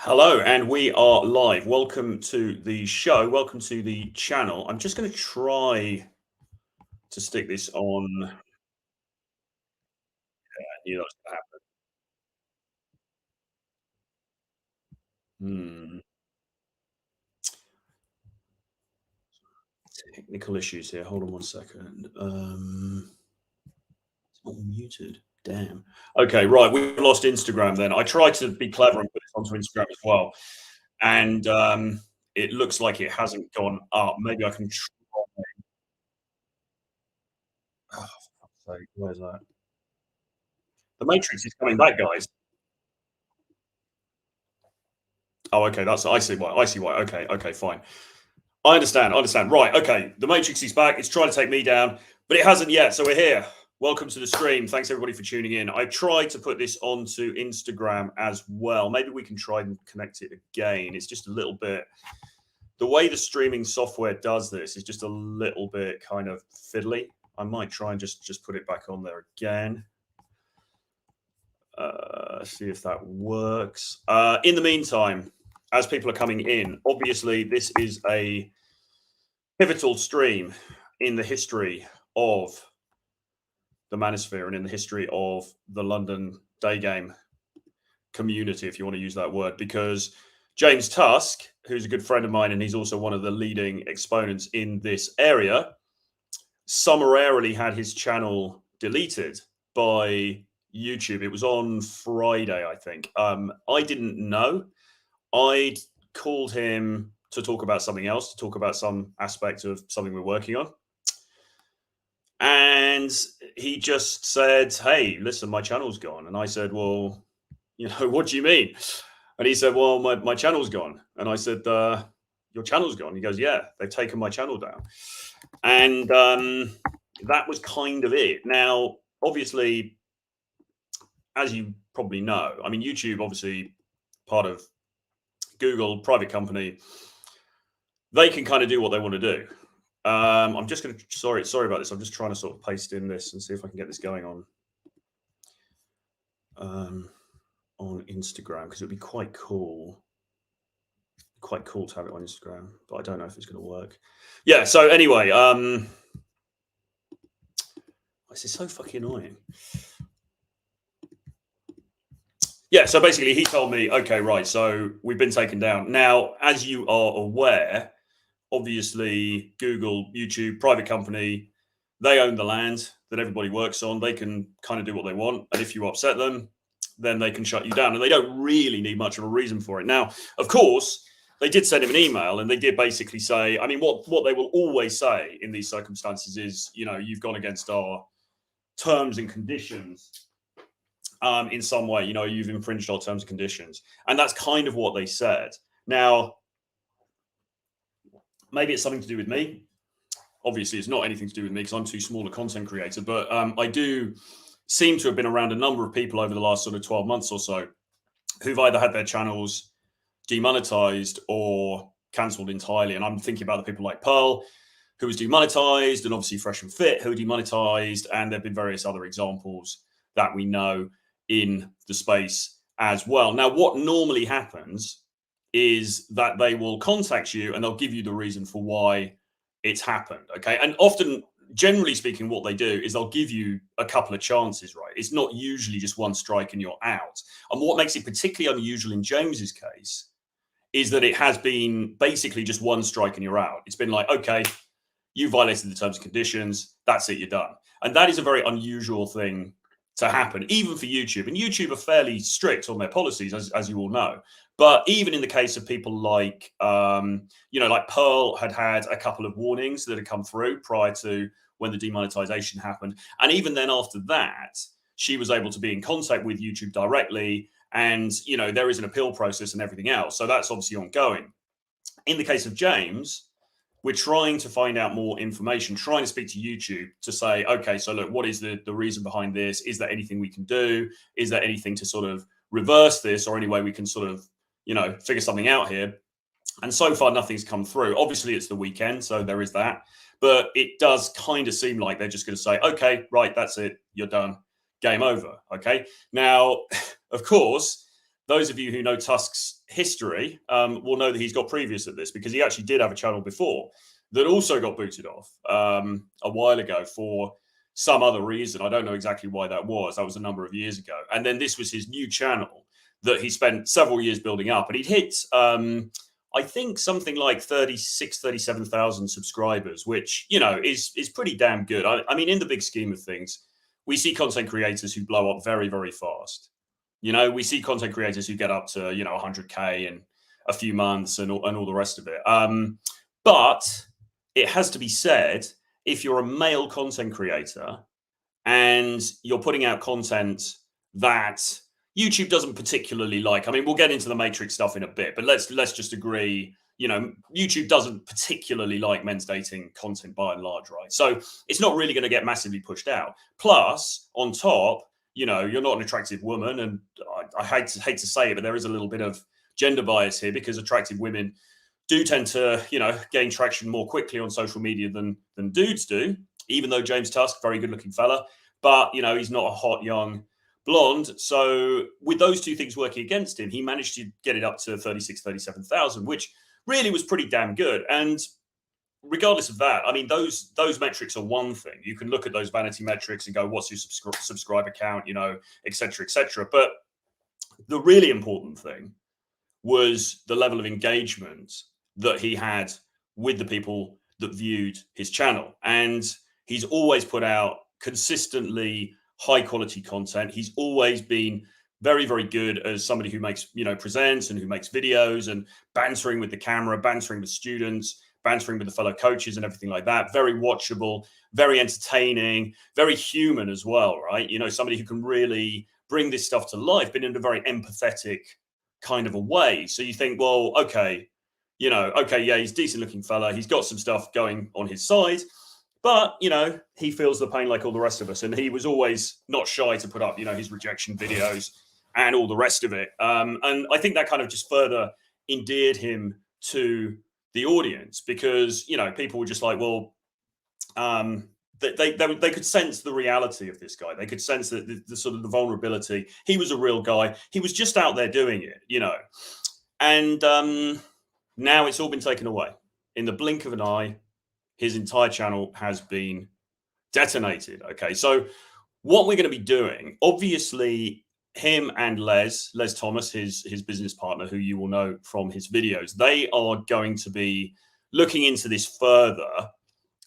Hello, and we are live. Welcome to the show. Welcome to the channel. I'm just going to try to stick this on. You know, what's gonna happen. Technical issues here. Hold on one second. It's all muted. Damn. Okay, right. We've lost Instagram then. I tried to be clever and put this onto Instagram as well, and it looks like it hasn't gone up. Maybe I can try. Oh, for fuck's sake, where's that? The Matrix is coming back, guys. Oh, okay. That's I see why. I see why. Okay, okay, fine. I understand. I understand. Right. Okay. The Matrix is back. It's trying to take me down, but it hasn't yet. So we're here. Welcome to the stream. Thanks everybody for tuning in. I tried to put this onto Instagram as well. Maybe we can try and connect it again. It's just a little bit. The way the streaming software does this is just a little bit kind of fiddly. I might try and just put it back on there again. See if that works. In the meantime, as people are coming in, obviously this is a pivotal stream in the history of the Manosphere and in the history of the London day game community, if you want to use that word, because James Tusk, who's a good friend of mine and he's also one of the leading exponents in this area, summarily had his channel deleted by YouTube. It was on Friday, I think. I didn't know. I called him to talk about something else, to talk about some aspect of something we're working on. And he just said, "Hey, listen, my channel's gone." And I said, "Well, what do you mean?" And he said, "Well, my channel's gone." And I said, "Your channel's gone?" He goes, "Yeah, they've taken my channel down." And that was kind of it. Now, obviously, as you probably know, I mean, YouTube, obviously, part of Google, private company, they can kind of do what they want to do. I'm just going to, sorry about this. I'm just trying to sort of paste in this and see if I can get this going on Instagram, because it would be quite cool to have it on Instagram, but I don't know if it's going to work. Yeah. So anyway, this is so fucking annoying. Yeah, so basically he told me, okay, right, so we've been taken down. Now, as you are aware, obviously Google, YouTube, private company, they own the land that everybody works on. They can kind of do what they want. And if you upset them, then they can shut you down. And they don't really need much of a reason for it. Now, of course, they did send him an email and they did basically say, I mean, what they will always say in these circumstances is, you've gone against our terms and conditions. In some way, you've infringed our terms and conditions. And that's kind of what they said. Now, maybe it's something to do with me. Obviously, it's not anything to do with me because I'm too small a content creator. But I do seem to have been around a number of people over the last sort of 12 months or so who've either had their channels demonetized or cancelled entirely. And I'm thinking about the people like Pearl, who was demonetized, and obviously Fresh and Fit, who were demonetized. And there have been various other examples that we know in the space as well. Now, what normally happens is that they will contact you and they'll give you the reason for why it's happened. Okay. And often, generally speaking, what they do is they'll give you a couple of chances, right? It's not usually just one strike and you're out. And what makes it particularly unusual in James's case is that it has been basically just one strike and you're out. It's been like, okay, you violated the terms and conditions. That's it. You're done. And that is a very unusual thing to happen, even for YouTube. And YouTube are fairly strict on their policies, as you all know. But even in the case of people like, like Pearl had a couple of warnings that had come through prior to when the demonetization happened. And even then after that, she was able to be in contact with YouTube directly. And, there is an appeal process and everything else. So that's obviously ongoing. In the case of James, we're trying to find out more information, trying to speak to YouTube to say, okay, so look, what is the reason behind this? Is there anything we can do? Is there anything to sort of reverse this, or any way we can sort of, figure something out here? And so far, nothing's come through. Obviously, it's the weekend, so there is that. But it does kind of seem like they're just going to say, okay, right, that's it. You're done. Game over. Okay. Now, of course, those of you who know Tusk's history will know that he's got previous at this, because he actually did have a channel before that also got booted off a while ago for some other reason. I don't know exactly why that was. That was a number of years ago. And then this was his new channel that he spent several years building up. And he'd hit, I think, something like 37,000 subscribers, which, you know, is pretty damn good. I mean, in the big scheme of things, we see content creators who blow up very, very fast. You know, we see content creators who get up to, you know, 100K in a few months and all the rest of it. But it has to be said, if you're a male content creator and you're putting out content that YouTube doesn't particularly like, I mean, we'll get into the Matrix stuff in a bit, but let's just agree, you know, YouTube doesn't particularly like men's dating content by and large, right? So it's not really going to get massively pushed out. Plus, on top, you know, you're not an attractive woman, and I hate to say it, but there is a little bit of gender bias here, because attractive women do tend to, you know, gain traction more quickly on social media than dudes do, even though James Tusk, very good looking fella, but, you know, he's not a hot young blonde. So with those two things working against him, he managed to get it up to 36, 37,000, which really was pretty damn good. And regardless of that, I mean, those metrics are one thing. You can look at those vanity metrics and go, what's your subscriber count, you know, et cetera, et cetera. But the really important thing was the level of engagement that he had with the people that viewed his channel. And he's always put out consistently high quality content. He's always been very, very good as somebody who makes, you know, presents and who makes videos and bantering with the camera, bantering with students, bantering with the fellow coaches and everything like that. Very watchable, very entertaining, very human as well, right? You know, somebody who can really bring this stuff to life, but in a very empathetic kind of a way. So you think, well, okay, you know, okay, yeah, he's a decent looking fella. He's got some stuff going on his side, but, you know, he feels the pain like all the rest of us. And he was always not shy to put up, you know, his rejection videos and all the rest of it. And I think that kind of just further endeared him to the audience, because, you know, people were just like, well, they could sense the reality of this guy. They could sense the sort of the vulnerability. He was a real guy. He was just out there doing it, you know. And now it's all been taken away. In the blink of an eye, his entire channel has been detonated. Okay, so what we're going to be doing, obviously, him and Les Thomas, his business partner, who you will know from his videos, they are going to be looking into this further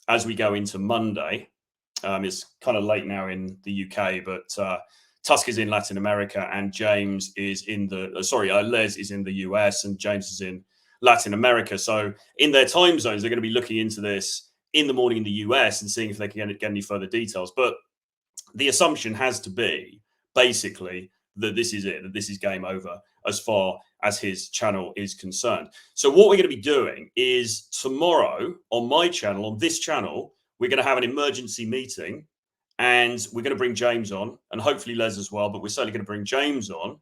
as we go into Monday. It's kind of late now in the UK, but Tusk is in Latin America and James is in Les is in the US and James is in Latin America. So in their time zones, they're going to be looking into this in the morning in the US and seeing if they can get any further details. But the assumption has to be basically that this is it, that this is game over as far as his channel is concerned. So what we're going to be doing is tomorrow on my channel, on this channel, we're going to have an emergency meeting and we're going to bring James on and hopefully Les as well, but we're certainly going to bring James on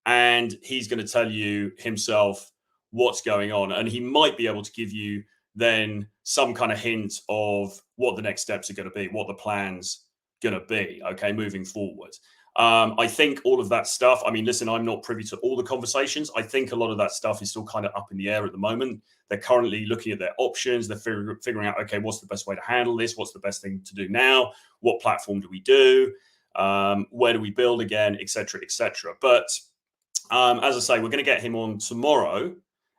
and he's going to tell you himself what's going on. And he might be able to give you then some kind of hint of what the next steps are going to be, what the plan's going to be, okay, moving forward. I think all of that stuff, I mean, listen, I'm not privy to all the conversations. I think a lot of that stuff is still kind of up in the air at the moment. They're currently looking at their options. They're figuring out, okay, what's the best way to handle this? What's the best thing to do now? What platform do we do? Where do we build again, et cetera, et cetera. But as I say, we're going to get him on tomorrow.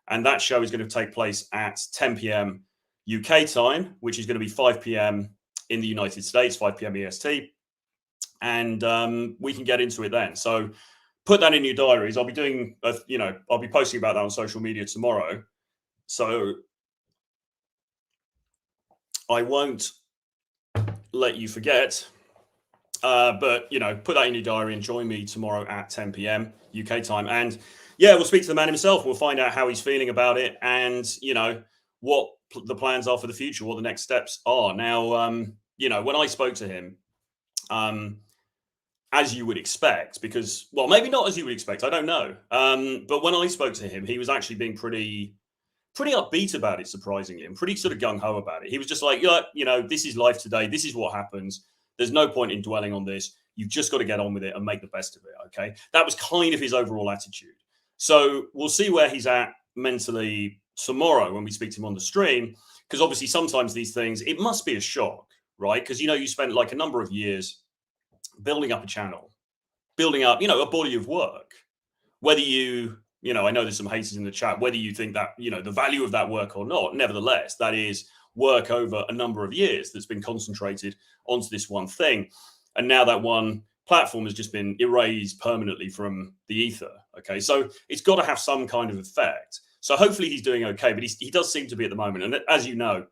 And that show is going to take place at 10 p.m. UK time, which is going to be 5 p.m. in the United States, 5 p.m. EST. And we can get into it then. So put that in your diaries. I'll be doing, I'll be posting about that on social media tomorrow. So I won't let you forget. But, put that in your diary and join me tomorrow at 10 p.m. UK time. And yeah, we'll speak to the man himself. We'll find out how he's feeling about it and, what the plans are for the future, what the next steps are. Now, when I spoke to him, as you would expect, because, well, maybe not as you would expect, I don't know. But when I spoke to him, he was actually being pretty upbeat about it, surprisingly, and pretty sort of gung-ho about it. He was just like, this is life today. This is what happens. There's no point in dwelling on this. You've just got to get on with it and make the best of it, okay? That was kind of his overall attitude. So we'll see where he's at mentally tomorrow when we speak to him on the stream. Because obviously sometimes these things, it must be a shock, right? Because, you spent like a number of years building up a channel, building up, a body of work. Whether I know there's some haters in the chat, whether you think that, the value of that work or not, nevertheless, that is work over a number of years that's been concentrated onto this one thing. And now that one platform has just been erased permanently from the ether. Okay. So it's got to have some kind of effect. So hopefully he's doing okay, but he does seem to be at the moment. And as you know,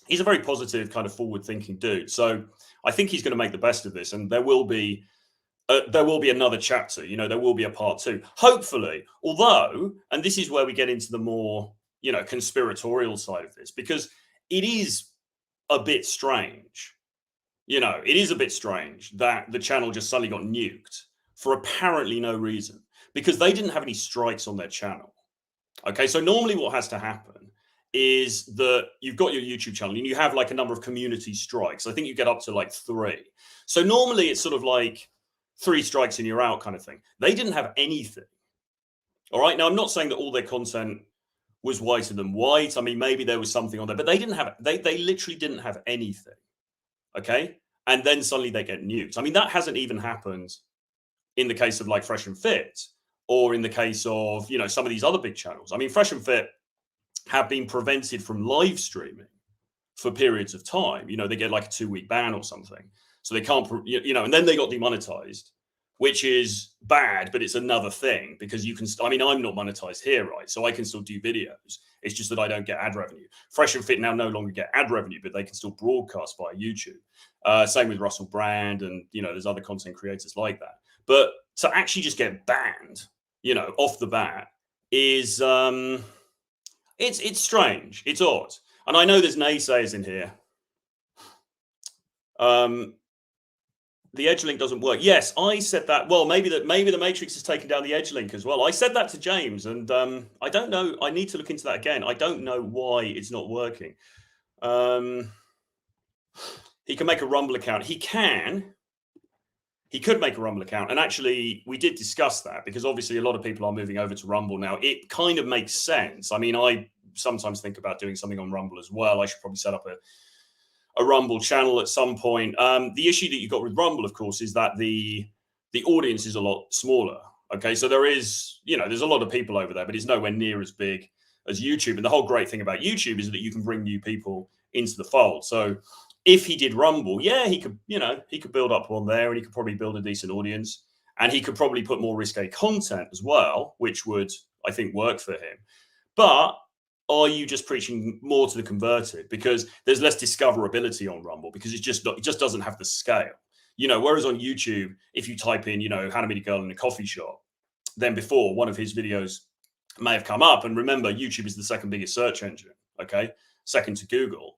he's a very positive, kind of forward thinking dude. So I think he's going to make the best of this, and there will be another chapter. There will be a part 2, hopefully. Although, and this is where we get into the more, conspiratorial side of this, because it is a bit strange. It is a bit strange that the channel just suddenly got nuked for apparently no reason, because they didn't have any strikes on their channel. Okay, so normally what has to happen is that you've got your YouTube channel and you have like a number of community strikes. I think you get up to like 3. So normally it's sort of like 3 strikes and you're out kind of thing. They didn't have anything. All right. Now, I'm not saying that all their content was whiter than white. I mean, maybe there was something on there, but they didn't have, they literally didn't have anything. Okay. And then suddenly they get nuked. I mean, that hasn't even happened in the case of like Fresh and Fit, or in the case of, some of these other big channels. I mean, Fresh and Fit have been prevented from live streaming for periods of time. They get like a 2-week ban or something. So they can't, and then they got demonetized, which is bad, but it's another thing because you can, I'm not monetized here, right? So I can still do videos. It's just that I don't get ad revenue. Fresh and Fit now no longer get ad revenue, but they can still broadcast via YouTube. Same with Russell Brand, and, there's other content creators like that. But to actually just get banned, off the bat is, it's strange. It's odd. And I know there's naysayers in here. The edge link doesn't work. Yes, I said that. Well, maybe the Matrix has taken down the edge link as well. I said that to James, and I don't know. I need to look into that again. I don't know why it's not working. He can make a Rumble account. He could make a Rumble account. And actually, we did discuss that because obviously a lot of people are moving over to Rumble now. It kind of makes sense. I mean, I sometimes think about doing something on Rumble as well. I should probably set up a Rumble channel at some point. The issue that you got with Rumble, of course, is that the audience is a lot smaller. Okay, so there is, there's a lot of people over there, but it's nowhere near as big as YouTube. And the whole great thing about YouTube is that you can bring new people into the fold. So if he did Rumble, yeah, he could, he could build up one there, and he could probably build a decent audience, and he could probably put more risque content as well, which would, I think, work for him. But are you just preaching more to the converted? Because there's less discoverability on Rumble because it just doesn't have the scale. Whereas on YouTube, if you type in, how to meet a girl in a coffee shop, then before one of his videos may have come up. And remember, YouTube is the second biggest search engine, okay? Second to Google.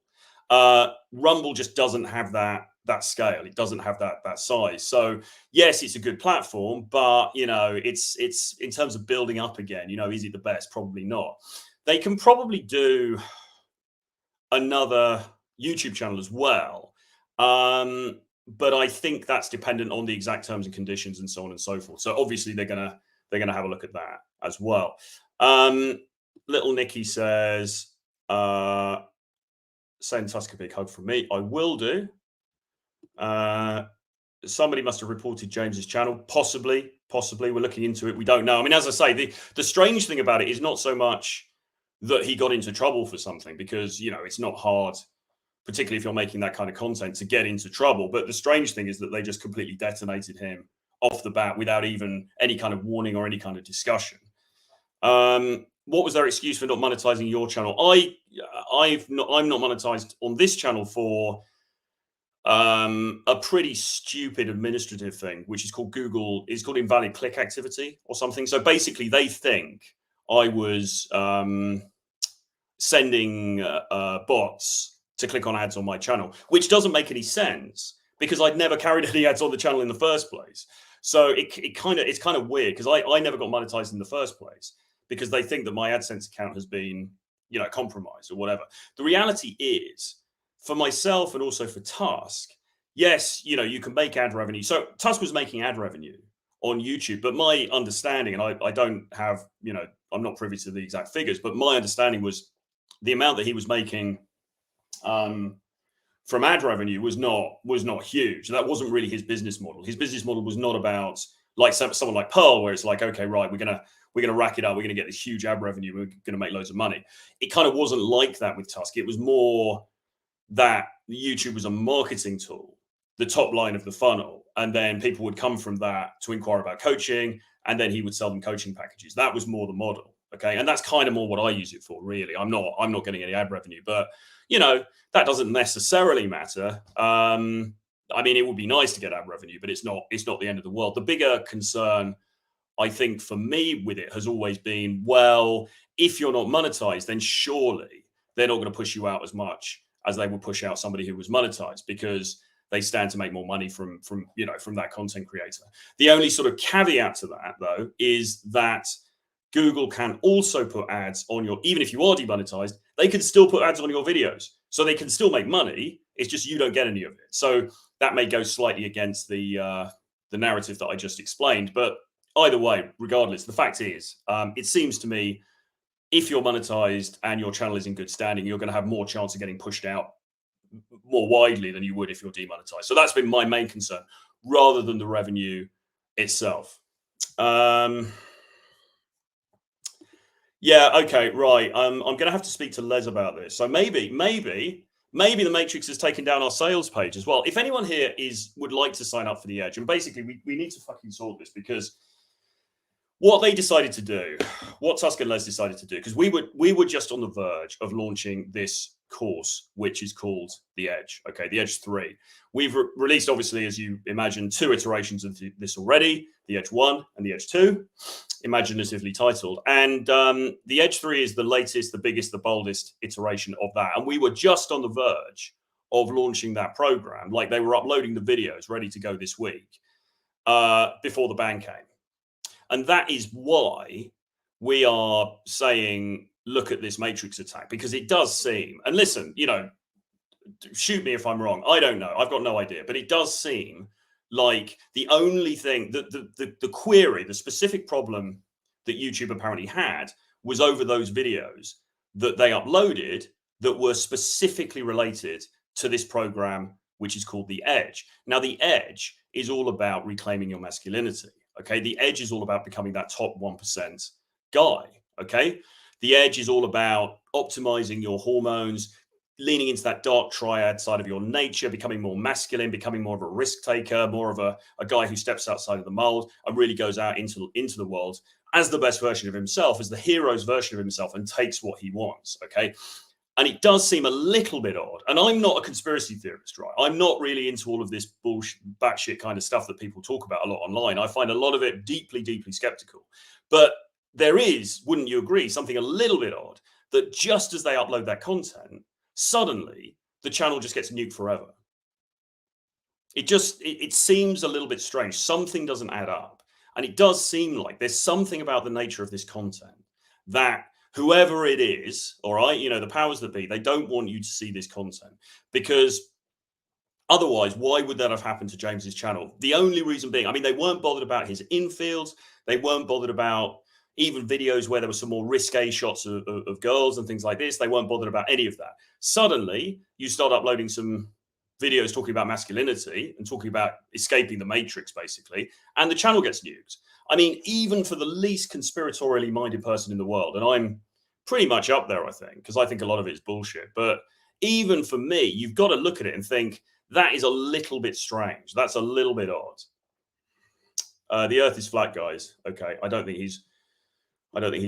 Rumble just doesn't have that scale. It doesn't have that size. So yes, it's a good platform, but it's in terms of building up again, is it the best? Probably not. They can probably do another YouTube channel as well. But I think that's dependent on the exact terms and conditions and so on and so forth. So obviously they're gonna have a look at that as well. Little Nicky says, send Tusk a big hug from me. I will do. Somebody must have reported James's channel. Possibly. We're looking into it. We don't know. I mean, as I say, the strange thing about it is not so much that he got into trouble for something, because, it's not hard, particularly if you're making that kind of content, to get into trouble. But the strange thing is that they just completely detonated him off the bat without even any kind of warning or any kind of discussion. What was their excuse for not monetizing your channel? I'm not monetized on this channel for a pretty stupid administrative thing, which is called it's called invalid click activity or something. So basically they think I was sending bots to click on ads on my channel, which doesn't make any sense because I'd never carried any ads on the channel in the first place. So it's kind of weird because I never got monetized in the first place because they think that my AdSense account has been, compromised or whatever. The reality is, for myself and also for Tusk, yes, you can make ad revenue. So Tusk was making ad revenue on YouTube. But my understanding, and I don't have, I'm not privy to the exact figures, but my understanding was the amount that he was making from ad revenue was not huge. That wasn't really his business model. His business model was not about like someone like Pearl, where it's like, okay, right, we're gonna rack it up, we're gonna get this huge ad revenue, we're gonna make loads of money. It kind of wasn't like that with Tusk. It was more that YouTube was a marketing tool, the top line of the funnel, and then people would come from that to inquire about coaching, and then he would sell them coaching packages. That was more the model. Okay, and that's kind of more what I use it for, really. I'm not getting any ad revenue, but that doesn't necessarily matter. I mean, it would be nice to get ad revenue, but it's not the end of the world. The bigger concern, I think, for me with it has always been, well, if you're not monetized, then surely they're not going to push you out as much as they would push out somebody who was monetized, because they stand to make more money from that content creator. The only sort of caveat to that, though, is that Google can also put ads on even if you are demonetized, they can still put ads on your videos. So they can still make money. It's just you don't get any of it. So that may go slightly against the narrative that I just explained. But either way, regardless, the fact is, it seems to me, if you're monetized and your channel is in good standing, you're going to have more chance of getting pushed out more widely than you would if you're demonetized. So that's been my main concern, rather than the revenue itself. Yeah, okay, right. I'm going to have to speak to Les about this. So maybe the Matrix has taken down our sales page as well. If anyone here would like to sign up for the Edge, and basically we need to fucking sort this, because what they decided to do, what Tusk and Les decided to do, because we were just on the verge of launching this course, which is called the Edge. Okay, the Edge 3. We've released, obviously, as you imagine, 2 iterations of this already, the Edge 1 and the Edge 2, imaginatively titled. And the Edge 3 is the latest, the biggest, the boldest iteration of that. And we were just on the verge of launching that program. Like, they were uploading the videos ready to go this week before the ban came. And that is why we are saying, look at this Matrix attack, because it does seem, and listen, shoot me if I'm wrong, I don't know, I've got no idea, but it does seem like the only thing, the query, the specific problem that YouTube apparently had was over those videos that they uploaded that were specifically related to this program, which is called the Edge. Now, the Edge is all about reclaiming your masculinity. Okay, the Edge is all about becoming that top 1% guy. Okay, the Edge is all about optimizing your hormones, leaning into that dark triad side of your nature, becoming more masculine, becoming more of a risk taker, more of a guy who steps outside of the mold and really goes out into the world as the best version of himself, as the hero's version of himself, and takes what he wants. Okay. And it does seem a little bit odd. And I'm not a conspiracy theorist, right? I'm not really into all of this bullshit, batshit kind of stuff that people talk about a lot online. I find a lot of it deeply, deeply skeptical. But there is, wouldn't you agree, something a little bit odd, that just as they upload that content, suddenly the channel just gets nuked forever. It seems a little bit strange. Something doesn't add up. And it does seem like there's something about the nature of this content that whoever it is, all right, the powers that be, they don't want you to see this content, because otherwise, why would that have happened to James's channel? The only reason being, I mean, they weren't bothered about his infields. They weren't bothered about even videos where there were some more risque shots of girls and things like this. They weren't bothered about any of that. Suddenly, you start uploading some videos talking about masculinity and talking about escaping the Matrix, basically, and the channel gets nuked. I mean, even for the least conspiratorially minded person in the world, and I'm pretty much up there, I think, because I think a lot of it is bullshit. But even for me, you've got to look at it and think, that is a little bit strange. That's a little bit odd. The Earth is flat, guys. Okay, I don't think he's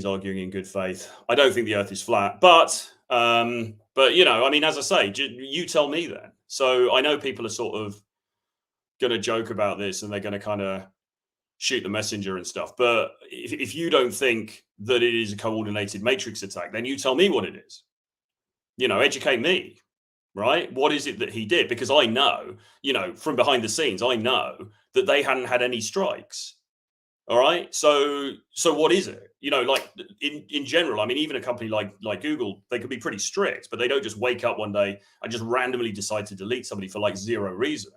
arguing in good faith. I don't think the Earth is flat, but I mean, as I say, you tell me then. So I know people are sort of going to joke about this and they're going to kind of shoot the messenger and stuff. But if you don't think that it is a coordinated Matrix attack, then you tell me what it is. Educate me, right? What is it that he did? Because I know, from behind the scenes, I know that they hadn't had any strikes. All right. So what is it? Like in general, I mean, even a company like Google, they could be pretty strict, but they don't just wake up one day and just randomly decide to delete somebody for like zero reason.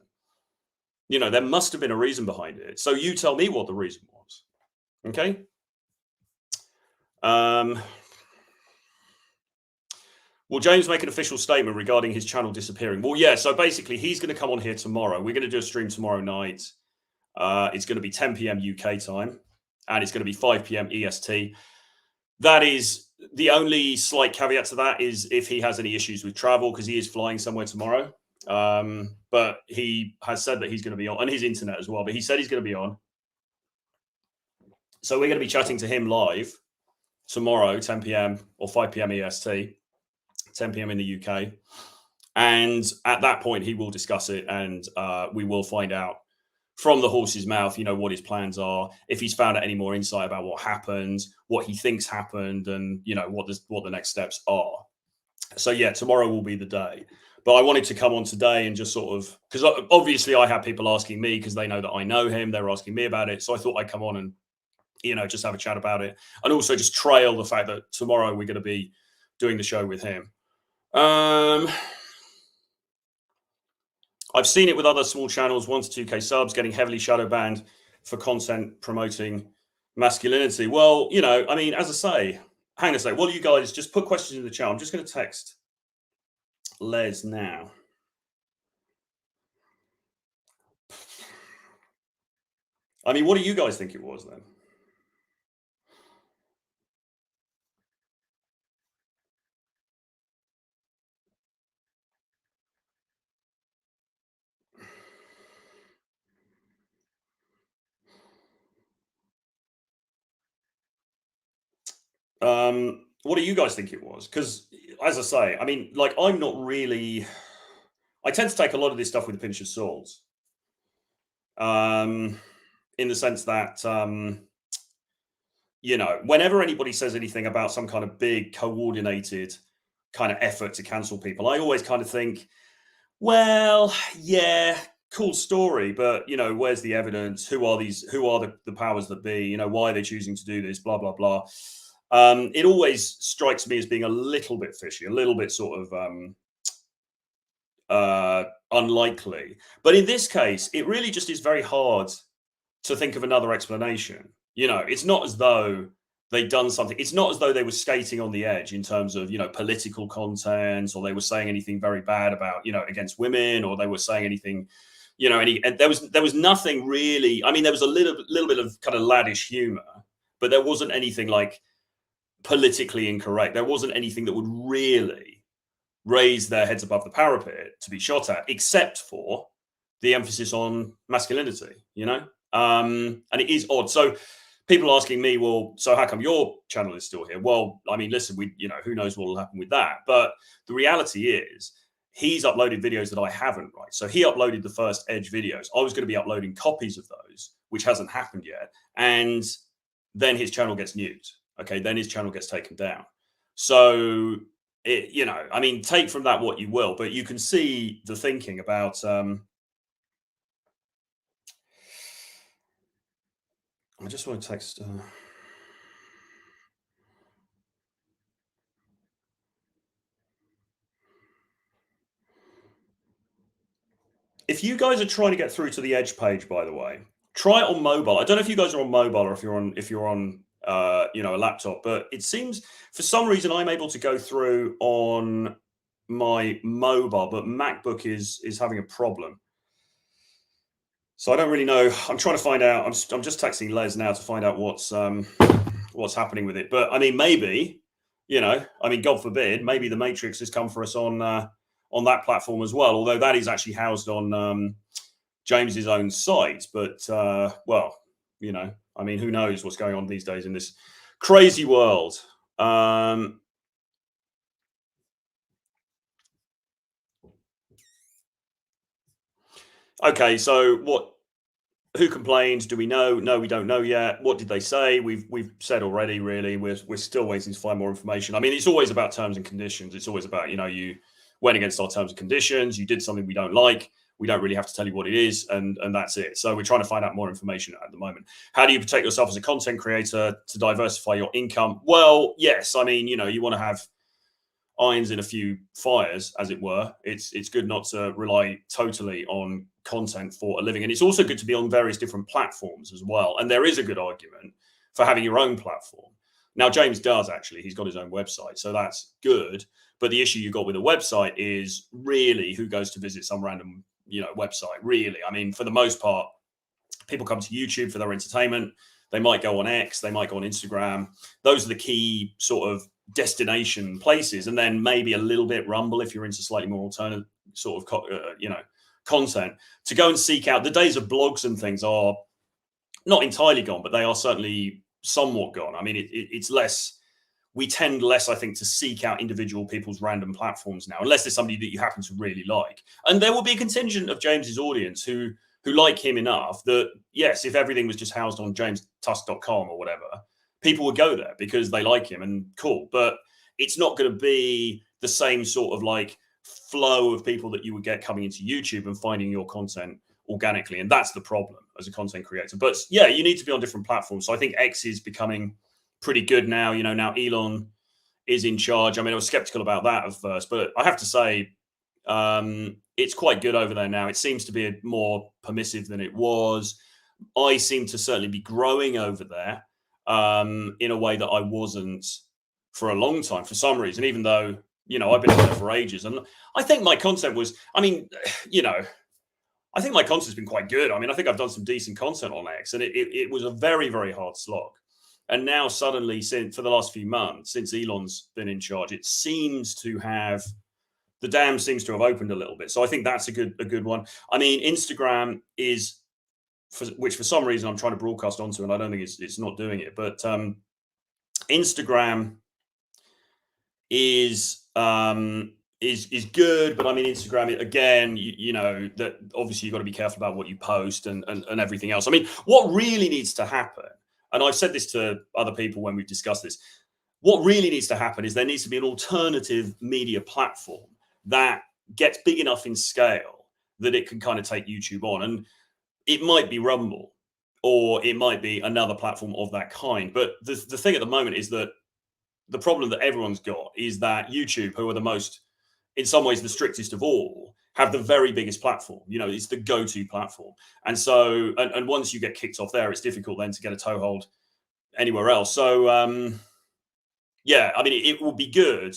You know, there must have been a reason behind it. So you tell me what the reason was. Okay. Will James make an official statement regarding his channel disappearing? Well, yeah. So basically, he's going to come on here tomorrow. We're going to do a stream tomorrow night. It's going to be 10 p.m. UK time, and it's going to be 5 p.m. EST. That is the only slight caveat to that is if he has any issues with travel, because he is flying somewhere tomorrow. But he has said that he's going to be on, and his internet as well. But he said he's going to be on. So we're going to be chatting to him live tomorrow, 10 p.m. or 5 p.m. EST, 10 p.m. in the UK. And at that point, he will discuss it, and we will find out from the horse's mouth, you know, what his plans are, if he's found out any more insight about what happened, what he thinks happened, and, you know, what the next steps are. So, yeah, tomorrow will be the day. But I wanted to come on today and just sort of, because obviously I have people asking me because they know that I know him. They're asking me about it. So I thought I'd come on and, you know, just have a chat about it. And also just trail the fact that tomorrow we're going to be doing the show with him. I've seen it with other small channels, 1 to 2K subs, getting heavily shadow banned for content promoting masculinity. Well, you know, I mean, as I say, hang on a second. Well, you guys just put questions in the chat. I'm just going to text Les now. I mean, what do you guys think it was then? What do you guys think it was? Because, as I say, I mean, like, I'm not really. I tend to take a lot of this stuff with a pinch of salt. In the sense that, you know, whenever anybody says anything about some kind of big coordinated kind of effort to cancel people, I always kind of think, well, yeah, cool story, but, you know, where's the evidence? Who are the powers that be? You know, why are they choosing to do this? Blah, blah, blah. It always strikes me as being a little bit fishy, a little bit sort of unlikely. But in this case, it really just is very hard to think of another explanation. You know, it's not as though they'd done something. It's not as though they were skating on the edge in terms of, you know, political content, or they were saying anything very bad about, you know, against women, or they were saying anything, you know, there was nothing really. I mean, there was a little bit of kind of laddish humor, but there wasn't anything like politically incorrect. There wasn't anything that would really raise their heads above the parapet to be shot at, except for the emphasis on masculinity, you know? And it is odd. So people asking me, well, so how come your channel is still here? Well, I mean, listen, you know, who knows what will happen with that? But the reality is he's uploaded videos that I haven't, right? So he uploaded the first Edge videos. I was going to be uploading copies of those, which hasn't happened yet. And then his channel gets nuked. Okay, then his channel gets taken down. So, you know, I mean, take from that what you will, but you can see the thinking about. I just want to text. If you guys are trying to get through to the Edge page, by the way, try it on mobile. I don't know if you guys are on mobile or if you're on you know, a laptop, but it seems for some reason I'm able to go through on my mobile, but MacBook is having a problem. So I don't really know. I'm trying to find out. I'm just texting Les now to find out what's happening with it. But I mean, maybe, you know, I mean, God forbid, maybe the Matrix has come for us on that platform as well. Although that is actually housed on James's own site. But well, you know, I mean, who knows what's going on these days in this crazy world. Okay, so who complained? Do we know? No, we don't know yet. What did they say? We've said already, really. We're still waiting to find more information. I mean, it's always about terms and conditions. It's always about, you know, you went against our terms and conditions. You did something we don't like. We don't really have to tell you what it is, and that's it. So we're trying to find out more information at the moment. How do you protect yourself as a content creator to diversify your income? Well, yes. I mean, you know, you want to have irons in a few fires, as it were. It's good not to rely totally on content for a living. And it's also good to be on various different platforms as well. And there is a good argument for having your own platform. Now, James does actually. He's got his own website, so that's good. But the issue you've got with a website is really who goes to visit some random, website, really. I mean, for the most part, people come to YouTube for their entertainment. They might go on X, they might go on Instagram. Those are the key sort of destination places. And then maybe a little bit Rumble if you're into slightly more alternative sort of, content. To go and seek out, the days of blogs and things are not entirely gone, but they are certainly somewhat gone. I mean, it's less, we tend less, I think, to seek out individual people's random platforms now, unless there's somebody that you happen to really like. And there will be a contingent of James's audience who like him enough that, yes, if everything was just housed on jamestusk.com or whatever, people would go there because they like him and cool. But it's not going to be the same sort of like flow of people that you would get coming into YouTube and finding your content organically. And that's the problem as a content creator. But yeah, you need to be on different platforms. So I think X is becoming pretty good now. Now Elon is in charge. I mean, I was skeptical about that at first, but I have to say, it's quite good over there now. It seems to be more permissive than it was. I seem to certainly be growing over there in a way that I wasn't for a long time for some reason, even though, I've been there for ages. And I think my content was, I think my content's been quite good. I mean, I think I've done some decent content on X, and it was a very, very hard slog. And now suddenly, for the last few months, since Elon's been in charge, it seems to have, the dam seems to have opened a little bit. So I think that's a good one. I mean, Instagram is, which for some reason I'm trying to broadcast onto, and I don't think it's not doing it. But Instagram is good, but I mean, Instagram again, that obviously you've got to be careful about what you post and everything else. I mean, what really needs to happen, and I've said this to other people when we've discussed this, what really needs to happen is there needs to be an alternative media platform that gets big enough in scale that it can kind of take YouTube on. And it might be Rumble, or it might be another platform of that kind. But the thing at the moment is that the problem that everyone's got is that YouTube, who are the most, in some ways, the strictest of all, have the very biggest platform. It's the go-to platform. And so, and once you get kicked off there, it's difficult then to get a toehold anywhere else. So, yeah, I mean, it would be good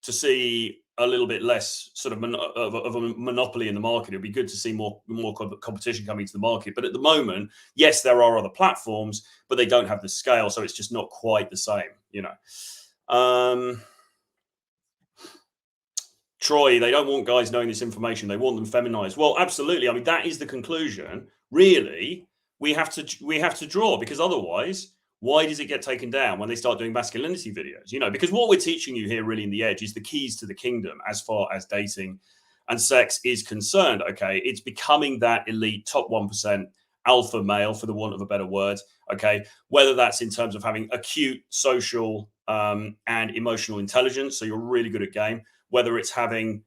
to see a little bit less sort of a monopoly in the market. It'd be good to see more competition coming to the market. But at the moment, yes, there are other platforms, but they don't have the scale. So it's just not quite the same, Troy, they don't want guys knowing this information. They want them feminized. Well, absolutely. I mean, that is the conclusion. Really, we have to draw, because otherwise, why does it get taken down when they start doing masculinity videos? Because what we're teaching you here really in the edge is the keys to the kingdom as far as dating and sex is concerned. Okay. It's becoming that elite top 1% alpha male, for the want of a better word. Okay. Whether that's in terms of having acute social and emotional intelligence. So you're really good at game. Whether it's having,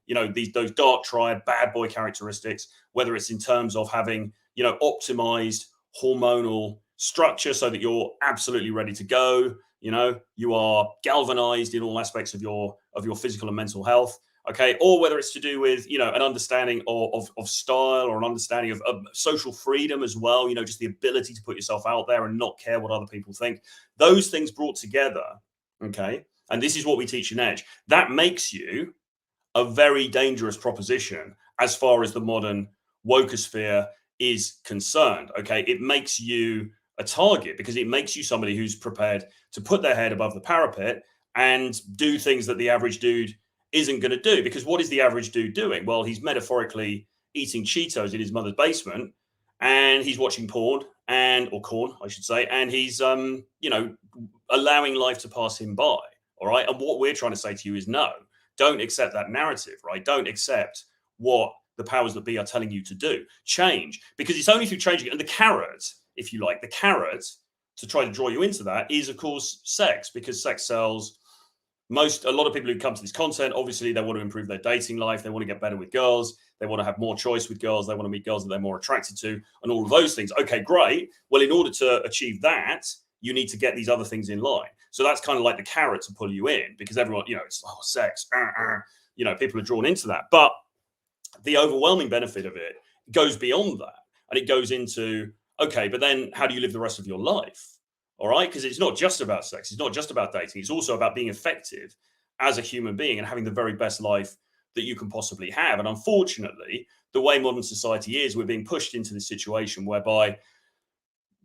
those dark triad bad boy characteristics, whether it's in terms of having, optimized hormonal structure so that you're absolutely ready to go. You are galvanized in all aspects of your physical and mental health. Okay. Or whether it's to do with, an understanding of style, or an understanding of social freedom as well. Just the ability to put yourself out there and not care what other people think. Those things brought together. Okay. And this is what we teach in Edge. That makes you a very dangerous proposition as far as the modern wokeosphere is concerned. Okay. It makes you a target because it makes you somebody who's prepared to put their head above the parapet and do things that the average dude isn't going to do. Because what is the average dude doing? Well, he's metaphorically eating Cheetos in his mother's basement, and he's watching porn or corn, I should say. And he's, allowing life to pass him by. All right. And what we're trying to say to you is no, don't accept that narrative, right? Don't accept what the powers that be are telling you to do. Change, because it's only through changing. And the carrot, if you like, the carrot to try to draw you into that is, of course, sex, because sex sells. A lot of people who come to this content, obviously, they want to improve their dating life. They want to get better with girls. They want to have more choice with girls. They want to meet girls that they're more attracted to, and all of those things. Okay, great. Well, in order to achieve that, you need to get these other things in line. So that's kind of like the carrot to pull you in, because everyone, it's sex, people are drawn into that. But the overwhelming benefit of it goes beyond that. And it goes into, okay, but then how do you live the rest of your life? All right. Because it's not just about sex. It's not just about dating. It's also about being effective as a human being and having the very best life that you can possibly have. And unfortunately, the way modern society is, we're being pushed into this situation whereby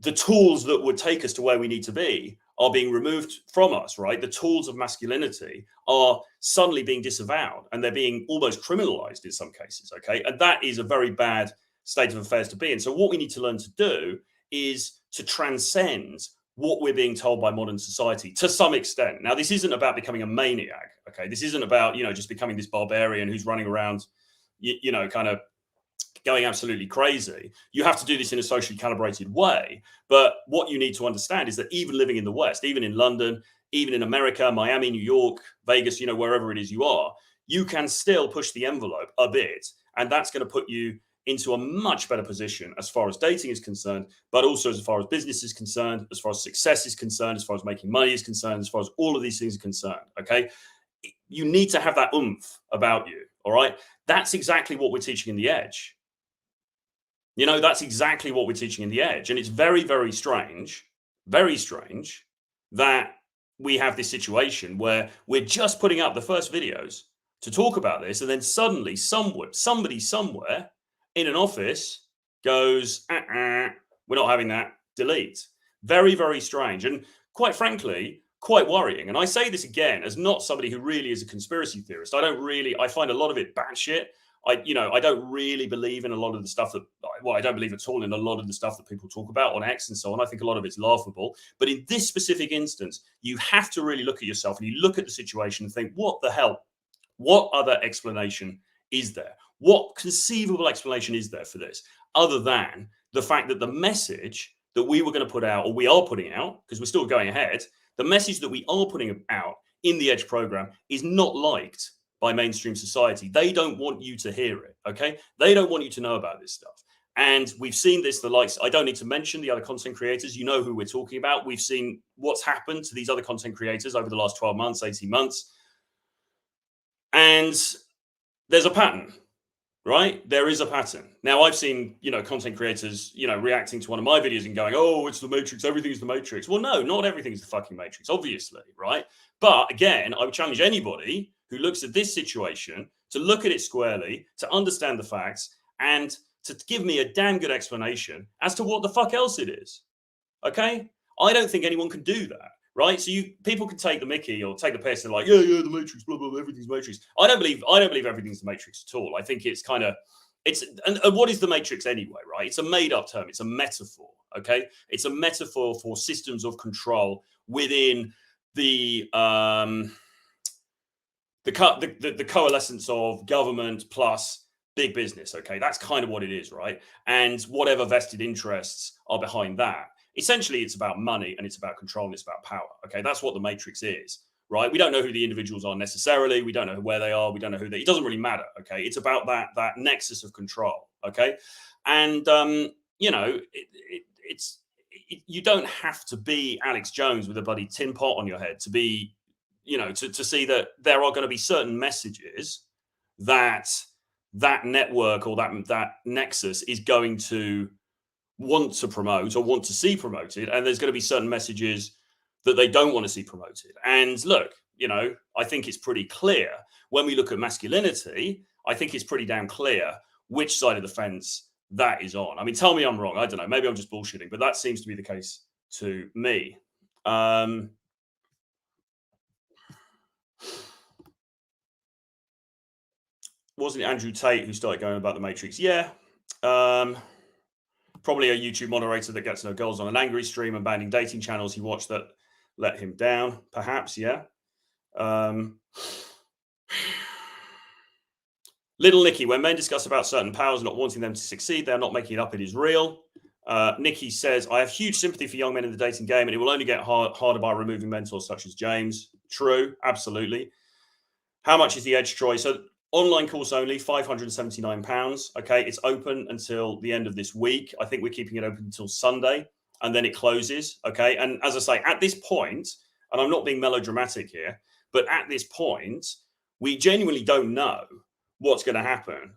the tools that would take us to where we need to be are being removed from us, right? The tools of masculinity are suddenly being disavowed, and they're being almost criminalized in some cases, okay? And that is a very bad state of affairs to be in. So what we need to learn to do is to transcend what we're being told by modern society to some extent. Now, this isn't about becoming a maniac, okay? This isn't about, just becoming this barbarian who's running around, kind of going absolutely crazy. You have to do this in a socially calibrated way. But what you need to understand is that even living in the West, even in London, even in America, Miami, New York, Vegas, wherever it is you are, you can still push the envelope a bit. And that's going to put you into a much better position as far as dating is concerned, but also as far as business is concerned, as far as success is concerned, as far as making money is concerned, as far as all of these things are concerned, okay? You need to have that oomph about you, all right? That's exactly what we're teaching in The Edge. That's exactly what we're teaching in The Edge. And it's very, very strange that we have this situation where we're just putting up the first videos to talk about this. And then suddenly somebody somewhere in an office goes, we're not having that, delete. Very, very strange. And quite frankly, quite worrying. And I say this again as not somebody who really is a conspiracy theorist. I find a lot of it batshit. I don't really believe in a lot of the stuff I don't believe at all in a lot of the stuff that people talk about on X and so on. I think a lot of it's laughable. But in this specific instance, you have to really look at yourself and you look at the situation and think, what the hell? What other explanation is there? What conceivable explanation is there for this? Other than the fact that the message that we were going to put out, or we are putting out, because we're still going ahead, the message that we are putting out in the Edge program is not liked by mainstream society. They don't want you to hear it, okay? They don't want you to know about this stuff. And we've seen this, the likes, I don't need to mention the other content creators, you know who we're talking about. We've seen what's happened to these other content creators over the last 12 months, 18 months. And there's a pattern, right? There is a pattern. Now, I've seen, content creators, reacting to one of my videos and going, oh, it's the Matrix, everything's the Matrix. Well, no, not everything's the fucking Matrix, obviously, right? But again, I would challenge anybody who looks at this situation to look at it squarely, to understand the facts, and to give me a damn good explanation as to what the fuck else it is. Okay? I don't think anyone can do that, right? So people can take the mickey or take the piss and like, yeah, the Matrix, blah, blah, blah, everything's Matrix. I don't believe everything's the Matrix at all. I think it's kind of, and what is the Matrix anyway, right? It's a made up term. It's a metaphor, okay? It's a metaphor for systems of control within the coalescence of government plus big business, okay? That's kind of what it is, right? And whatever vested interests are behind that. Essentially, it's about money and it's about control and it's about power, okay? That's what the Matrix is, right? We don't know who the individuals are necessarily. We don't know where they are. We don't know it doesn't really matter, okay? It's about that nexus of control, okay? And, you don't have to be Alex Jones with a bloody tin pot on your head to be, to see that there are going to be certain messages that network or that nexus is going to want to promote or want to see promoted. And there's going to be certain messages that they don't want to see promoted. And look, I think it's pretty clear when we look at masculinity, I think it's pretty damn clear which side of the fence that is on. I mean, tell me I'm wrong. I don't know. Maybe I'm just bullshitting, but that seems to be the case to me. Wasn't it Andrew Tate who started going about the Matrix? Yeah. Probably a YouTube moderator that gets no goals on an angry stream and banning dating channels he watched that let him down. Perhaps, yeah. Little Nicky, when men discuss about certain powers not wanting them to succeed, they're not making it up, it is real. Nicky says, I have huge sympathy for young men in the dating game, and it will only get harder by removing mentors such as James. True, absolutely. How much is the Edge, Troy? So online course only, £579. Okay, it's open until the end of this week. I think we're keeping it open until Sunday. and then it closes. Okay. And as I say, at this point, and I'm not being melodramatic here, but at this point, we genuinely don't know what's going to happen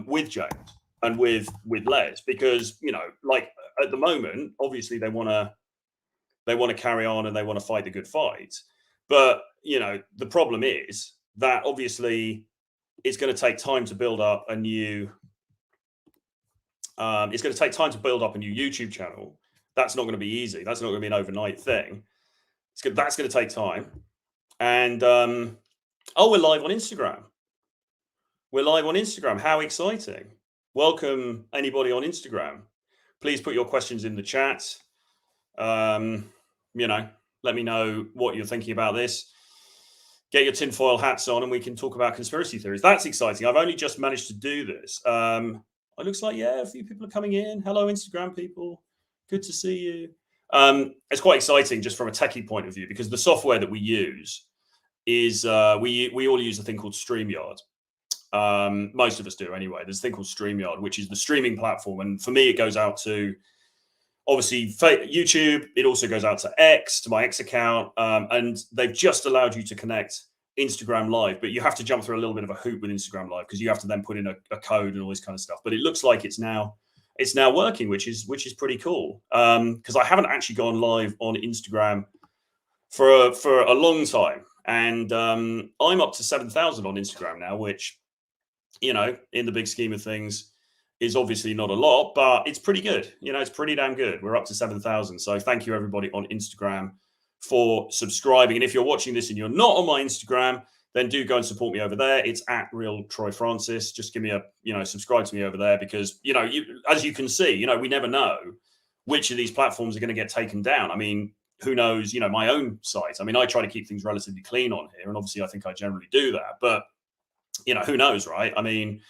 with James and with Les, because, you know, like at the moment, obviously they want to carry on and they want to fight the good fight. But, you know, the problem is that obviously it's going to take time to build up a new YouTube channel. That's not going to be easy. That's not going to be an overnight thing. That's going to take time. And we're live on Instagram. We're live on Instagram. How exciting. Welcome anybody on Instagram. Please put your questions in the chat. You know, let me know what you're thinking about this. Get your tinfoil hats on and we can talk about conspiracy theories. That's exciting. I've only just managed to do this. It looks like, a few people are coming in. Hello, Instagram people. Good to see you. It's quite exciting just from a techie point of view, because the software that we use is, we all use a thing called StreamYard. Most of us do anyway. There's a thing called StreamYard, which is the streaming platform. And for me, it goes out to, obviously, YouTube. It also goes out to X, to my X account. And they've just allowed you to connect Instagram Live, but you have to jump through a little bit of a hoop with Instagram Live, because you have to then put in a code and all this kind of stuff. But it looks like it's now working, which is pretty cool. Because I haven't actually gone live on Instagram for a long time. And I'm up to 7,000 on Instagram now, which, you know, in the big scheme of things, is obviously not a lot, but it's pretty good. You know, it's pretty damn good. We're up to 7,000. So thank you everybody on Instagram for subscribing. And if you're watching this and you're not on my Instagram, then do go and support me over there. It's at Real Troy Francis. Just give me subscribe to me over there, because, you know, as you can see, you know, we never know which of these platforms are going to get taken down. I mean, who knows, you know, my own site. I mean, I try to keep things relatively clean on here, and obviously I think I generally do that, but, you know, who knows, right? I mean,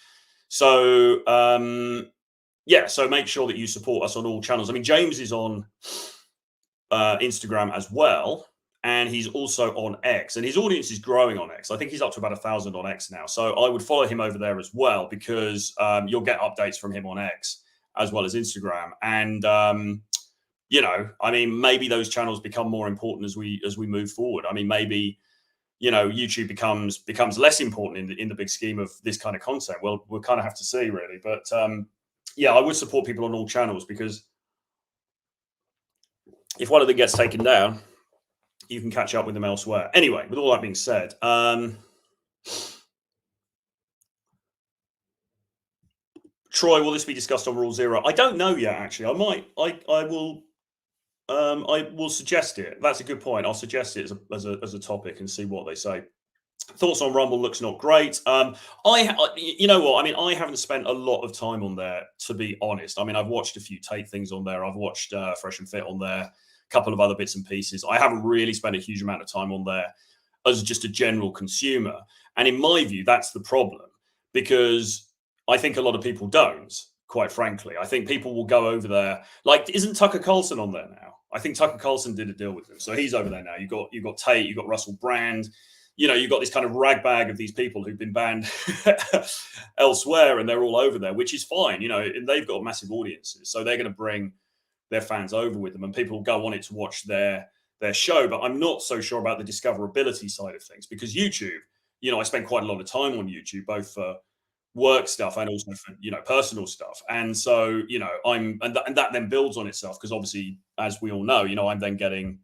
so, so make sure that you support us on all channels. I mean, James is on Instagram as well, and he's also on X, and his audience is growing on X. I think he's up to about 1,000 on X now. So I would follow him over there as well, because you'll get updates from him on X as well as Instagram. And, you know, I mean, maybe those channels become more important as we move forward. I mean, maybe, you know, YouTube becomes less important in the big scheme of this kind of content. Well, we'll kind of have to see, really. But I would support people on all channels, because if one of them gets taken down, you can catch up with them elsewhere. Anyway, with all that being said, Troy, will this be discussed on Rule Zero? I don't know yet, actually. I will suggest it. That's a good point. I'll suggest it as a topic and see what they say. Thoughts on Rumble? Looks not great. You know what? I mean, I haven't spent a lot of time on there, to be honest. I mean, I've watched a few Tate things on there. I've watched Fresh and Fit on there, a couple of other bits and pieces. I haven't really spent a huge amount of time on there as just a general consumer. And in my view, that's the problem, because I think a lot of people don't, quite frankly. I think people will go over there. Like, isn't Tucker Carlson on there now? I think Tucker Carlson did a deal with them. So he's over there now. You've got Tate, you've got Russell Brand. You know, you've got this kind of ragbag of these people who've been banned elsewhere, and they're all over there, which is fine. You know, and they've got massive audiences, so they're going to bring their fans over with them, and people go on it to watch their show. But I'm not so sure about the discoverability side of things, because YouTube, you know, I spend quite a lot of time on YouTube, both for work stuff and also for, you know, personal stuff. And so, you know, that then builds on itself, because obviously, as we all know, you know, I'm getting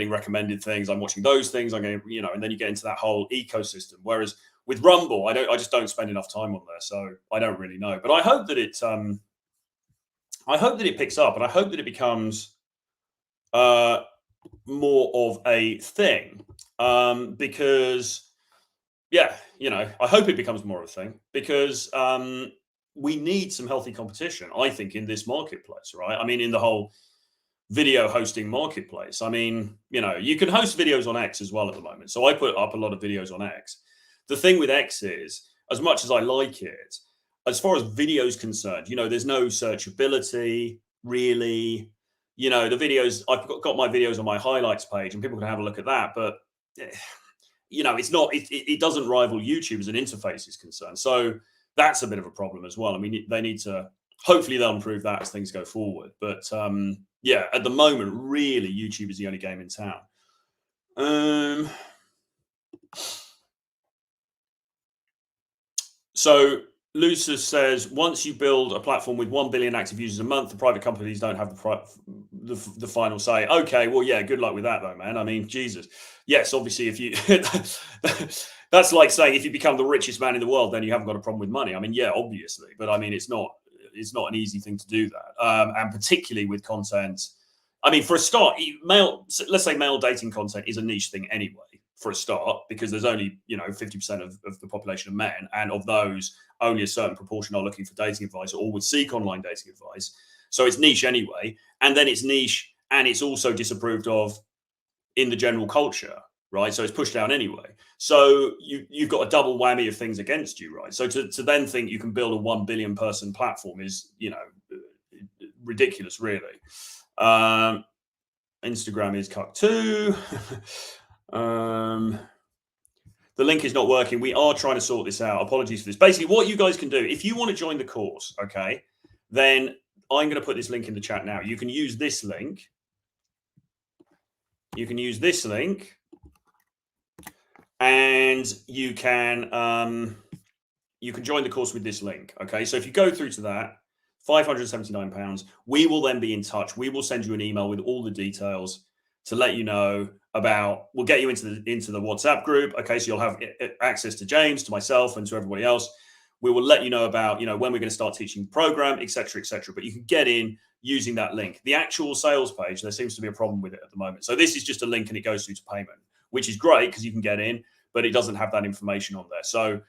recommended things. I'm watching those things. I'm getting, you know, and then you get into that whole ecosystem. Whereas with Rumble, I just don't spend enough time on there, so I don't really know. But I hope that it picks up, and I hope that it becomes more of a thing, because, yeah, you know, I hope it becomes more of a thing, because we need some healthy competition, I think, in this marketplace, right? I mean, in the whole video hosting marketplace. I mean, you know, you can host videos on X as well at the moment. So I put up a lot of videos on X. The thing with X is, as much as I like it, as far as video is concerned, you know, there's no searchability, really. You know, the videos, I've got my videos on my highlights page, and people can have a look at that. But, you know, it doesn't rival YouTube as an interface is concerned. So that's a bit of a problem as well. I mean, they need to hopefully they'll improve that as things go forward. But yeah, at the moment, really, YouTube is the only game in town. So Lucius says, once you build a platform with 1 billion active users a month, the private companies don't have the final say. Okay, well, yeah, good luck with that, though, man. I mean, Jesus. Yes, obviously, if you that's like saying if you become the richest man in the world, then you haven't got a problem with money. I mean, yeah, obviously, but I mean, it's not an easy thing to do that, and particularly with content. I mean, for a start, let's say male dating content is a niche thing anyway, for a start, because there's only 50% of the population of men, and of those, only a certain proportion are looking for dating advice or would seek online dating advice. So it's niche anyway, and then it's niche, and it's also disapproved of in the general culture, right? So it's pushed down anyway. So you've got a double whammy of things against you, right? So to then think you can build a 1 billion person platform is ridiculous, really. Instagram is cuck too. The link is not working. We are trying to sort this out. Apologies for this. Basically, what you guys can do, if you want to join the course, okay, then I'm going to put this link in the chat now. You can use this link. You can use this link, and you can join the course with this link. Okay, so if you go through to that, £579. We will then be in touch. We will send you an email with all the details to let you know about. We'll get you into the WhatsApp group. Okay, so you'll have access to James, to myself, and to everybody else. We will let you know about when we're going to start teaching the program, etc., etc. But you can get in using that link. The actual sales page, there seems to be a problem with it at the moment. So this is just a link, and it goes through to payment, which is great because you can get in, but it doesn't have that information on there. So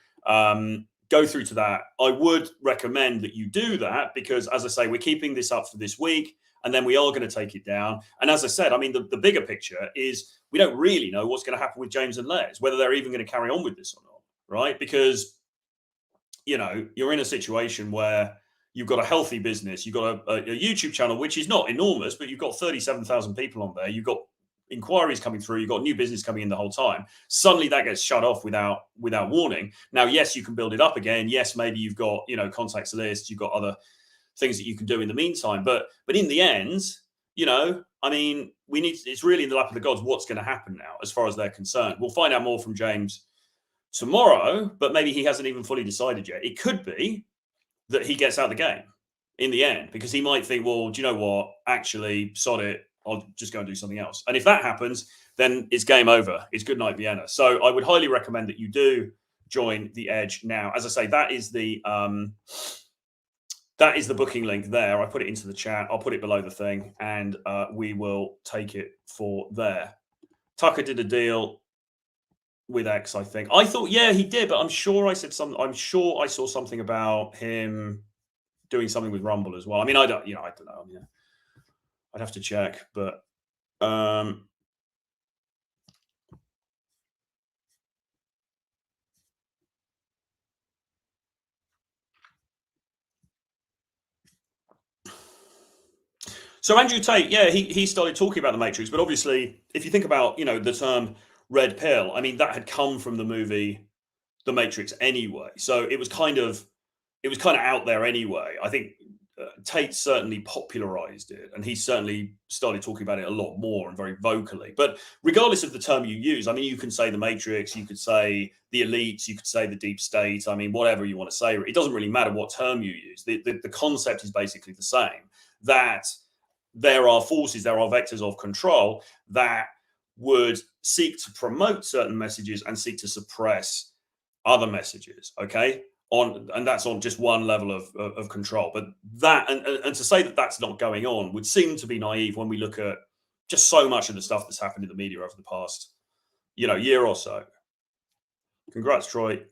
go through to that. I would recommend that you do that because, as I say, we're keeping this up for this week, and then we are going to take it down. And as I said, I mean, the bigger picture is we don't really know what's going to happen with James and Les, whether they're even going to carry on with this or not, right? Because, you're in a situation where you've got a healthy business, you've got a YouTube channel, which is not enormous, but you've got 37,000 people on there. You've got inquiries coming through, you've got new business coming in the whole time. Suddenly that gets shut off without warning. Now, yes, you can build it up again. Yes, maybe you've got contacts lists, you've got other things that you can do in the meantime. But in the end, I mean, it's really in the lap of the gods what's going to happen now as far as they're concerned. We'll find out more from James tomorrow, but maybe he hasn't even fully decided yet. It could be that he gets out of the game in the end because he might think, well, do you know what? Actually, sod it. I'll just go and do something else. And if that happens, then it's game over. It's good night, Vienna. So I would highly recommend that you do join the Edge now. As I say, that is the booking link there. I put it into the chat. I'll put it below the thing, and we will take it for there. Tucker did a deal with X, I think. I thought, yeah, he did, but I'm sure I said something. I'm sure I saw something about him doing something with Rumble as well. I mean, I don't know. I mean, I'd have to check, but so Andrew Tate, yeah, he started talking about the Matrix, but obviously, if you think about the term red pill, I mean that had come from the movie The Matrix anyway, so it was kind of out there anyway. I think Tate certainly popularized it, and he certainly started talking about it a lot more and very vocally. But regardless of the term you use, I mean, you can say the Matrix, you could say the elites, you could say the deep state. I mean, whatever you want to say, it doesn't really matter what term you use. The concept is basically the same, that there are forces, there are vectors of control that would seek to promote certain messages and seek to suppress other messages, okay? And that's on just one level of control. But that, and to say that that's not going on would seem to be naive when we look at just so much of the stuff that's happened in the media over the past, year or so. Congrats, Troy.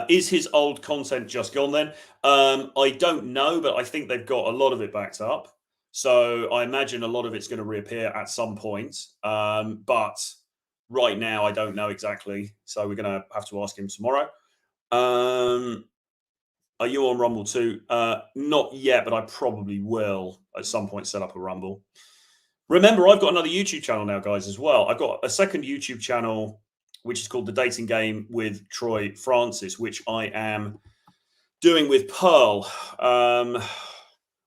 Is his old content just gone then? I don't know, but I think they've got a lot of it backed up. So I imagine a lot of it's going to reappear at some point. But right now, I don't know exactly. So we're going to have to ask him tomorrow. Are you on Rumble too? Not yet, but I probably will at some point set up a Rumble. Remember, I've got another YouTube channel now, guys, as well. I've got a second YouTube channel, which is called The Dating Game with Troy Francis, which I am doing with Pearl.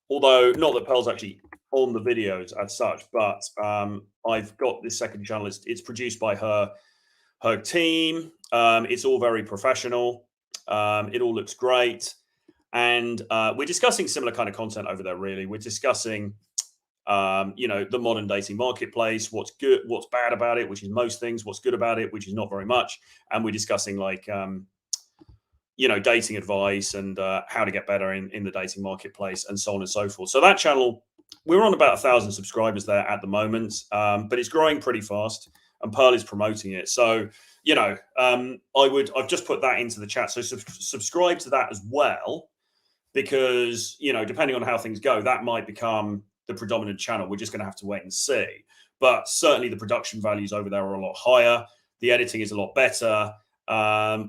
Although not that Pearl's actually on the videos as such, but I've got this second channel. It's produced by her team. It's all very professional. It all looks great. And we're discussing similar kind of content over there, really. We're discussing, the modern dating marketplace, what's good, what's bad about it, which is most things, what's good about it, which is not very much. And we're discussing like, dating advice and how to get better in the dating marketplace and so on and so forth. So that channel, we're on about 1,000 subscribers there at the moment, but it's growing pretty fast and Pearl is promoting it. So, I've just put that into the chat. So subscribe to that as well, because, depending on how things go, that might become the predominant channel. We're just going to have to wait and see. But certainly the production values over there are a lot higher. The editing is a lot better.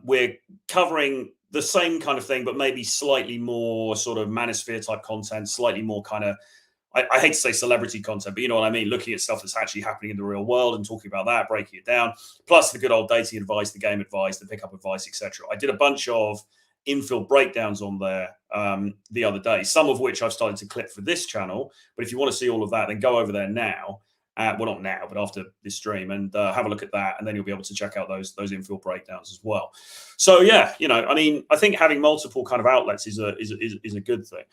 We're covering the same kind of thing, but maybe slightly more sort of manosphere type content, slightly more kind of, I hate to say celebrity content, but you know what I mean? Looking at stuff that's actually happening in the real world and talking about that, breaking it down, plus the good old dating advice, the game advice, the pickup advice, etc. I did a bunch of infill breakdowns on there the other day, some of which I've started to clip for this channel. But if you want to see all of that, then go over there now. Well, not now, but after this stream, and have a look at that, and then you'll be able to check out those infill breakdowns as well. So yeah, I think having multiple kind of outlets is a good thing.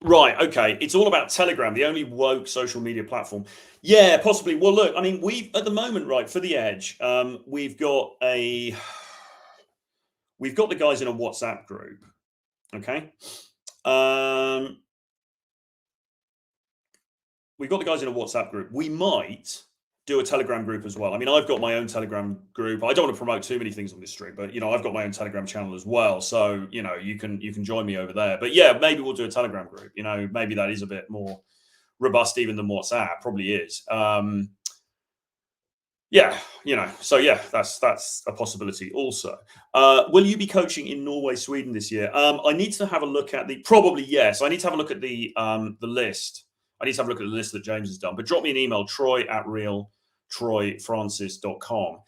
Right. Okay. It's all about Telegram, the only woke social media platform. Yeah, possibly. Well, look, I mean, we've at the moment, right, for the Edge, we've got the guys in a WhatsApp group. Okay. We've got the guys in a WhatsApp group. We might do a Telegram group as well. I mean, I've got my own Telegram group. I don't want to promote too many things on this stream, but I've got my own Telegram channel as well. So, you can join me over there. But yeah, maybe we'll do a Telegram group. Maybe that is a bit more robust even than WhatsApp. Probably is. Yeah, so yeah, that's a possibility also. Will you be coaching in Norway, Sweden this year? I need to have a look at probably yes. I need to have a look at the list. I need to have a look at the list that James has done. But drop me an email, troy@realtroyfrancis.com,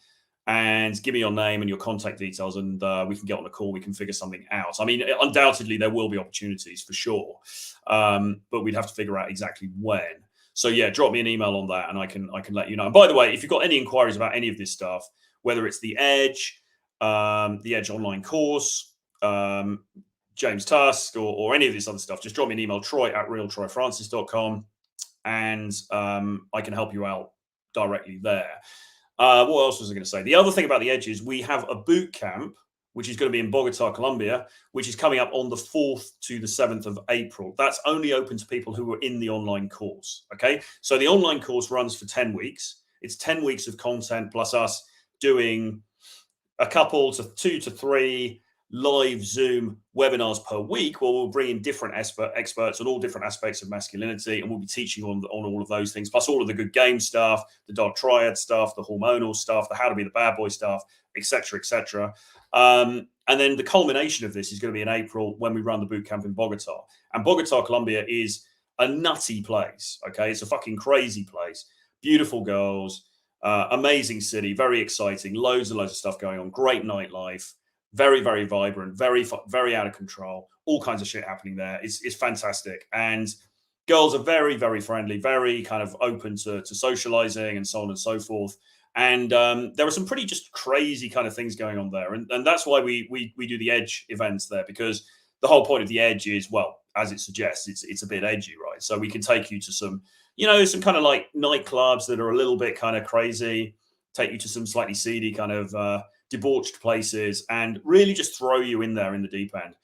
and give me your name and your contact details, and we can get on a call. We can figure something out. I mean, undoubtedly there will be opportunities for sure, but we'd have to figure out exactly when. So yeah, drop me an email on that, and I can let you know. And by the way, if you've got any inquiries about any of this stuff, whether it's the Edge online course, James Tusk, or any of this other stuff, just drop me an email, troy@realtroyfrancis.com, and I can help you out directly there. What else was I going to say? The other thing about the Edge is we have a boot camp, which is going to be in Bogota, Colombia, which is coming up on the 4th to the 7th of April. That's only open to people who are in the online course, okay? So the online course runs for 10 weeks. It's 10 weeks of content plus us doing a couple to 2 to 3 live Zoom webinars per week, where we'll bring in different experts on all different aspects of masculinity, and we'll be teaching on all of those things, plus all of the good game stuff, the dark triad stuff, the hormonal stuff, the how to be the bad boy stuff, etc., etc. And then the culmination of this is going to be in April when we run the bootcamp in Bogota. And Bogota, Colombia is a nutty place, okay? It's a fucking crazy place. Beautiful girls, amazing city, very exciting, loads and loads of stuff going on, great nightlife, very, very vibrant, very, very out of control, all kinds of shit happening there. It's fantastic. And girls are very, very friendly, very kind of open to socializing and so on and so forth. And there are some pretty just crazy kind of things going on there. And that's why we do the Edge events there, because the whole point of the Edge is, well, as it suggests, it's a bit edgy, right? So we can take you to some, some kind of like nightclubs that are a little bit kind of crazy, take you to some slightly seedy kind of debauched places, and really just throw you in there in the deep end.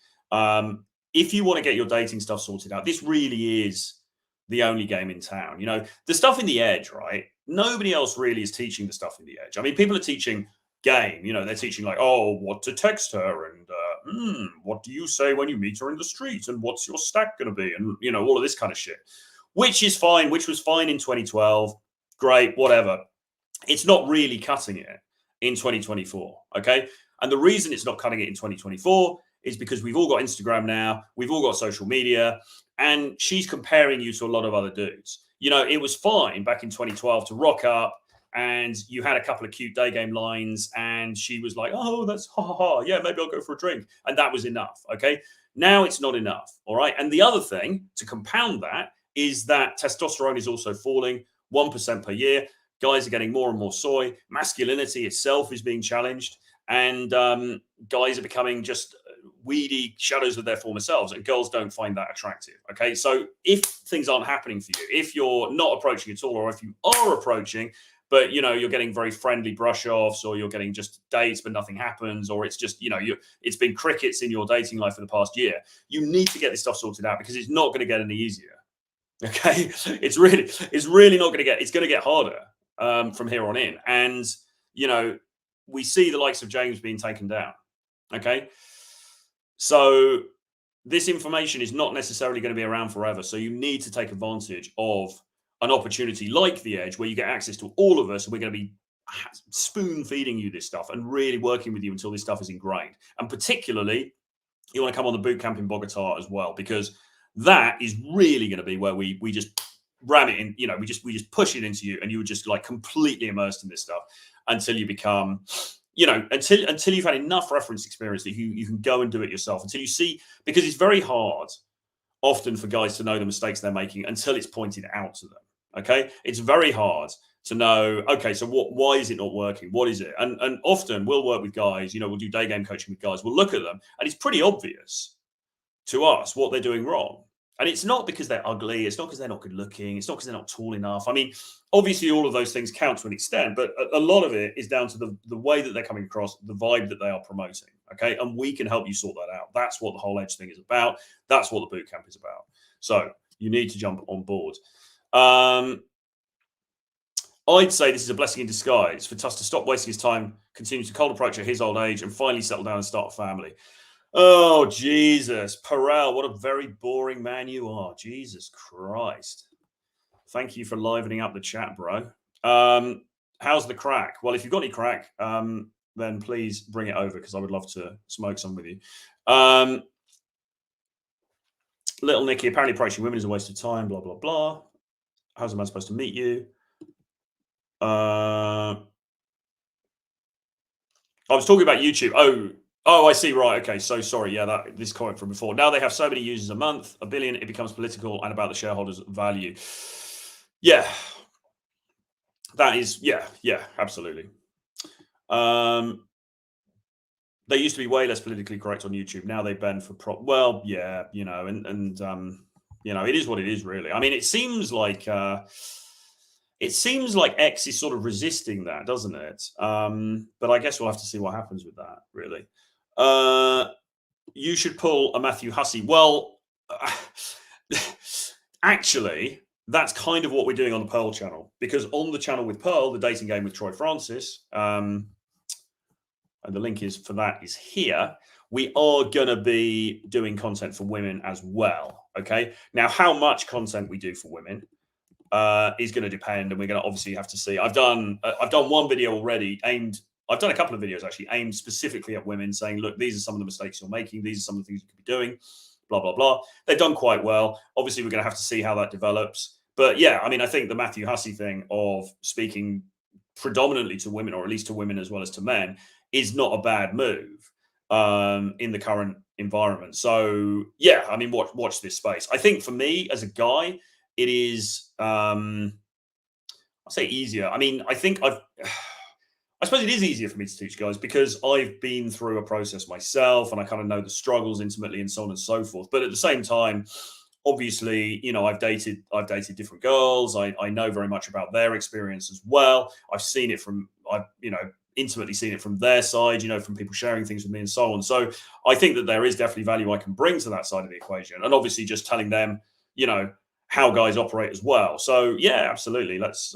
If you want to get your dating stuff sorted out, this really is the only game in town. The stuff in the Edge, right? Nobody else really is teaching the stuff in the Edge. I mean, people are teaching game. They're teaching like, oh, what to text her, and what do you say when you meet her in the street, and what's your stack going to be, and all of this kind of shit, which is fine, which was fine in 2012. Great, whatever. It's not really cutting it in 2024, okay? And the reason it's not cutting it in 2024 is because we've all got Instagram now, we've all got social media, and she's comparing you to a lot of other dudes. It was fine back in 2012 to rock up, and you had a couple of cute day game lines, and she was like, oh, that's ha ha ha, yeah, maybe I'll go for a drink, and that was enough. Okay, now it's not enough. All right, and the other thing to compound that is that testosterone is also falling 1% per year. Guys are getting more and more soy. Masculinity itself is being challenged, and guys are becoming just weedy shadows of their former selves, and girls don't find that attractive. Okay, so if things aren't happening for you, if you're not approaching at all, or if you are approaching, but you're getting very friendly brush offs, or you're getting just dates but nothing happens, or it's just it's been crickets in your dating life for the past year, you need to get this stuff sorted out, because it's not going to get any easier. Okay, it's really not going to get. It's going to get harder from here on in, and we see the likes of James being taken down. Okay, so this information is not necessarily going to be around forever. So you need to take advantage of an opportunity like the Edge, where you get access to all of us, and we're going to be spoon feeding you this stuff and really working with you until this stuff is ingrained. And particularly, you want to come on the Bootcamp in Bogota as well, because that is really going to be where we just ram it in. We just push it into you, and you're just like completely immersed in this stuff until you become, until you've had enough reference experience that you can go and do it yourself, until you see, because it's very hard often for guys to know the mistakes they're making until it's pointed out to them. Okay, it's very hard to know, okay, so why is it not working? What is it? And often we'll work with guys, we'll do day game coaching with guys, we'll look at them, and it's pretty obvious to us what they're doing wrong. And it's not because they're ugly, it's not because they're not good looking, it's not because they're not tall enough. I mean, obviously all of those things count to an extent, but a lot of it is down to the way that they're coming across, the vibe that they are promoting. Okay, and we can help you sort that out. That's what the whole Edge thing is about. That's what the bootcamp is about. So you need to jump on board. I'd say this is a blessing in disguise for Tusk to stop wasting his time, continue to cold approach at his old age, and finally settle down and start a family. Oh, Jesus. Perel, what a very boring man you are. Jesus Christ. Thank you for livening up the chat, bro. How's the crack? Well, if you've got any crack, then please bring it over, because I would love to smoke some with you. Little Nicky, apparently approaching women is a waste of time, blah, blah, blah. How's a man supposed to meet you? I was talking about YouTube. Oh, I see. Right. Okay. So sorry. Yeah, this comment from before. Now they have so many users a month, 1 billion. It becomes political and about the shareholders' value. Yeah, that is. Yeah, absolutely. They used to be way less politically correct on YouTube. Now they bend for well, yeah, and it is what it is, really. I mean, it seems like X is sort of resisting that, doesn't it? But I guess we'll have to see what happens with that, really. You should pull a Matthew Hussey. Well, actually, that's kind of what we're doing on the Pearl channel, because on the channel with Pearl, the dating game with Troy Francis, and the link is for that is here. We are going to be doing content for women as well. Okay. Now, how much content we do for women is going to depend, and we're going to obviously have to see. I've done one video already I've done a couple of videos actually aimed specifically at women, saying, look, these are some of the mistakes you're making. These are some of the things you could be doing, blah, blah, blah. They've done quite well. Obviously, we're going to have to see how that develops. But yeah, I mean, I think the Matthew Hussey thing of speaking predominantly to women, or at least to women as well as to men, is not a bad move in the current environment. So yeah, I mean, watch this space. I think for me as a guy, it is, I'll say easier. I mean, I suppose it is easier for me to teach guys, because I've been through a process myself, and I kind of know the struggles intimately and so on and so forth. But at the same time, obviously, I've dated different girls. I know very much about their experience as well. I've intimately seen it from their side, from people sharing things with me and so on. So I think that there is definitely value I can bring to that side of the equation, and obviously just telling them, how guys operate as well. So yeah, absolutely. Let's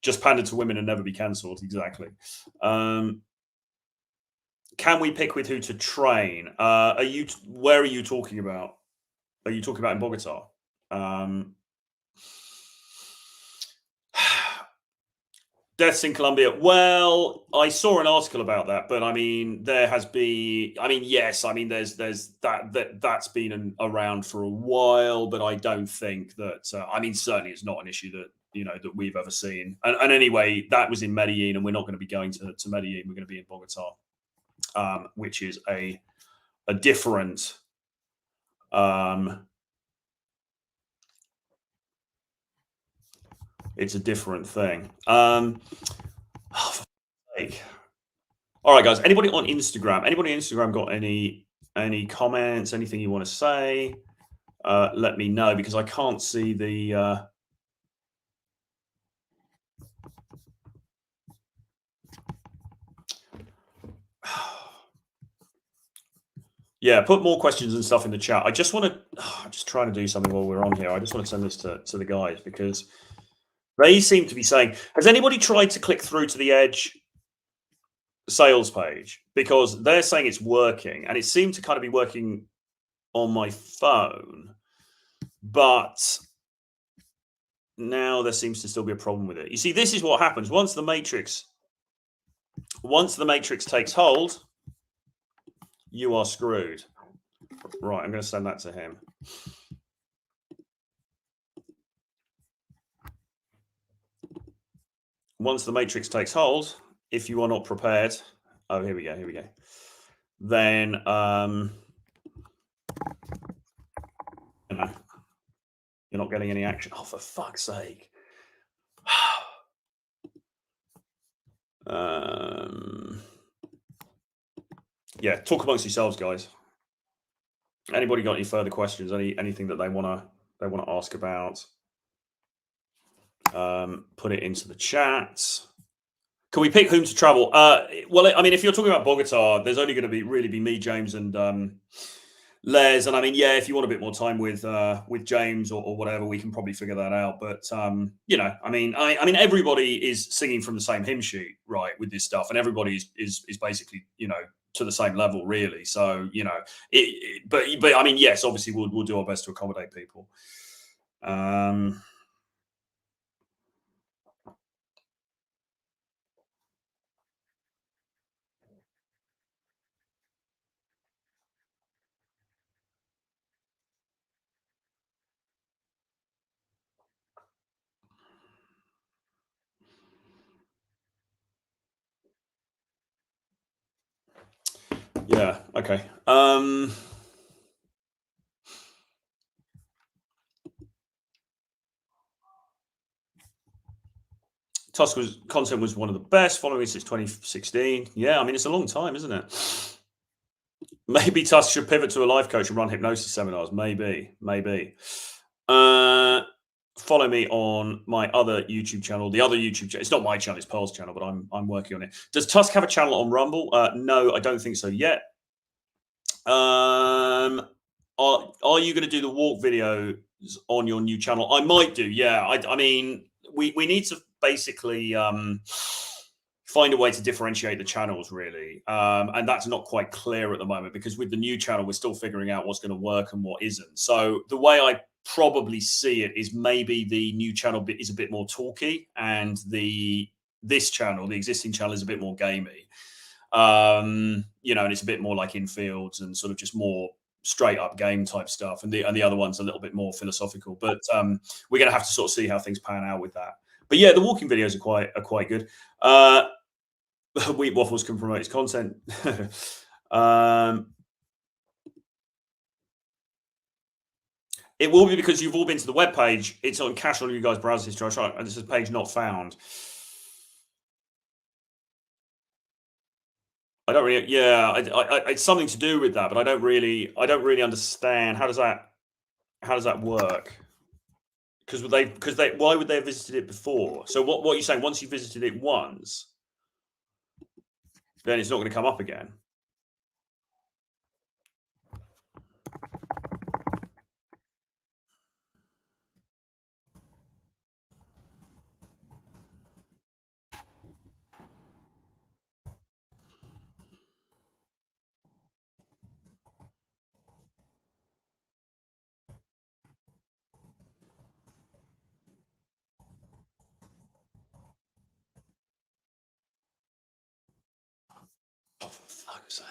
just pander to women and never be cancelled. Exactly. Can we pick with who to train? Where are you talking about? Are you talking about in Bogota? Deaths in Colombia. Well, I saw an article about that, but I mean, there has been. I mean, yes. I mean, there's that's been around for a while, but I don't think that. I mean, certainly it's not an issue that that we've ever seen. And anyway, that was in Medellin, and we're not going to be going to Medellin. We're going to be in Bogota, which is a different. It's a different thing. Oh, for sake. All right, guys. Anybody on Instagram? Anybody on Instagram got any comments? Anything you want to say? Let me know, because I can't see the. Yeah, put more questions and stuff in the chat. I just want to. I'm just trying to do something while we're on here. I just want to send this to the guys, because they seem to be saying, has anybody tried to click through to the Edge sales page? Because they're saying it's working, and it seemed to kind of be working on my phone, but now there seems to still be a problem with it. You see, this is what happens once the matrix takes hold. You are screwed. Right, I'm going to send that to him. Once the matrix takes hold, if you are not prepared, oh, here we go. Then, you're not getting any action. Oh, for fuck's sake. Yeah, talk amongst yourselves, guys. Anybody got any further questions? Anything that they want to ask about? Put it into the chat. Can we pick whom to travel? Well, I mean, if you're talking about Bogota, there's only going to be me, James, and Les. And I mean, yeah, if you want a bit more time with James or whatever, we can probably figure that out. But I mean, everybody is singing from the same hymn sheet, right, with this stuff, and everybody is basically, to the same level, really. So, but I mean, yes, obviously we'll do our best to accommodate people. Yeah. Okay. Tusk content was one of the best, following since 2016. Yeah, I mean, it's a long time, isn't it? Maybe Tusk should pivot to a life coach and run hypnosis seminars. Maybe. Follow me on my other YouTube channel. The other YouTube channel, it's not my channel, it's Pearl's channel, but I'm working on it. Does Tusk have a channel on Rumble? No, I don't think so yet. Are you going to do the walk videos on your new channel? I might do. Yeah. I mean, we need to basically find a way to differentiate the channels, really, and that's not quite clear at the moment, because with the new channel we're still figuring out what's going to work and what isn't. So the way I probably see it is maybe the new channel is a bit more talky, and this channel, the existing channel, is a bit more gamey. And it's a bit more like infields and sort of just more straight up game type stuff, and the other one's a little bit more philosophical. But we're going to have to sort of see how things pan out with that. But yeah, the walking videos are quite good. Wheat Waffles can promote his content. It will be, because you've all been to the web page. It's on cache on you guys' browser history. And this is page not found. I don't really. Yeah, it's something to do with that, but I don't really understand how does that work? Because why would they have visited it before? So what are you saying? Once you visited it once, then it's not going to come up again. Oh, for fuck's sake.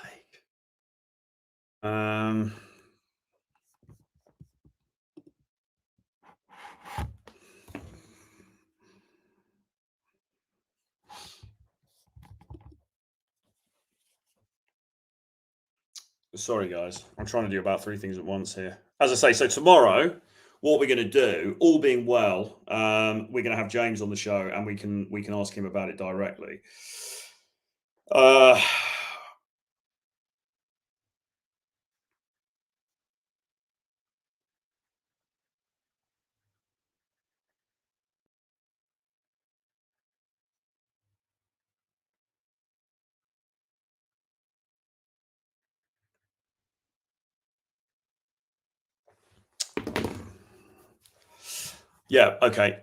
Sorry, guys. I'm trying to do about three things at once here. As I say, so tomorrow, what we're going to do, all being well, we're going to have James on the show, and we can ask him about it directly. Uh, yeah. Okay.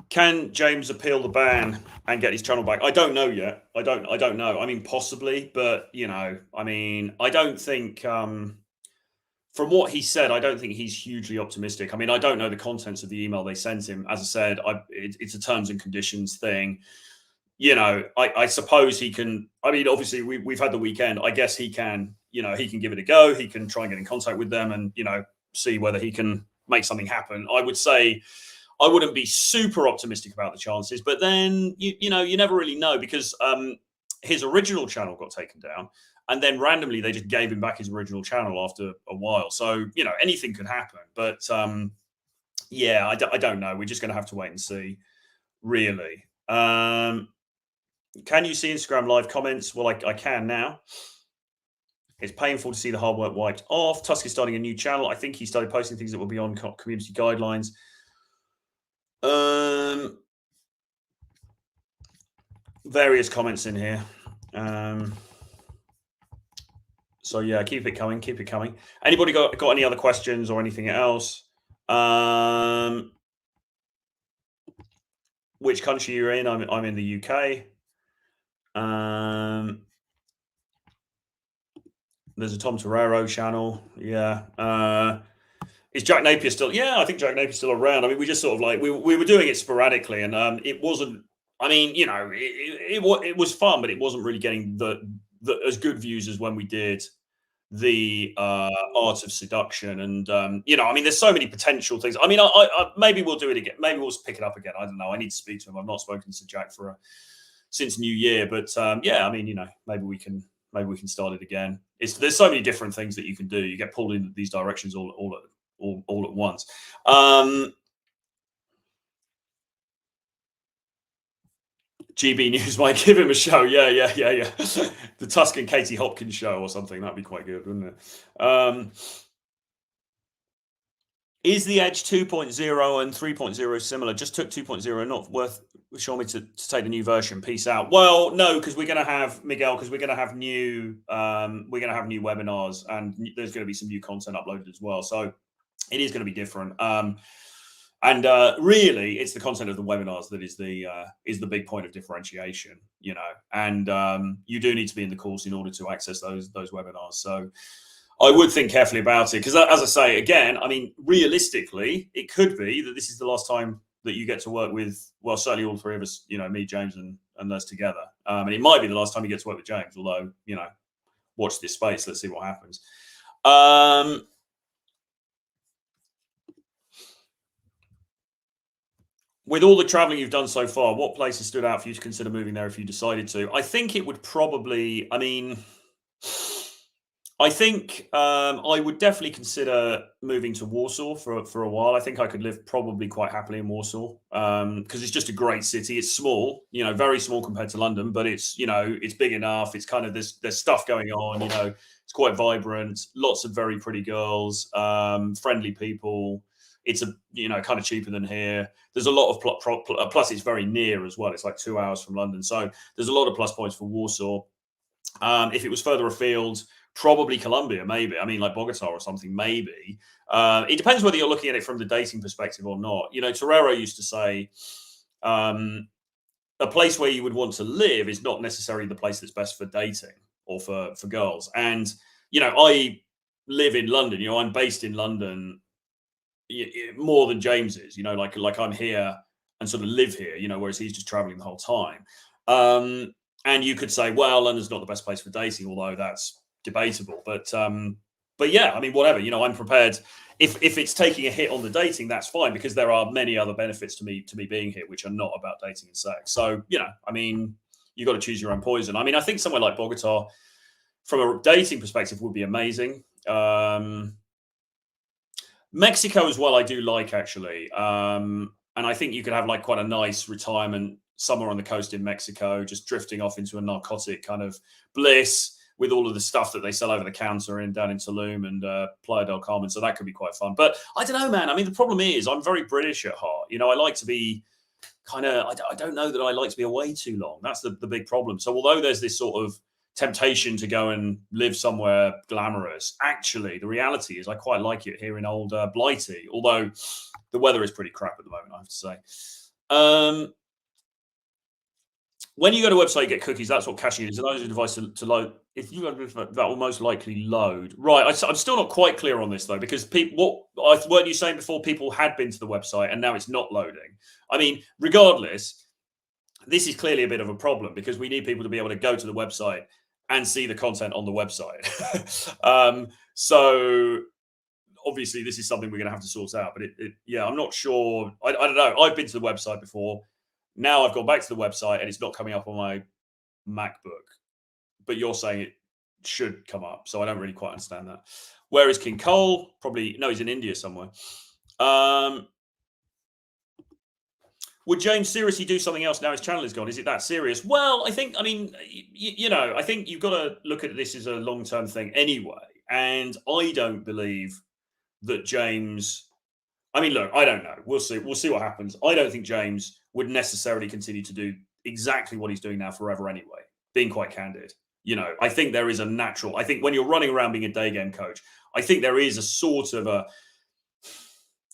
Can James appeal the ban and get his channel back? I don't know yet. I don't know. I mean, possibly, but I mean, I don't think. From what he said, I don't think he's hugely optimistic. I mean, I don't know the contents of the email they sent him. As I said, it's a terms and conditions thing. I suppose he can. I mean, obviously, we've had the weekend. I guess he can. He can give it a go. He can try and get in contact with them, and see whether he can make something happen. I would say I wouldn't be super optimistic about the chances, but then you never really know because his original channel got taken down, and then randomly they just gave him back his original channel after a while. So anything could happen. But yeah, I don't know. We're just going to have to wait and see. Really. Can you see Instagram live comments? Well, I can now. It's painful to see the hard work wiped off. Tusk is starting a new channel. I think he started posting things that were beyond community guidelines. Various comments in here. So yeah, keep it coming. Keep it coming. Anybody got any other questions or anything else? Which country you're in? I'm in the UK. There's a Tom Torero channel. Yeah. Is Jack Napier still? Yeah, I think Jack Napier's still around. I mean, we just sort of like we were doing it sporadically, and it wasn't. I mean, it was fun, but it wasn't really getting the as good views as when we did the art of seduction. And I mean, there's so many potential things. I mean, I maybe we'll do it again. Maybe we'll pick it up again. I don't know. I need to speak to him. I've not spoken to Jack since New Year, but yeah, I mean, maybe we can start it again. There's so many different things that you can do. You get pulled in these directions all at once. GB News might give him a show. Yeah. The Tusk and Katie Hopkins show or something. That'd be quite good, wouldn't it? Is the Edge 2.0 and 3.0 similar? Just took 2.0, not worth showing me to take the new version. Peace out. Well, no, because we're going to have Miguel. Because we're going to have new webinars, and there's going to be some new content uploaded as well. So it is going to be different. And really, it's the content of the webinars that is the big point of differentiation. And you do need to be in the course in order to access those webinars. So I would think carefully about it because, as I say, again, I mean, realistically, it could be that this is the last time that you get to work with, well, certainly all three of us, me, James, and us together. And it might be the last time you get to work with James, although, watch this space. Let's see what happens. With all the traveling you've done so far, what places stood out for you to consider moving there if you decided to? I think it would probably, I think I would definitely consider moving to Warsaw for a while. I think I could live probably quite happily in Warsaw because it's just a great city. It's small, very small compared to London, but it's it's big enough. It's kind of there's stuff going on. It's quite vibrant. Lots of very pretty girls, friendly people. It's kind of cheaper than here. There's a lot of plus it's very near as well. It's like 2 hours from London, so there's a lot of plus points for Warsaw. If it was further afield, probably Colombia, maybe. I mean, like Bogota or something, maybe. It depends whether you're looking at it from the dating perspective or not. Torero used to say, a place where you would want to live is not necessarily the place that's best for dating or for girls. And, I live in London, I'm based in London more than James is, like I'm here and sort of live here, whereas he's just traveling the whole time. And you could say, well, London's not the best place for dating, although that's debatable. But But yeah, I mean, whatever, I'm prepared. If it's taking a hit on the dating, that's fine because there are many other benefits to me being here, which are not about dating and sex. So I mean, you got to choose your own poison. I mean, I think somewhere like Bogota, from a dating perspective, would be amazing. Mexico as well, I do like actually, and I think you could have like quite a nice retirement somewhere on the coast in Mexico, just drifting off into a narcotic kind of bliss with all of the stuff that they sell over the counter down in Tulum and Playa del Carmen. So that could be quite fun. But I don't know, man. I mean, the problem is I'm very British at heart. I like to be kind of. I don't know that I like to be away too long. That's the big problem. So although there's this sort of temptation to go and live somewhere glamorous, actually, the reality is I quite like it here in old Blighty, although the weather is pretty crap at the moment, I have to say. When you go to a website, you get cookies. That's what caching is. It allows your device to load. If you go, that will most likely load. Right. I'm still not quite clear on this though, because people, weren't you saying before? People had been to the website and now it's not loading. I mean, regardless, this is clearly a bit of a problem because we need people to be able to go to the website and see the content on the website. So obviously, this is something we're going to have to sort out. But yeah, I'm not sure. I don't know. I've been to the website before. Now I've gone back to the website and it's not coming up on my MacBook. But you're saying it should come up, so I don't really quite understand that. Where is King Cole? Probably no, he's in India somewhere. Would James seriously do something else now his channel is gone? Is it that serious? Well, I think, I mean, I think you've got to look at this as a long-term thing anyway. And I don't believe that James, I mean, look, I don't know. We'll see. We'll see what happens. I don't think James would necessarily continue to do exactly what he's doing now forever anyway, being quite candid. I think there is a natural, I think when you're running around being a day game coach, I think there is a sort of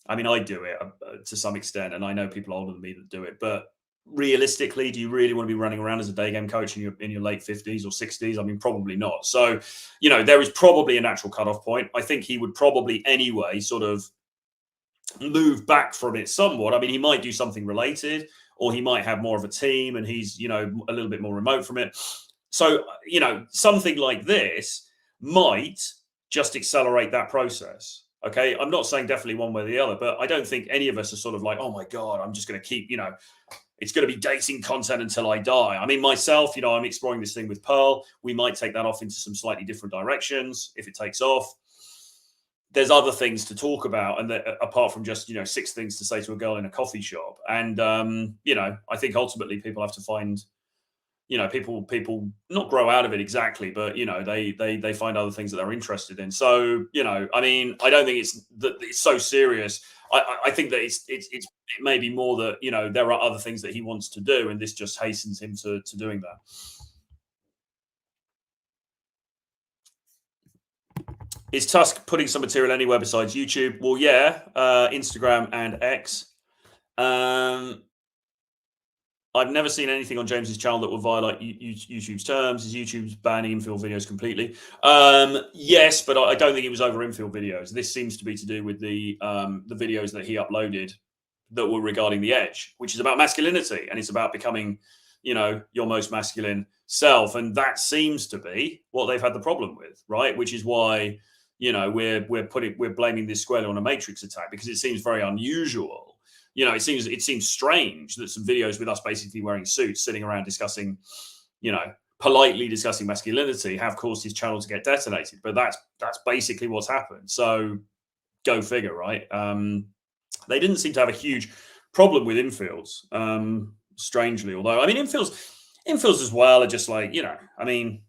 I mean, I do it to some extent, and I know people older than me that do it. But realistically, do you really want to be running around as a day game coach in your late 50s or 60s? I mean, probably not. So, there is probably a natural cutoff point. I think he would probably anyway sort of move back from it somewhat. I mean, he might do something related, or he might have more of a team, and he's a little bit more remote from it. So, something like this might just accelerate that process. Okay. I'm not saying definitely one way or the other, but I don't think any of us are sort of like, oh my God, I'm just going to keep, it's going to be dating content until I die. I mean, myself, I'm exploring this thing with Pearl. We might take that off into some slightly different directions if it takes off. There's other things to talk about, and apart from just 6 things to say to a girl in a coffee shop. And I think ultimately people have to find people not grow out of it exactly, but they find other things that they're interested in. So I mean, I don't think it's so serious. I think that it may be more that there are other things that he wants to do, and this just hastens him to doing that. Is Tusk putting some material anywhere besides YouTube? Well, yeah, Instagram and X. I've never seen anything on James's channel that will violate YouTube's terms. Is YouTube's banning infill videos completely? Yes, but I don't think it was over infill videos. This seems to be to do with the videos that he uploaded that were regarding the edge, which is about masculinity, and it's about becoming, your most masculine self, and that seems to be what they've had the problem with, right? Which is why we're blaming this squarely on a Matrix attack, because it seems very unusual. It seems strange that some videos with us basically wearing suits, sitting around discussing, politely discussing masculinity, have caused his channel to get detonated. But that's basically what's happened. So go figure, right? They didn't seem to have a huge problem with infields, strangely. Although, I mean, infields as well are just like, I mean,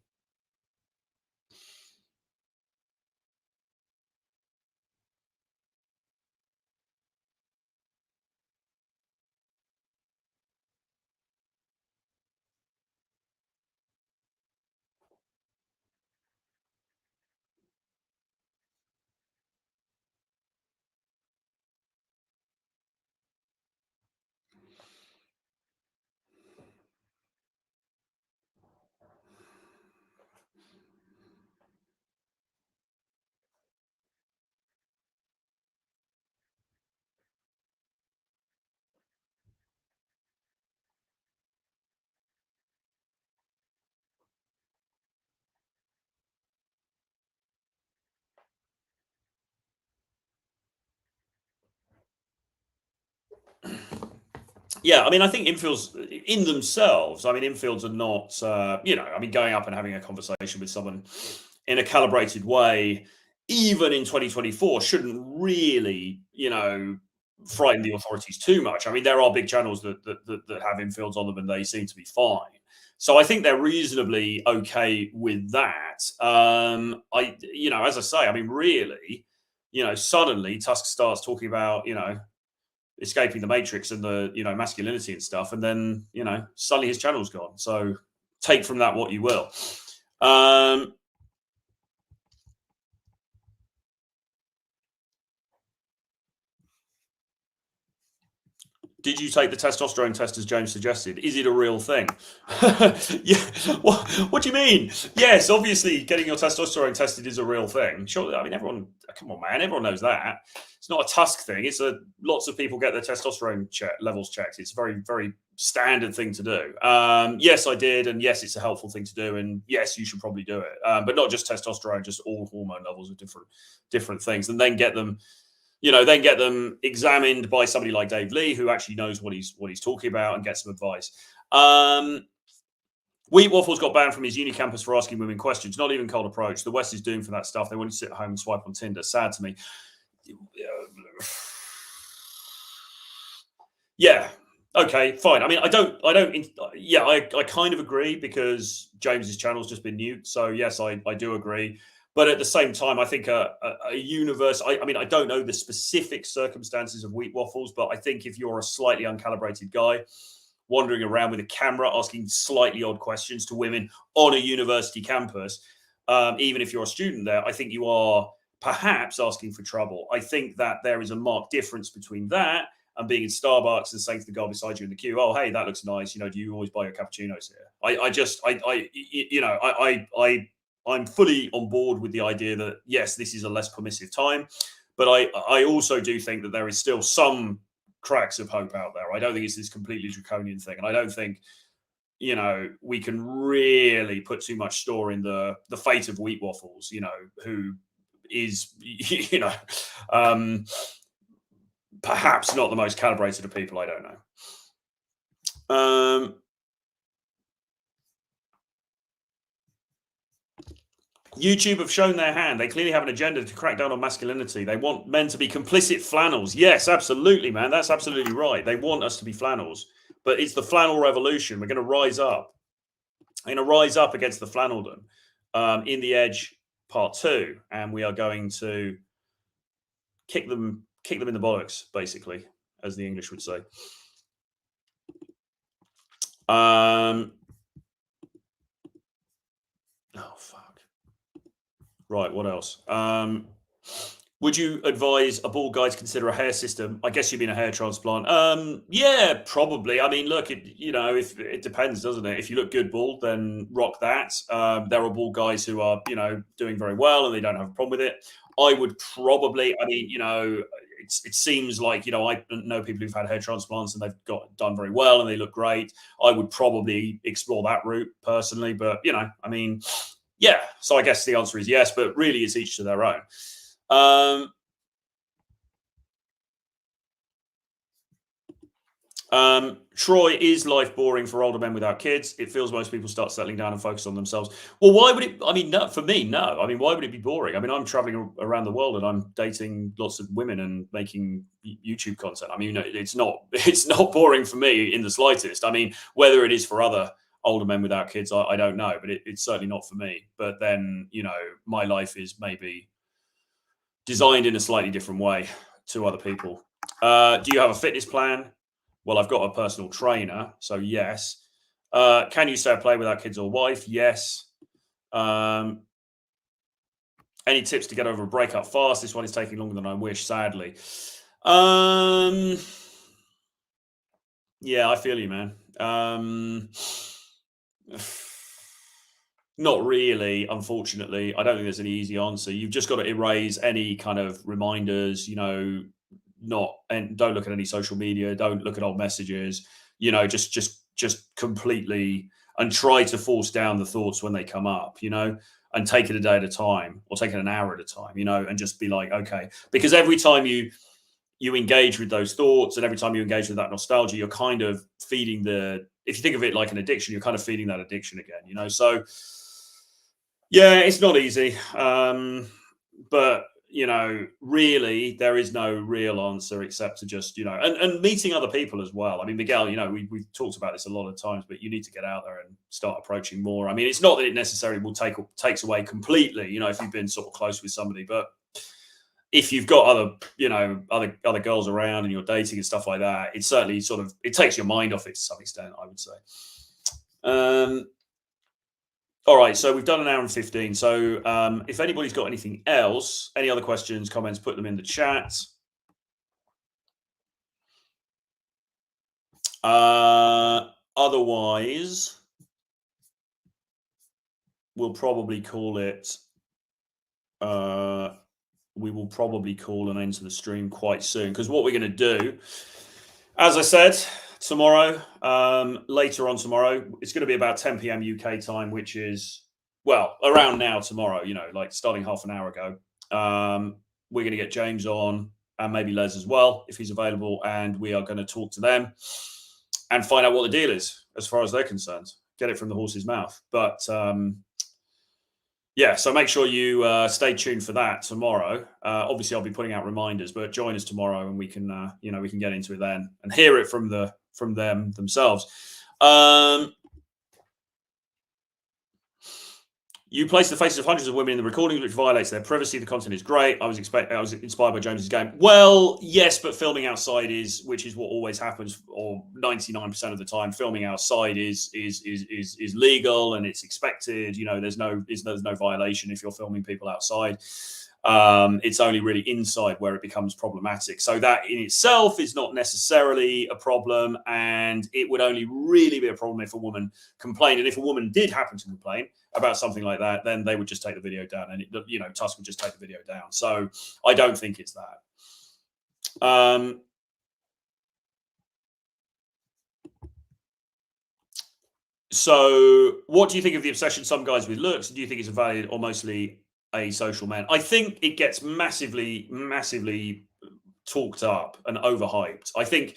Yeah, I mean, I think infields in themselves, I mean, infields are not, I mean, going up and having a conversation with someone in a calibrated way, even in 2024, shouldn't really, frighten the authorities too much. I mean, there are big channels that have infields on them and they seem to be fine. So I think they're reasonably okay with that. As I say, I mean, really, suddenly Tusk starts talking about, escaping the matrix and the masculinity and stuff, and then suddenly his channel's gone. So take from that what you will. Did you take the testosterone test as James suggested? Is it a real thing? Yeah. What do you mean? Yes, obviously, getting your testosterone tested is a real thing. Sure. I mean, everyone. Come on, man. Everyone knows that. It's not a Tusk thing. It's lots of people get their testosterone levels checked. It's a very, very standard thing to do. Yes, I did, and yes, it's a helpful thing to do, and yes, you should probably do it. But not just testosterone, just all hormone levels of different things, and then get them examined by somebody like Dave Lee, who actually knows what he's talking about and get some advice. Wheat Waffles got banned from his uni campus for asking women questions. Not even cold approach. The West is doomed for that stuff. They want you to sit at home and swipe on Tinder. Sad to me. Yeah. Okay. Fine. I mean, I kind of agree because James's channel's just been nuked. So yes, I do agree. But at the same time, I think a universe. I mean, I don't know the specific circumstances of Wheat Waffles, but I think if you're a slightly uncalibrated guy wandering around with a camera asking slightly odd questions to women on a university campus, even if you're a student there, I think you are perhaps asking for trouble. I think that there is a marked difference between that and being in Starbucks and saying to the girl beside you in the queue, "Oh, hey, that looks nice. Do you always buy your cappuccinos here?" I'm fully on board with the idea that yes, this is a less permissive time, but I also do think that there is still some cracks of hope out there. I don't think it's this completely draconian thing, and I don't think we can really put too much store in the fate of Wheat Waffles. Who is perhaps not the most calibrated of people. I don't know. YouTube have shown their hand. They clearly have an agenda to crack down on masculinity. They want men to be complicit flannels. Yes, absolutely, man. That's absolutely right. They want us to be flannels. But it's the flannel revolution. We're going to rise up. We're going to rise up against the flannelldom in the Edge Part 2. And we are going to kick them in the bollocks, basically, as the English would say. Oh, fuck. Right, what else? Would you advise a bald guy to consider a hair system? I guess you mean a hair transplant. Yeah, probably. I mean, look, if it depends, doesn't it? If you look good bald, then rock that. There are bald guys who are, doing very well and they don't have a problem with it. I would probably, I mean, it seems like, I know people who've had hair transplants and they've done very well and they look great. I would probably explore that route personally, but I mean, yeah. So I guess the answer is yes, but really it's each to their own. Troy, is life boring for older men without kids? It feels most people start settling down and focus on themselves. Well, why would it? I mean, no, for me, no. I mean, why would it be boring? I mean, I'm traveling around the world and I'm dating lots of women and making YouTube content. I mean, it's not boring for me in the slightest. I mean, whether it is for other older men without kids, I don't know, but it's certainly not for me. But then, my life is maybe designed in a slightly different way to other people. Do you have a fitness plan? Well, I've got a personal trainer, so yes. Can you stay at play without kids or wife? Yes. Any tips to get over a breakup fast? This one is taking longer than I wish, sadly. Yeah, I feel you, man. Not really, unfortunately. I don't think there's any easy answer. You've just got to erase any kind of reminders, and don't look at any social media, don't look at old messages, just completely, and try to force down the thoughts when they come up, and take it a day at a time or take it an hour at a time, and just be like, okay, because every time you you engage with those thoughts, and every time you engage with that nostalgia, you're kind of feeding if you think of it like an addiction, you're kind of feeding that addiction again, So yeah, it's not easy. But really there is no real answer except to just, and meeting other people as well. I mean, Miguel, we've talked about this a lot of times, but you need to get out there and start approaching more. I mean, it's not that it necessarily takes away completely, if you've been sort of close with somebody, but if you've got other girls around and you're dating and stuff like that, it certainly it takes your mind off it to some extent, I would say. All right, so we've done an hour and 15. So if anybody's got anything else, any other questions, comments, put them in the chat. Otherwise, we'll probably call it. We will probably call an end to the stream quite soon, because what we're going to do, as I said, tomorrow, later on tomorrow, it's going to be about 10 p.m. UK time, which is, well, around now tomorrow, like starting half an hour ago. We're going to get James on, and maybe Les as well, if he's available, and we are going to talk to them and find out what the deal is as far as they're concerned. Get it from the horse's mouth. But yeah, so make sure you stay tuned for that tomorrow. Obviously, I'll be putting out reminders, but join us tomorrow, and we can, we can get into it then and hear it from them themselves. You place the faces of hundreds of women in the recordings, which violates their privacy. The content is great. I was inspired by James's game. Well, yes, but filming outside which is what always happens, or 99% of the time, filming outside is legal and it's expected. There's no violation if you're filming people outside. It's only really inside where it becomes problematic. So that in itself is not necessarily a problem, and it would only really be a problem if a woman complained. And if a woman did happen to complain about something like that, then they would just take the video down, and Tusk would just take the video down. So I don't think it's that. So what do you think of the obsession some guys with looks? Do you think it's a valid or mostly a social man? I think it gets massively talked up and overhyped. I think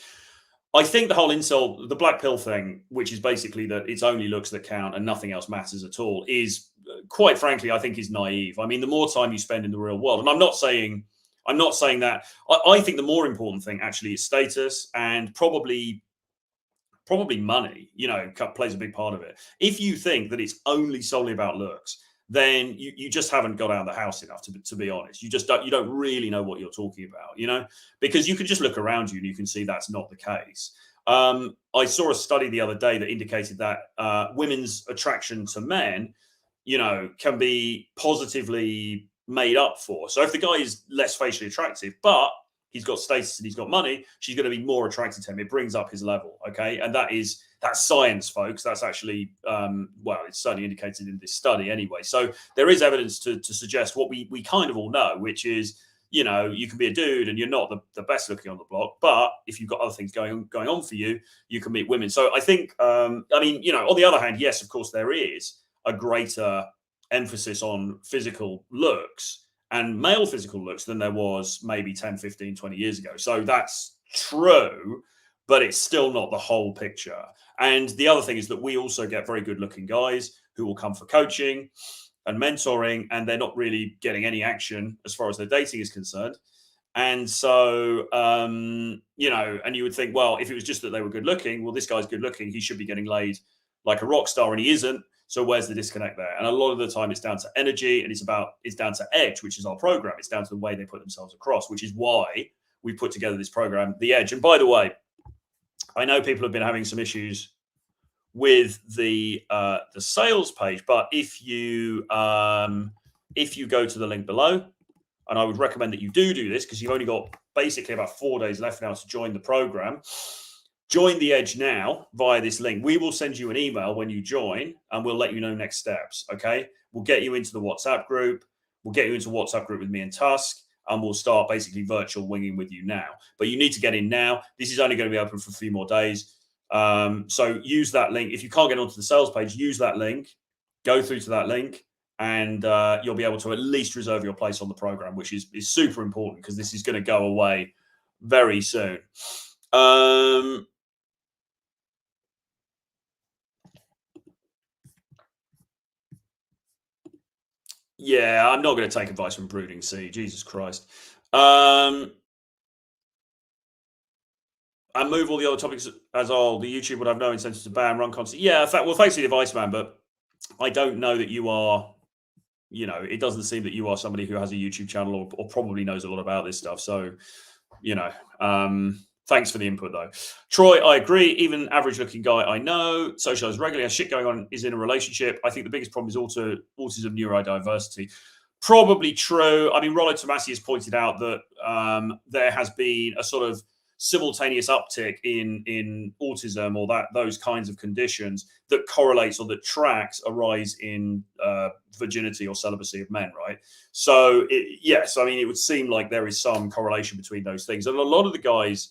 the whole insult, the black pill thing, which is basically that it's only looks that count and nothing else matters at all, is, quite frankly, I think is naive. I mean, the more time you spend in the real world, and I'm not saying that. I think the more important thing actually is status, and probably money, plays a big part of it. If you think that it's only solely about looks, then you just haven't got out of the house enough, to be honest. You don't really know what you're talking about, because you can just look around you and you can see that's not the case. I saw a study the other day that indicated that women's attraction to men, can be positively made up for. So if the guy is less facially attractive, but he's got status and he's got money, she's going to be more attracted to him. It brings up his level, okay? And that's science, folks. That's actually, it's certainly indicated in this study anyway. So there is evidence to suggest what we kind of all know, which is, you can be a dude and you're not the best looking on the block, but if you've got other things going on for you, you can meet women. So I think, on the other hand, yes, of course, there is a greater emphasis on physical looks and male physical looks than there was maybe 10, 15, 20 years ago. So that's true, but it's still not the whole picture. And the other thing is that we also get very good looking guys who will come for coaching and mentoring, and they're not really getting any action as far as their dating is concerned. And so, and you would think, well, if it was just that they were good looking, well, this guy's good looking, he should be getting laid like a rock star, and he isn't. So where's the disconnect there? And a lot of the time it's down to energy, and it's down to Edge, which is our program. It's down to the way they put themselves across, which is why we put together this program, The Edge. And by the way, I know people have been having some issues with the sales page, but if you go to the link below, and I would recommend that you do this, because you've only got basically about 4 days left now to join the program. Join The Edge now via this link. We will send you an email when you join, and we'll let you know next steps, okay? We'll get you into the WhatsApp group. We'll get you into a WhatsApp group with me and Tusk, and we'll start basically virtual winging with you now. But you need to get in now. This is only going to be open for a few more days. So use that link. If you can't get onto the sales page, use that link. Go through to that link, and you'll be able to at least reserve your place on the program, which is super important, because this is going to go away very soon. Yeah, I'm not going to take advice from Brooding Sea. Jesus Christ. And move all the other topics as all. The YouTube would have no incentive to ban, run content. Yeah, well, thanks for the advice, man, but I don't know that you are, it doesn't seem that you are somebody who has a YouTube channel or probably knows a lot about this stuff. So, thanks for the input, though. Troy, I agree. Even average-looking guy I know, socialize regularly, has shit going on, is in a relationship. I think the biggest problem is autism neurodiversity. Probably true. I mean, Rollo Tomasi has pointed out that there has been a sort of simultaneous uptick in autism or those kinds of conditions that correlates or that tracks a rise in virginity or celibacy of men, right? So yes, I mean, it would seem like there is some correlation between those things. And a lot of the guys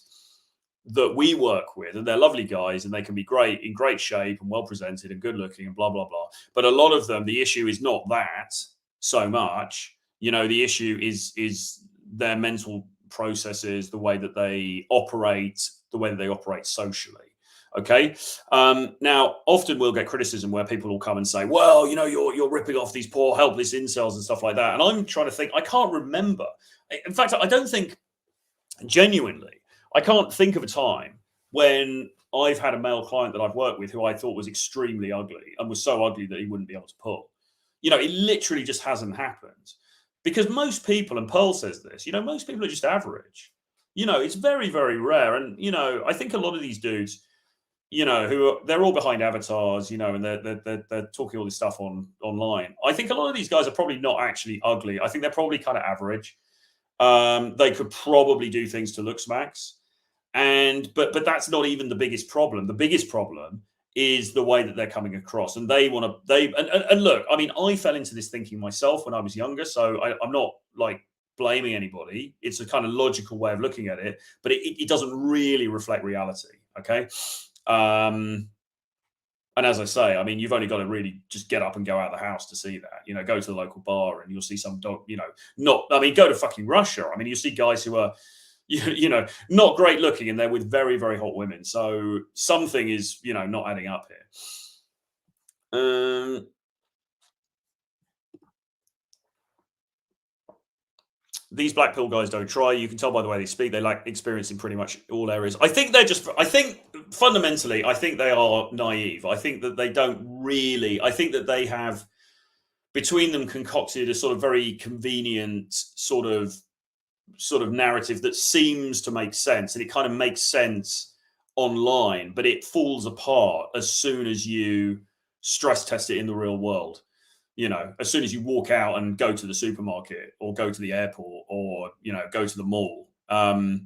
that we work with, and they're lovely guys and they can be in great shape and well presented and good looking and blah, blah, blah. But a lot of them, the issue is not that so much, the issue is their mental processes, the way that they operate socially. Okay. Now, often we'll get criticism where people will come and say, well, you're ripping off these poor, helpless incels and stuff like that. And I'm trying to think, I can't remember. In fact, I don't think, genuinely, I can't think of a time when I've had a male client that I've worked with who I thought was extremely ugly and was so ugly that he wouldn't be able to pull. It literally just hasn't happened. Because most people, and Pearl says this, most people are just average. It's very, very rare. And, I think a lot of these dudes, they're all behind avatars, and they're talking all this stuff online. I think a lot of these guys are probably not actually ugly. I think they're probably kind of average. They could probably do things to looks max. But that's not even the biggest problem. The biggest problem is the way that they're coming across, and and look, I mean, I fell into this thinking myself when I was younger, so I'm not like blaming anybody. It's a kind of logical way of looking at it, but it doesn't really reflect reality. Okay. And as I say, I mean, you've only got to really just get up and go out of the house to see that, go to the local bar and you'll see some dog, go to fucking Russia. I mean, you see guys who are, not great looking and they're with very, very hot women. So something is, not adding up here. These black pill guys don't try. You can tell by the way they speak. They lack experience in pretty much all areas. I think fundamentally, I think they are naive. I think that they don't really, I think that they have between them concocted a sort of very convenient sort of narrative that seems to make sense, and it kind of makes sense online, but it falls apart as soon as you stress test it in the real world. As soon as you walk out and go to the supermarket or go to the airport or go to the mall,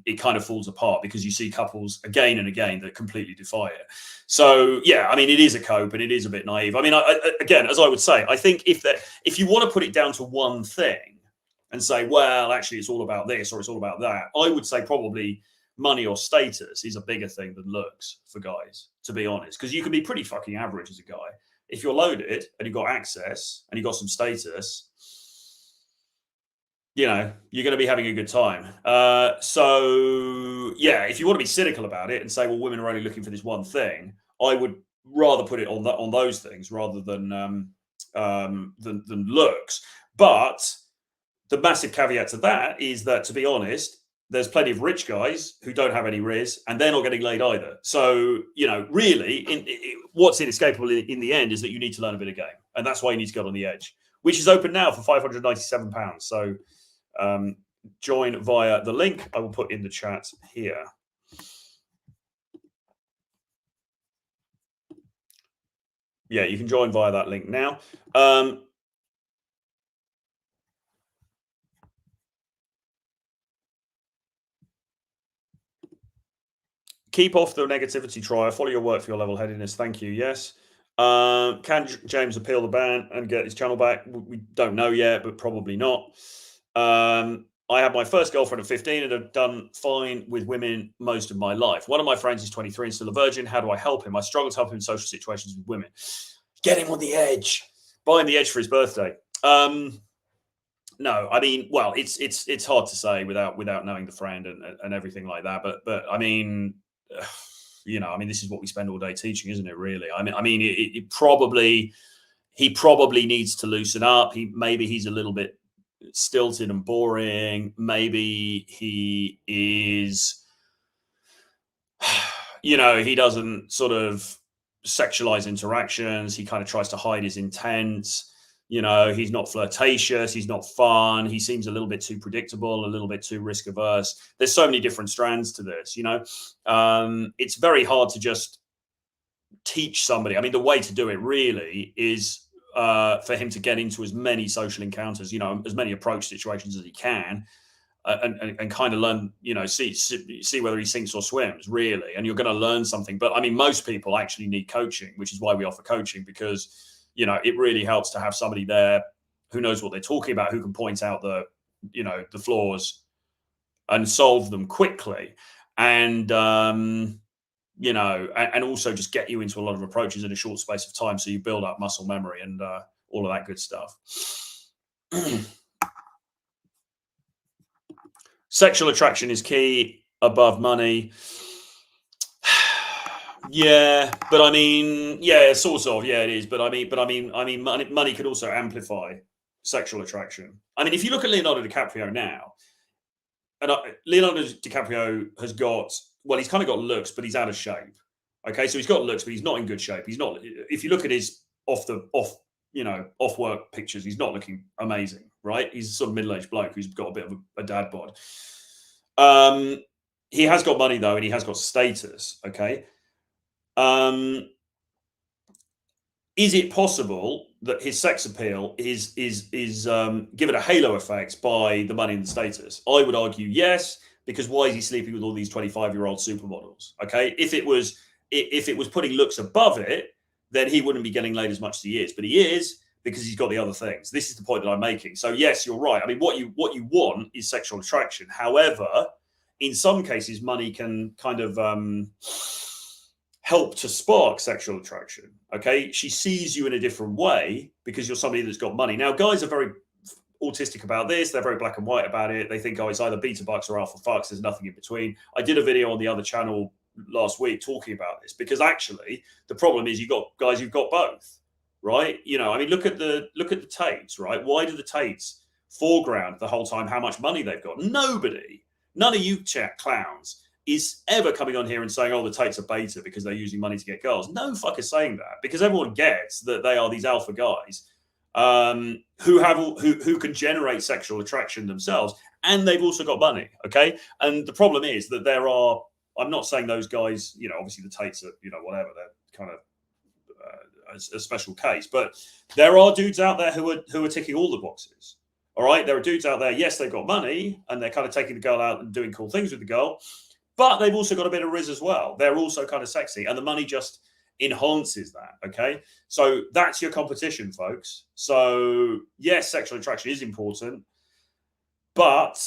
it kind of falls apart because you see couples again and again that completely defy it. So yeah, I mean, it is a cope and it is a bit naive. I mean, again, as I would say, I think if you want to put it down to one thing and say, well, actually, it's all about this or it's all about that, I would say probably money or status is a bigger thing than looks for guys, to be honest, because you can be pretty fucking average as a guy. If you're loaded and you've got access and you've got some status, you're going to be having a good time. So, yeah, if you want to be cynical about it and say, well, women are only looking for this one thing, I would rather put it on those things rather than looks. But the massive caveat to that is that, to be honest, there's plenty of rich guys who don't have any riz and they're not getting laid either. So, really, what's inescapable in the end is that you need to learn a bit of game. And that's why you need to go on the edge, which is open now for £597. So join via the link I will put in the chat here. Yeah, you can join via that link now. Keep off the negativity, Troy. I follow your work for your level-headedness. Thank you. Yes. Can James appeal the ban and get his channel back? We don't know yet, but probably not. I had my first girlfriend at 15 and have done fine with women most of my life. One of my friends is 23 and still a virgin. How do I help him? I struggle to help him in social situations with women. Get him on the edge. Buy him the edge for his birthday. No, I mean, well, it's hard to say without knowing the friend and everything like that. But I mean, I mean, this is what we spend all day teaching, isn't it? Really, I mean, it probably he probably needs to loosen up. Maybe he's a little bit stilted and boring. Maybe he is, he doesn't sort of sexualize interactions. He kind of tries to hide his intent. He's not flirtatious. He's not fun. He seems a little bit too predictable, a little bit too risk averse. There's so many different strands to this, It's very hard to just teach somebody. I mean, the way to do it really is for him to get into as many social encounters, as many approach situations as he can, and kind of learn, see whether he sinks or swims, really. And you're going to learn something. But I mean, most people actually need coaching, which is why we offer coaching, because it really helps to have somebody there who knows what they're talking about, who can point out the flaws and solve them quickly. And, and also just get you into a lot of approaches in a short space of time. So you build up muscle memory and all of that good stuff. Sexual attraction is key above money. Yeah, but I mean, yeah, sort of. Yeah, it is. But I mean, money can also amplify sexual attraction. I mean, if you look at Leonardo DiCaprio now, and Leonardo DiCaprio has got, well, he's kind of got looks, but he's out of shape. Okay, so he's got looks, but he's not in good shape. He's not. If you look at his off work pictures, he's not looking amazing, right? He's a sort of middle-aged bloke who's got a bit of a dad bod. He has got money though, and he has got status. Okay. Is it possible that his sex appeal is given a halo effect by the money and the status? I would argue yes, because why is he sleeping with all these 25-year-old supermodels? Okay, if it was putting looks above it, then he wouldn't be getting laid as much as he is. But he is, because he's got the other things. This is the point that I'm making. So yes, you're right. I mean, what you want is sexual attraction. However, in some cases, money can kind of help to spark sexual attraction. Okay, she sees you in a different way because you're somebody that's got money. Now, guys are very autistic about this. They're very black and white about it. They think, oh, it's either beta bucks or alpha fucks. There's nothing in between. I did a video on the other channel last week talking about this, because actually the problem is you've got guys who've got both, right? I mean, look at the Tates, right? Why do the Tates foreground the whole time how much money they've got? None of you clowns is ever coming on here and saying, oh, the Tates are beta because they're using money to get girls. No fucker saying that, because everyone gets that they are these alpha guys who can generate sexual attraction themselves, and they've also got money. Okay, and the problem is that there are. I'm not saying those guys. Obviously the Tates are. Whatever. They're kind of a special case, but there are dudes out there who are ticking all the boxes. All right, there are dudes out there. Yes, they've got money and they're kind of taking the girl out and doing cool things with the girl. But they've also got a bit of riz as well. They're also kind of sexy, and the money just enhances that. Okay, so that's your competition, folks. So yes, sexual attraction is important, but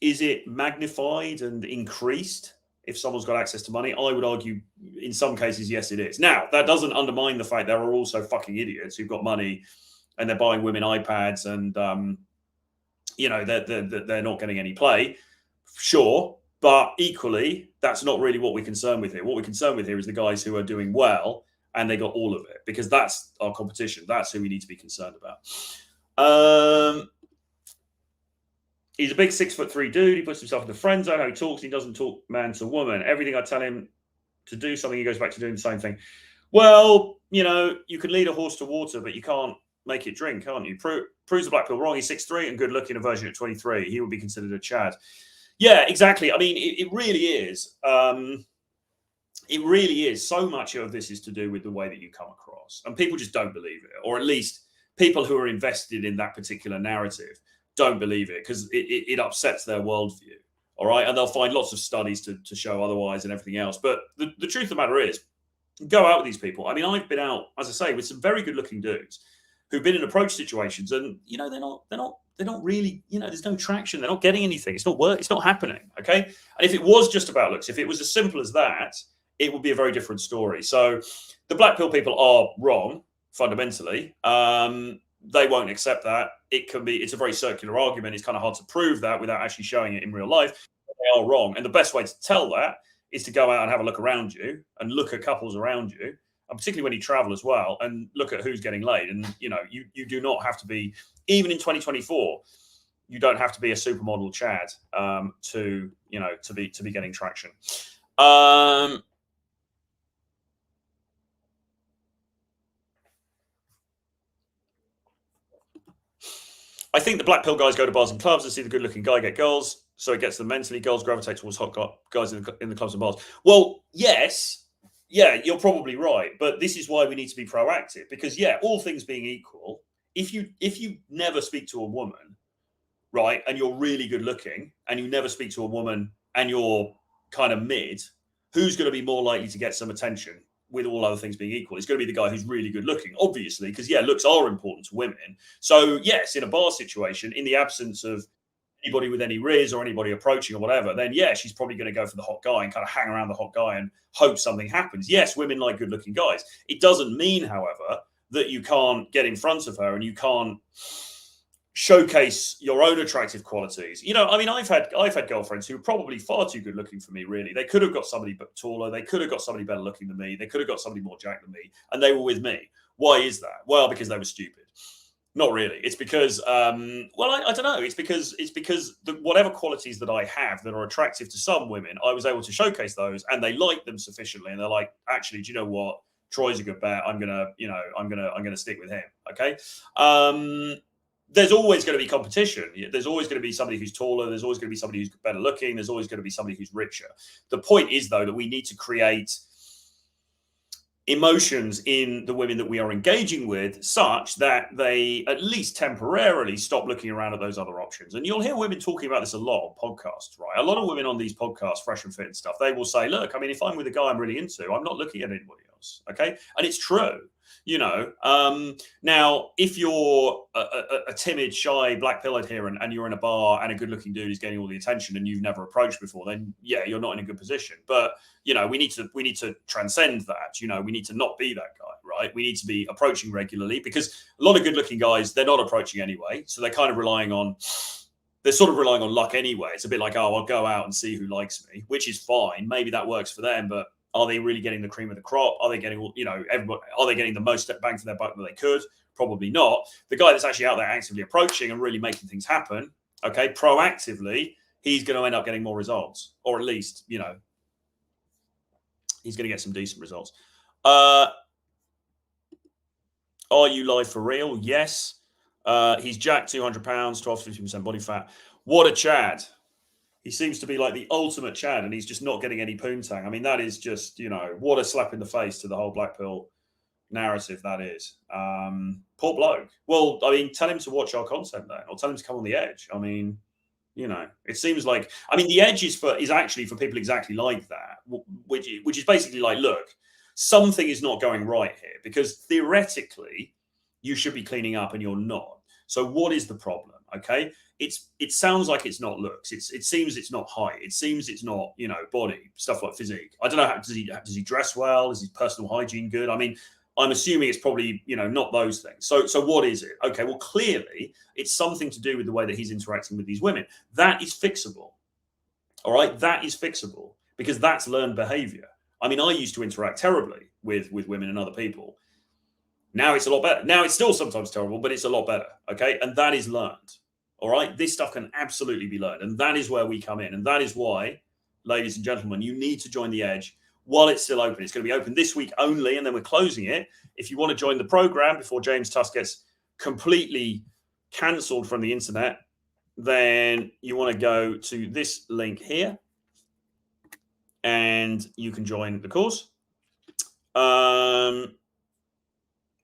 is it magnified and increased if someone's got access to money? I would argue in some cases, yes, it is. Now, that doesn't undermine the fact there are also fucking idiots who've got money and they're buying women iPads and they're not getting any play. Sure. But equally, that's not really what we're concerned with here. What we're concerned with here is the guys who are doing well and they got all of it, because that's our competition. That's who we need to be concerned about. He's a big 6'3" dude. He puts himself in the friend zone. How he talks, he doesn't talk man to woman. Everything I tell him to do something, he goes back to doing the same thing. Well, you can lead a horse to water, but you can't make it drink, can't you? Proves the black pill wrong. He's 6'3" and good looking, a virgin at 23. He would be considered a Chad. Yeah, exactly. I mean, it really is. It really is. So much of this is to do with the way that you come across. And people just don't believe it. Or at least people who are invested in that particular narrative don't believe it, because it upsets their worldview. All right. And they'll find lots of studies to show otherwise and everything else. But the truth of the matter is, go out with these people. I mean, I've been out, as I say, with some very good looking dudes who've been in approach situations, and they're not really, there's no traction. They're not getting anything. It's not happening. Okay. And if it was just about looks, if it was as simple as that, it would be a very different story. So the black pill people are wrong fundamentally. they won't accept that. It's a very circular argument. It's kind of hard to prove that without actually showing it in real life. They are wrong. And the best way to tell that is to go out and have a look around you and look at couples around you, and particularly when you travel as well, and look at who's getting laid. And, you do not have to be, even in 2024, you don't have to be a supermodel Chad to be getting traction. I think the black pill guys go to bars and clubs and see the good-looking guy get girls, so it gets them mentally. Girls gravitate towards hot guys in the clubs and bars. Well, yes, yeah, you're probably right, but this is why we need to be proactive, because all things being equal, if you never speak to a woman, right, and you're really good-looking, and you never speak to a woman and you're kind of mid, who's going to be more likely to get some attention? With all other things being equal, it's going to be the guy who's really good looking, obviously, because looks are important to women. So yes, in a bar situation, in the absence of anybody with any riz or anybody approaching or whatever, then she's probably going to go for the hot guy and kind of hang around the hot guy and hope something happens. Yes, women like good looking guys. It doesn't mean, however, that you can't get in front of her and you can't showcase your own attractive qualities. I've had girlfriends who are probably far too good looking for me, really. They could have got somebody taller, they could have got somebody better looking than me, they could have got somebody more jacked than me, and they were with me. Why is that? Well, because they were stupid. Not really. It's because I don't know. It's because whatever qualities that I have that are attractive to some women, I was able to showcase those, and they like them sufficiently, and they're like, actually, do you know what? Troy's a good bet. I'm gonna stick with him. Okay. There's always going to be competition. There's always going to be somebody who's taller. There's always going to be somebody who's better looking. There's always going to be somebody who's richer. The point is, though, that we need to create emotions in the women that we are engaging with such that they at least temporarily stop looking around at those other options. And you'll hear women talking about this a lot on podcasts, right? A lot of women on these podcasts, Fresh and Fit and stuff, they will say, look, if I'm with a guy I'm really into, I'm not looking at anybody else. Okay. And it's true. Now, if you're a timid, shy, black pill adherent and you're in a bar and a good-looking dude is getting all the attention and you've never approached before, then you're not in a good position. But we need to transcend that. We need to not be that guy, right? We need to be approaching regularly, because a lot of good-looking guys, they're not approaching anyway, so they're kind of relying on luck anyway. It's a bit like, I'll go out and see who likes me, which is fine. Maybe that works for them, but are they really getting the cream of the crop? Are they getting, everybody? Are they getting the most bang for their buck that they could? Probably not. The guy that's actually out there actively approaching and really making things happen, okay, proactively, he's going to end up getting more results, or at least, he's going to get some decent results. Are you live for real? Yes. He's jacked 200 pounds, 12 to 15% body fat. What a Chad. He seems to be like the ultimate Chad, and he's just not getting any poontang. That is just, what a slap in the face to the whole black pill narrative that is. Poor bloke. Well, tell him to watch our content then, or tell him to come on the edge. It seems like, the edge is actually for people exactly like that, which is basically like, look, something is not going right here, because theoretically you should be cleaning up and you're not. So what is the problem? Okay. It sounds like it's not looks. It seems it's not height. It seems it's not, body, stuff like physique. I don't know, does he dress well? Is his personal hygiene good? I'm assuming it's probably, not those things. So what is it? Okay, well, clearly it's something to do with the way that he's interacting with these women. That is fixable. All right, that is fixable, because that's learned behavior. I used to interact terribly with women and other people. Now it's a lot better. Now it's still sometimes terrible, but it's a lot better. Okay, and that is learned. All right, this stuff can absolutely be learned, and that is where we come in. And that is why, ladies and gentlemen, you need to join the Edge while it's still open. It's going to be open this week only, and then we're closing it. If you want to join the program before James Tusk gets completely cancelled from the internet, then you want to go to this link here, and you can join the course.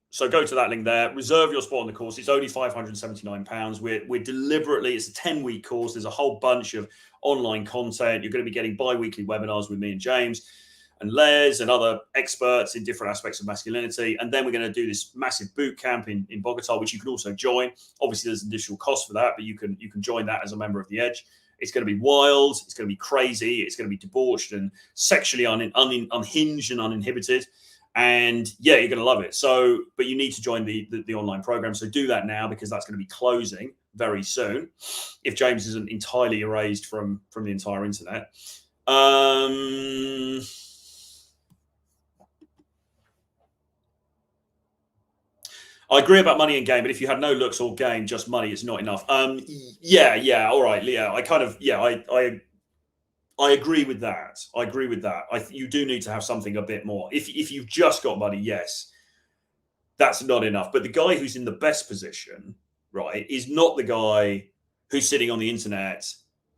So go to that link there, reserve your spot on the course. It's only £579. We're deliberately, it's a 10-week course. There's a whole bunch of online content. You're going to be getting bi-weekly webinars with me and James and Les and other experts in different aspects of masculinity. And then we're going to do this massive boot camp in Bogota, which you can also join. Obviously, there's additional cost for that, but you can join that as a member of the Edge. It's going to be wild. It's going to be crazy. It's going to be debauched and sexually unhinged and uninhibited. And yeah, you're going to love it. So, but you need to join the online program. So do that now, because that's going to be closing very soon, if James isn't entirely erased from the entire internet. I agree about money and game, but if you had no looks or game, just money, it's not enough. Yeah, all right, yeah. I agree with that. I agree with that. You do need to have something a bit more. If you've just got money, yes, that's not enough. But the guy who's in the best position, right, is not the guy who's sitting on the internet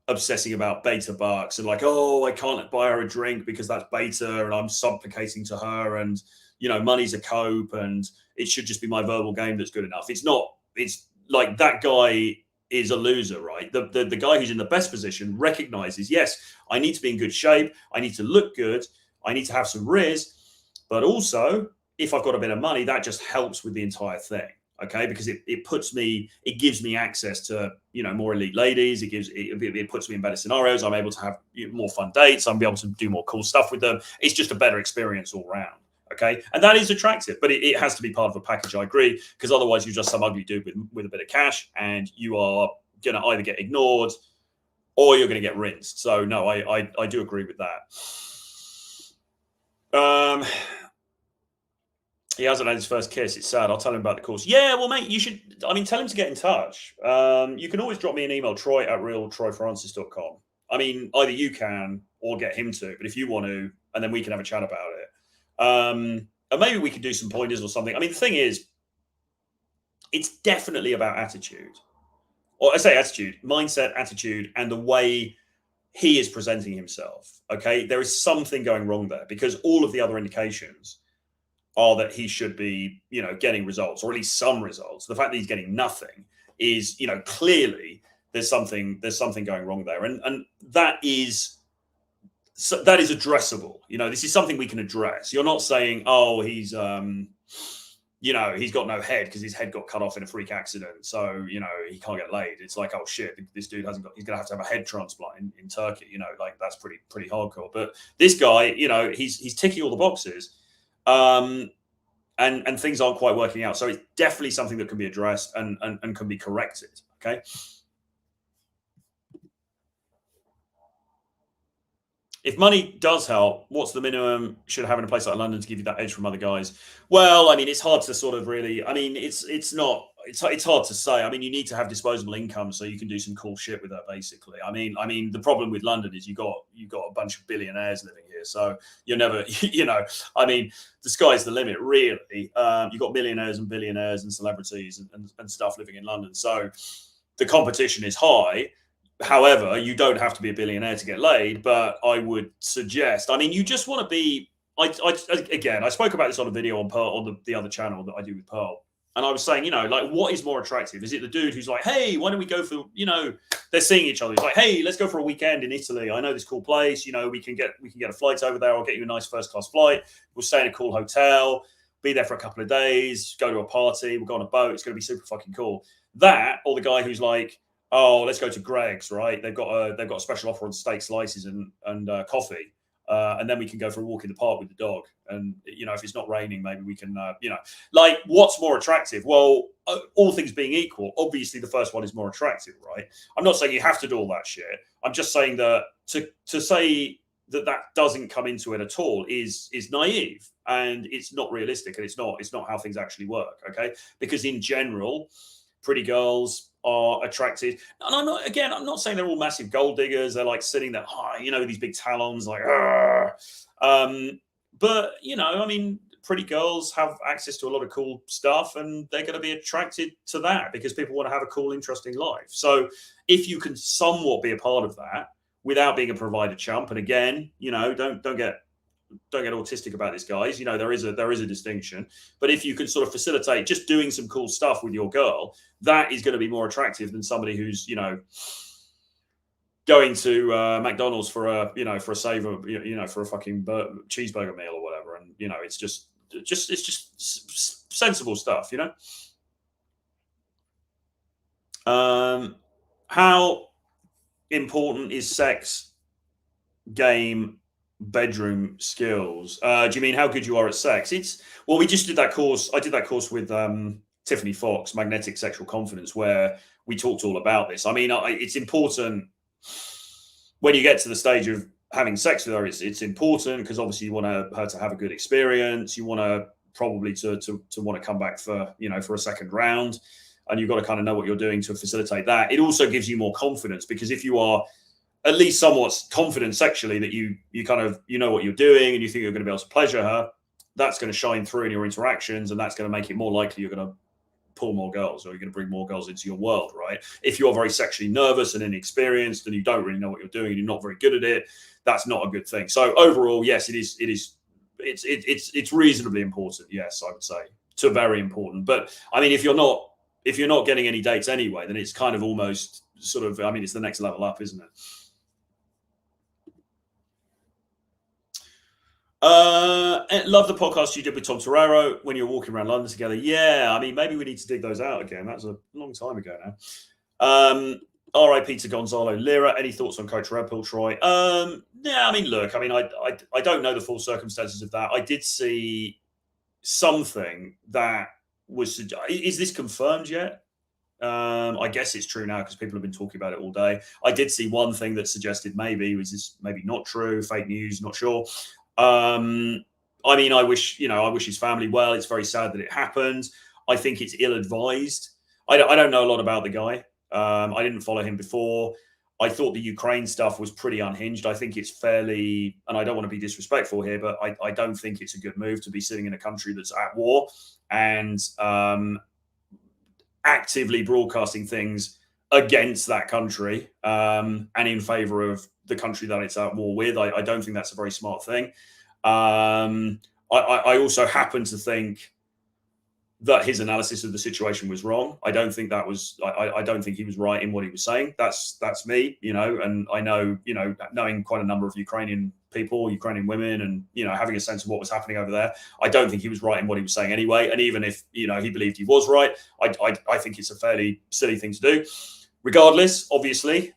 obsessing about beta bucks and like, oh, I can't buy her a drink because that's beta and I'm supplicating to her, and money's a cope and it should just be my verbal game that's good enough. It's not. It's like that guy is a loser, right? The guy who's in the best position recognizes, yes, I need to be in good shape, I need to look good, I need to have some riz, but also if I've got a bit of money, that just helps with the entire thing. Okay, because it gives me access to more elite ladies. It puts me in better scenarios. I'm able to have more fun dates. I'm able to do more cool stuff with them. It's just a better experience all round. Okay, and that is attractive, but it has to be part of a package. I agree, because otherwise you're just some ugly dude with a bit of cash, and you are going to either get ignored or you're going to get rinsed. So no, I do agree with that. He hasn't had his first kiss. It's sad. I'll tell him about the course. Yeah, well, mate, you should. I mean, tell him to get in touch. You can always drop me an email, troy@realtroyfrancis.com. I mean, either you can or get him to. But if you want to, and then we can have a chat about it. And maybe we could do some pointers or something. I mean, the thing is, it's definitely about attitude. Or I say attitude, mindset, attitude, and the way he is presenting himself. Okay, there is something going wrong there, because all of the other indications are that he should be, getting results, or at least some results. The fact that he's getting nothing is, clearly there's something going wrong there, and that is addressable. This is something we can address. You're not saying, oh, he's he's got no head because his head got cut off in a freak accident, so he can't get laid. It's like, oh shit, this dude hasn't got. He's gonna have to have a head transplant in Turkey. Like that's pretty hardcore. But this guy, he's ticking all the boxes. And things aren't quite working out. So it's definitely something that can be addressed and can be corrected. Okay. If money does help, what's the minimum should have in a place like London to give you that edge from other guys? Well, I mean, it's hard to sort of really. I mean, it's hard to say. I mean, you need to have disposable income so you can do some cool shit with that. Basically, I mean, the problem with London is you got a bunch of billionaires living here, so you're never, I mean, the sky's the limit, really. You've got millionaires and billionaires and celebrities and stuff living in London, so the competition is high. However, you don't have to be a billionaire to get laid, but I would suggest, I mean, you just want to be, again, I spoke about this on a video on Pearl, on the other channel that I do with Pearl. And I was saying, like, what is more attractive? Is it the dude who's like, hey, why don't we go for, they're seeing each other. He's like, hey, let's go for a weekend in Italy. I know this cool place. We can get a flight over there. I'll get you a nice first class flight. We'll stay in a cool hotel, be there for a couple of days, go to a party. We'll go on a boat. It's going to be super fucking cool. That, or the guy who's like, oh, let's go to Greg's, right? They've got a special offer on steak slices and coffee, and then we can go for a walk in the park with the dog. And if it's not raining, maybe we can, like, what's more attractive? Well, all things being equal, obviously the first one is more attractive, right? I'm not saying you have to do all that shit. I'm just saying that to say that doesn't come into it at all is naive, and it's not realistic, and it's not how things actually work. Okay, because in general, pretty girls are attracted, and I'm not saying they're all massive gold diggers. They're like sitting there, with these big talons, like, but I mean, pretty girls have access to a lot of cool stuff, and they're going to be attracted to that because people want to have a cool, interesting life. So if you can somewhat be a part of that without being a provider chump, and again, don't get autistic about this, guys. There is a distinction, but if you can sort of facilitate just doing some cool stuff with your girl, that is going to be more attractive than somebody who's going to McDonald's for a saver, for a fucking cheeseburger meal or whatever, and it's just sensible stuff. How important is sex, game, bedroom skills. Do you mean how good you are at sex? We just did that course. I did that course with Tiffany Fox, Magnetic Sexual Confidence, where we talked all about this. I mean, it's important when you get to the stage of having sex with her. It's important because obviously you want her to have a good experience. You want her probably to want to come back for for a second round, and you've got to kind of know what you're doing to facilitate that. It also gives you more confidence because if you are at least somewhat confident sexually that you kind of know what you're doing and you think you're going to be able to pleasure her, that's going to shine through in your interactions, and that's going to make it more likely you're going to pull more girls or you're going to bring more girls into your world, right? If you're very sexually nervous and inexperienced and you don't really know what you're doing and you're not very good at it, that's not a good thing. So overall, yes, it's reasonably important. Yes, I would say to very important. But I mean, if you're not getting any dates anyway, then it's kind of almost sort of, I mean, it's the next level up, isn't it? Love the podcast you did with Tom Torero when you were walking around London together. Yeah, I mean, maybe we need to dig those out again. That was a long time ago now. R.I.P. to Gonzalo Lira. Any thoughts on Coach Red Pill, Troy? Yeah, I mean, look, I mean, I don't know the full circumstances of that. I did see something that was. Is this confirmed yet? I guess it's true now because people have been talking about it all day. I did see one thing that suggested maybe was this maybe not true, fake news, not sure. I mean, I wish his family well. It's very sad that it happened. I think it's ill-advised. I don't know a lot about the guy. I didn't follow him before. I thought the Ukraine stuff was pretty unhinged. I think it's fairly, and I don't want to be disrespectful here, but I don't think it's a good move to be sitting in a country that's at war and actively broadcasting things against that country and in favor of the country that it's at war with. I don't think that's a very smart thing. I also happen to think that his analysis of the situation was wrong. I don't think that was. I don't think he was right in what he was saying. That's me, and I know, knowing quite a number of Ukrainian people, Ukrainian women, and having a sense of what was happening over there. I don't think he was right in what he was saying anyway. And even if he believed he was right, I think it's a fairly silly thing to do. Regardless, obviously,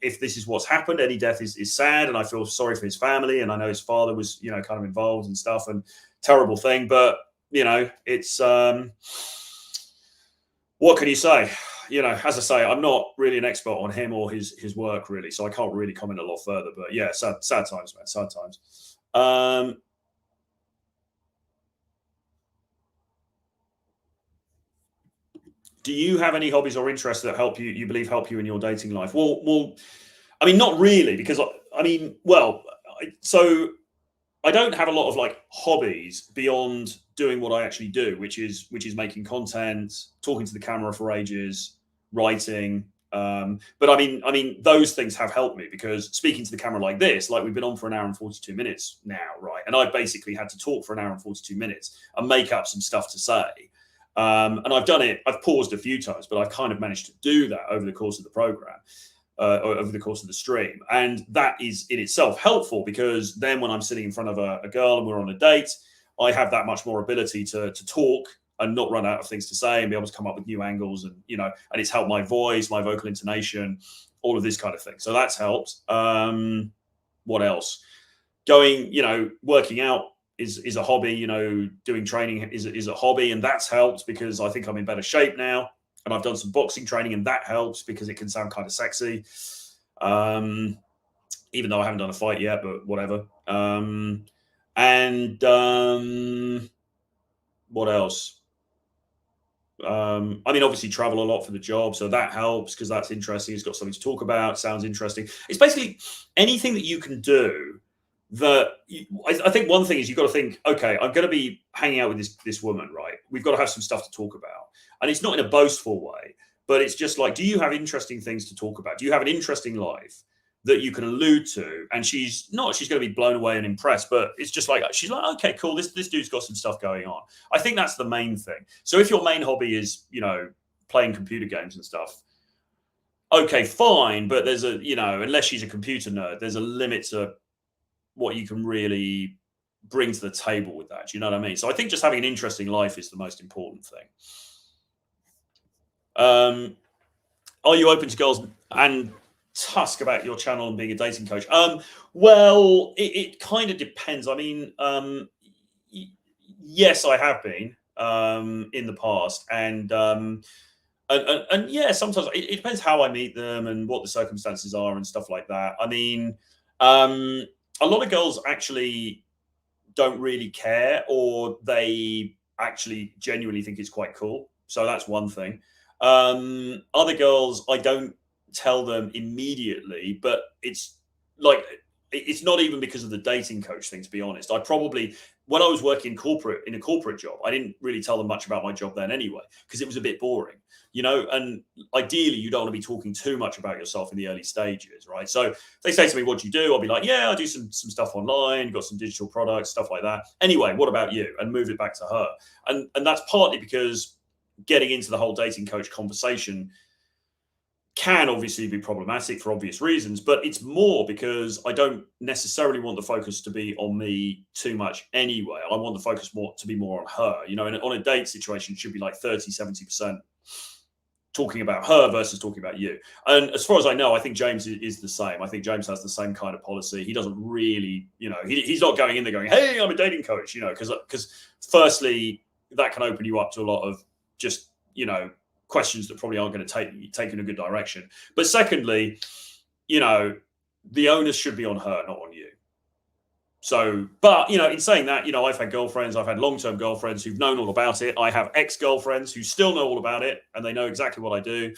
if this is what's happened, any death is sad, and I feel sorry for his family. And I know his father was, kind of involved and stuff, and terrible thing. But it's what can you say? As I say, I'm not really an expert on him or his work really, so I can't really comment a lot further. But yeah, sad times, man, sad times. Do you have any hobbies or interests that help you believe help you in your dating life? Well, I mean, not really, because so I don't have a lot of hobbies beyond doing what I actually do, which is making content, talking to the camera for ages, writing. But I mean, those things have helped me because speaking to the camera like this, we've been on for an hour and 42 minutes now, right? And I've basically had to talk for an hour and 42 minutes and make up some stuff to say. And I've done it. I've paused a few times, but I've kind of managed to do that over the course of the program. Over the course of the stream. And that is in itself helpful because then when I'm sitting in front of a girl and we're on a date, I have that much more ability to talk and not run out of things to say and be able to come up with new angles and it's helped my voice, my vocal intonation, all of this kind of thing. So that's helped. What else? Working out is a hobby, doing training is a hobby, and that's helped because I think I'm in better shape now. And I've done some boxing training, and that helps because it can sound kind of sexy. Even though I haven't done a fight yet, but whatever. What else? I mean, obviously travel a lot for the job, so that helps because that's interesting. It's got something to talk about. Sounds interesting. It's basically anything that you can do I think one thing is you've got to think, okay, I'm going to be hanging out with this woman, right? We've got to have some stuff to talk about. And it's not in a boastful way, but it's just do you have interesting things to talk about? Do you have an interesting life that you can allude to? And she's going to be blown away and impressed, but it's just she's like, okay, cool. This dude's got some stuff going on. I think that's the main thing. So if your main hobby is, playing computer games and stuff, okay, fine. But there's unless she's a computer nerd, there's a limit to what you can really bring to the table with that. Do you know what I mean? So I think just having an interesting life is the most important thing. Are you open to girls and Tusk, about your channel and being a dating coach. Well, it kind of depends. I mean, yes, I have been in the past, and yeah, sometimes it depends how I meet them and what the circumstances are and stuff like that. I mean, um, a lot of girls actually don't really care, or they actually genuinely think it's quite cool. So that's one thing. Other girls, I don't tell them immediately, but it's like it's not even because of the dating coach thing. To be honest, I probably, when I was working corporate in a corporate job, I didn't really tell them much about my job then anyway, because it was a bit boring, you know. And ideally, you don't want to be talking too much about yourself in the early stages, right? So they say to me, "What do you do?" I'll be like, "Yeah, I do some stuff online, got some digital products, stuff like that." Anyway, what about you? And move it back to her. And that's partly because getting into the whole dating coach conversation can obviously be problematic for obvious reasons, but it's more because I don't necessarily want the focus to be on me too much anyway. I want the focus more to be more on her. You know, on a date situation, it should be like 30, 70% talking about her versus talking about you. And as far as I know, I think James is the same. I think James has the same kind of policy. He doesn't really, you know, he's not going in there going, "Hey, I'm a dating coach," you know, because firstly, that can open you up to a lot of just, you know, questions that probably aren't going to take in a good direction. But secondly, you know, the onus should be on her, not on you. So, but, you know, in saying that, you know, I've had girlfriends, I've had long-term girlfriends who've known all about it. I have ex-girlfriends who still know all about it, and they know exactly what I do.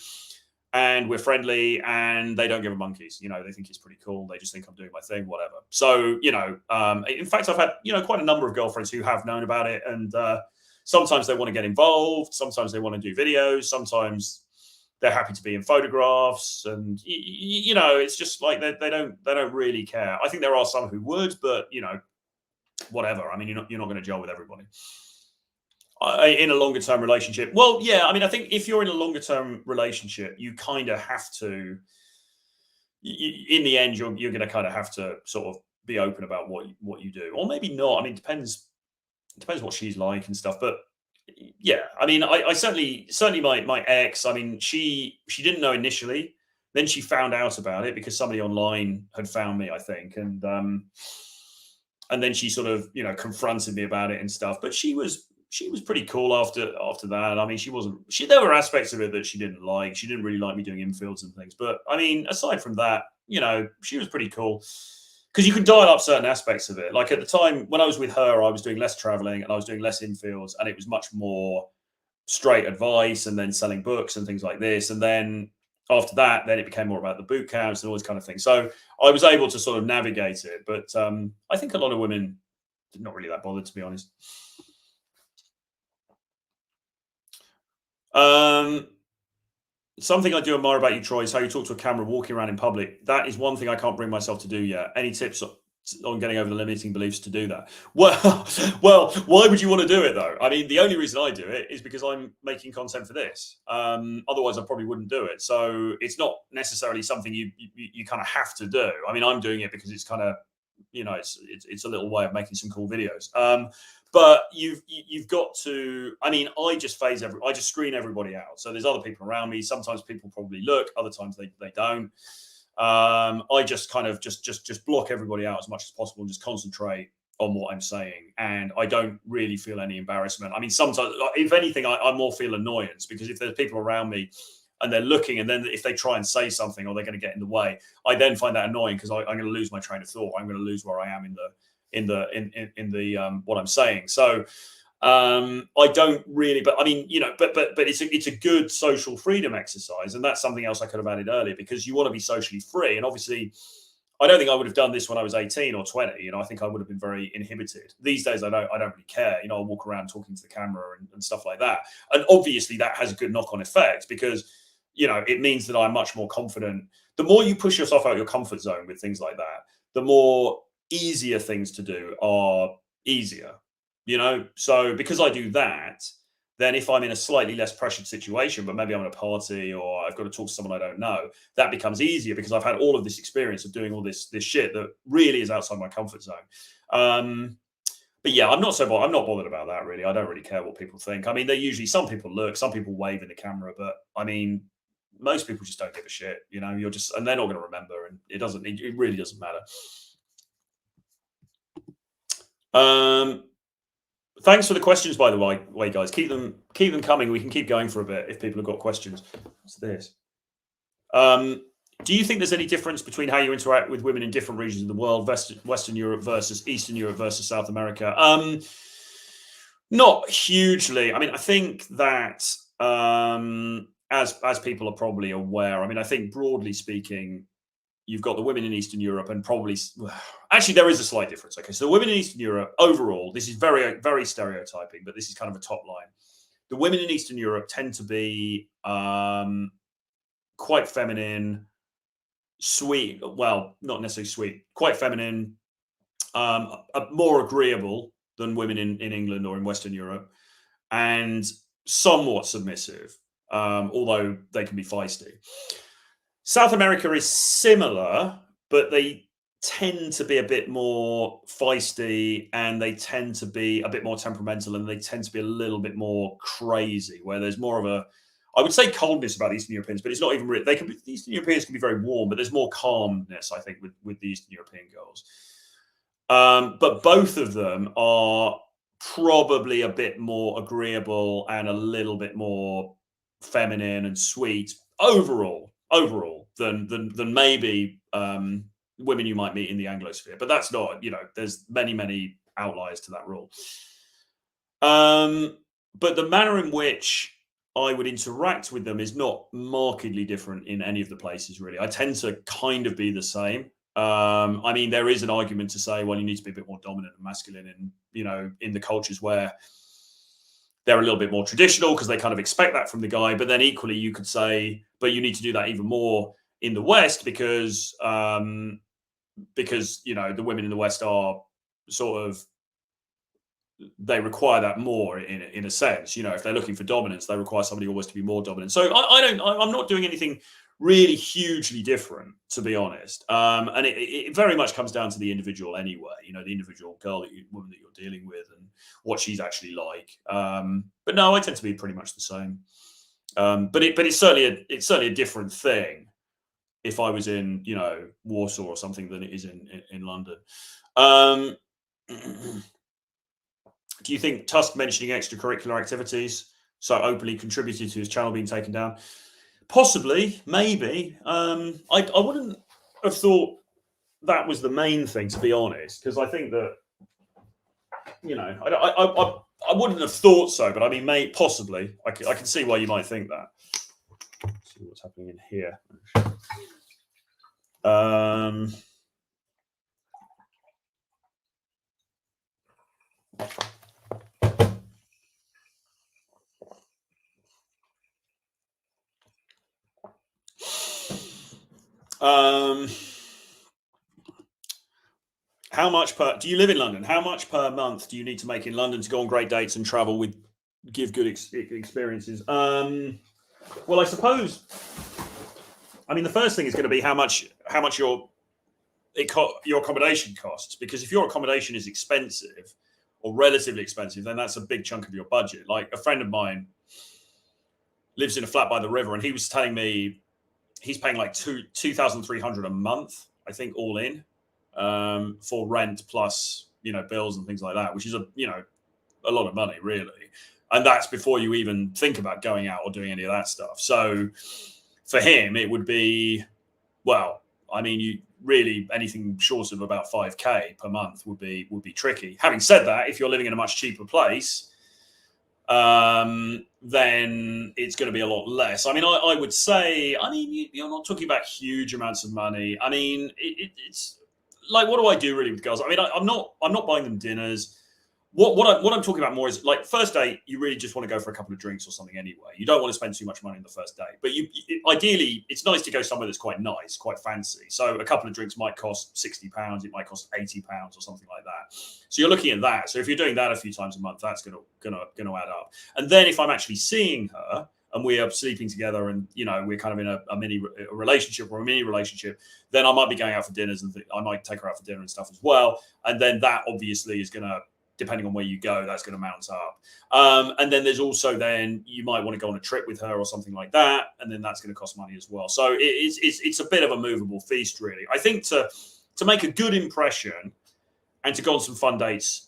And we're friendly, and they don't give a monkeys. You know, they think it's pretty cool. They just think I'm doing my thing, whatever. So, you know, in fact, I've had, you know, quite a number of girlfriends who have known about it, and sometimes they want to get involved. Sometimes they want to do videos. Sometimes they're happy to be in photographs, and you know, it's just like they don't really care. I think there are some who would, but you know, whatever. I mean, you're not going to gel with everybody. In a longer term relationship, well, yeah. I mean, I think if you're in a longer term relationship, you kind of have to. In the end, you're going to kind of have to sort of be open about what you do, or maybe not. I mean, depends what she's like and stuff, but yeah, I mean, I certainly my ex, I mean, she didn't know initially, then she found out about it because somebody online had found me, I think, and then she sort of, you know, confronted me about it and stuff. But she was pretty cool after that. I mean, there were aspects of it that she didn't like. She didn't really like me doing infields and things. But I mean, aside from that, you know, she was pretty cool because you can dial up certain aspects of it. Like at the time when I was with her, I was doing less traveling and I was doing less infields, and it was much more straight advice and then selling books and things like this. And then after that, then it became more about the boot camps and all this kind of thing. So I was able to sort of navigate it. But I think a lot of women are not really that bothered, to be honest. Um, Something I do admire about you, Troy, is how you talk to a camera walking around in public. That is one thing I can't bring myself to do yet. Any tips on getting over the limiting beliefs to do that? Well, well, why would you want to do it though? I mean, the only reason I do it is because I'm making content for this. Otherwise, I probably wouldn't do it. So it's not necessarily something you kind of have to do. I mean, I'm doing it because it's kind of, you know, it's a little way of making some cool videos. But you've got to. I mean, I just screen everybody out. So there's other people around me. Sometimes people probably look. Other times they don't. I just kind of just block everybody out as much as possible and just concentrate on what I'm saying. And I don't really feel any embarrassment. I mean, sometimes, if anything, I more feel annoyance because if there's people around me and they're looking, and then if they try and say something or they're going to get in the way, I then find that annoying because I'm going to lose my train of thought. I'm going to lose where I am in the what I'm saying. So I don't really, but I mean, you know, but it's a good social freedom exercise, and that's something else I could have added earlier because you want to be socially free. And obviously, I don't think I would have done this when I was 18 or 20. You know, I think I would have been very inhibited. These days, I don't really care. You know, I walk around talking to the camera and stuff like that. And obviously, that has a good knock-on effect because, you know, it means that I'm much more confident. The more you push yourself out of your comfort zone with things like that, the more easier things to do are easier, you know? So because I do that, then if I'm in a slightly less pressured situation, but maybe I'm at a party or I've got to talk to someone I don't know, that becomes easier because I've had all of this experience of doing all this shit that really is outside my comfort zone. But yeah, I'm not bothered about that really. I don't really care what people think. I mean, some people look, some people wave in the camera, but I mean, most people just don't give a shit. You're just, and they're not going to remember, and it really doesn't matter. Thanks for the questions, by the way, guys. Keep them coming. We can keep going for a bit if people have got questions. What's this? Do you think there's any difference between how you interact with women in different regions of the world, Western Europe versus Eastern Europe versus South America? Not hugely. I mean, I think that as people are probably aware, I mean, I think broadly speaking, you've got the women in Eastern Europe, and probably actually there is a slight difference. Okay, so the women in Eastern Europe overall, this is very, very stereotyping, but this is kind of a top line. The women in Eastern Europe tend to be quite feminine, sweet. Well, not necessarily sweet, quite feminine, more agreeable than women in England or in Western Europe, and somewhat submissive, although they can be feisty. South America is similar, but they tend to be a bit more feisty, and they tend to be a bit more temperamental, and they tend to be a little bit more crazy, where there's more of a, I would say, coldness about Eastern Europeans, but it's not even really, the Eastern Europeans can be very warm, but there's more calmness, I think, with the Eastern European girls. But both of them are probably a bit more agreeable and a little bit more feminine and sweet overall than maybe women you might meet in the Anglosphere. But that's not, there's many outliers to that rule. But the manner in which I would interact with them is not markedly different in any of the places, really. I tend to kind of be the same. I mean, there is an argument to say, well, you need to be a bit more dominant and masculine in the cultures where they're a little bit more traditional, because they kind of expect that from the guy. But then equally, you could say, but you need to do that even more in the West, because the women in the West are sort of, they require that more in a sense. If they're looking for dominance, they require somebody always to be more dominant. So I'm not doing anything really hugely different, to be honest. And it very much comes down to the individual anyway, the individual woman that you're dealing with and what she's actually like. But no, I tend to be pretty much the same. But it's certainly a different thing if I was in, Warsaw or something than it is in London. Do you think Tusk mentioning extracurricular activities so openly contributed to his channel being taken down? Possibly, maybe. I wouldn't have thought that was the main thing, to be honest, because I think that, I wouldn't have thought so, but I mean, possibly. I can see why you might think that. Let's see what's happening in here. How much do you live in London? How much per month do you need to make in London to go on great dates and travel give good experiences? Well, I suppose, the first thing is going to be how much your accommodation costs, because if your accommodation is expensive or relatively expensive, then that's a big chunk of your budget. Like, a friend of mine lives in a flat by the river, and he was telling me he's paying like $2,300 a month, I think, all in, for rent plus bills and things like that, which is a lot of money, really. And that's before you even think about going out or doing any of that stuff. So for him, it would be, well, you really, anything short of about 5K per month would be tricky. Having said that, if you're living in a much cheaper place, then it's going to be a lot less. I would say, you're not talking about huge amounts of money. It's like, what do I do really with girls? I'm not buying them dinners. What I'm talking about more is, like, first date, you really just want to go for a couple of drinks or something anyway. You don't want to spend too much money on the first date, but ideally, it's nice to go somewhere that's quite nice, quite fancy. So a couple of drinks might cost £60, it might cost £80 or something like that. So you're looking at that. So if you're doing that a few times a month, that's gonna add up. And then if I'm actually seeing her and we are sleeping together, and we're kind of in a mini relationship or a mini relationship, then I might be going out for dinners, and I might take her out for dinner and stuff as well. And then that obviously is gonna depending on where you go, that's going to mount up. And then there's also then you might want to go on a trip with her or something like that, and then that's going to cost money as well. So it's a bit of a movable feast, really. I think to make a good impression and to go on some fun dates,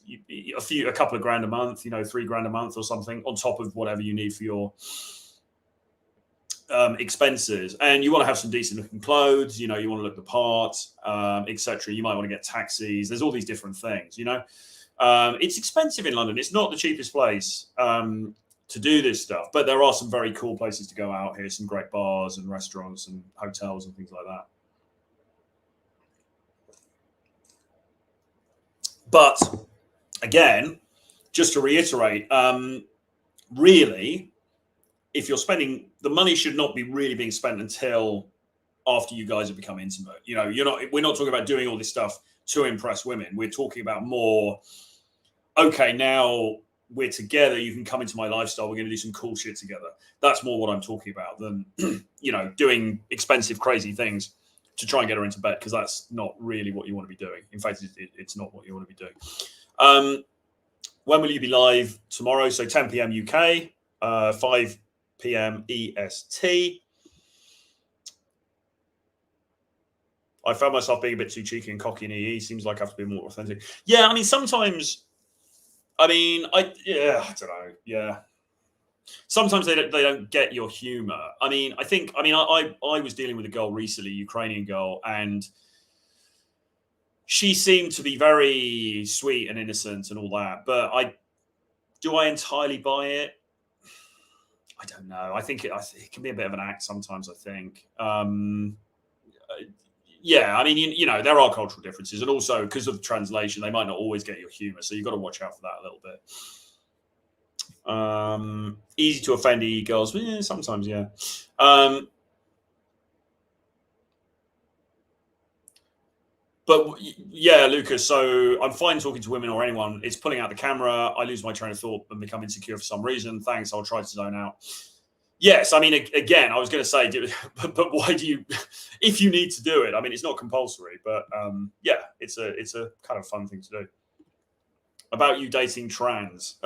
a couple of grand a month, $3,000 a month or something on top of whatever you need for your expenses, and you want to have some decent looking clothes, you want to look the part, etc. You might want to get taxis. There's all these different things, it's expensive in London. It's not the cheapest place to do this stuff, but there are some very cool places to go out here, some great bars and restaurants and hotels and things like that. But again, just to reiterate, really, if you're spending, the money should not be really being spent until after you guys have become intimate. We're not talking about doing all this stuff to impress women. We're talking about more, okay, now we're together, you can come into my lifestyle, we're going to do some cool shit together. That's more what I'm talking about than, doing expensive, crazy things to try and get her into bed, because that's not really what you want to be doing. In fact, it's not what you want to be doing. When will you be live? Tomorrow, so 10 p.m. UK, 5 p.m. EST. I found myself being a bit too cheeky and cocky in EE. Seems like I have to be more authentic. Yeah, I mean, sometimes, I don't know. Yeah. Sometimes they don't get your humor. I was dealing with a girl recently, Ukrainian girl, and she seemed to be very sweet and innocent and all that. But do I entirely buy it? I don't know. I think it can be a bit of an act sometimes, I think. Yeah, there are cultural differences, and also because of the translation, they might not always get your humor. So you've got to watch out for that a little bit. Easy to offend EE girls. Yeah, sometimes, yeah. But yeah, Lucas, so I'm fine talking to women or anyone. It's pulling out the camera. I lose my train of thought and become insecure for some reason. Thanks. I'll try to zone out. Yes. Again, I was going to say, but why do you, if you need to do it, it's not compulsory, but yeah, it's a kind of fun thing to do. About you dating trans.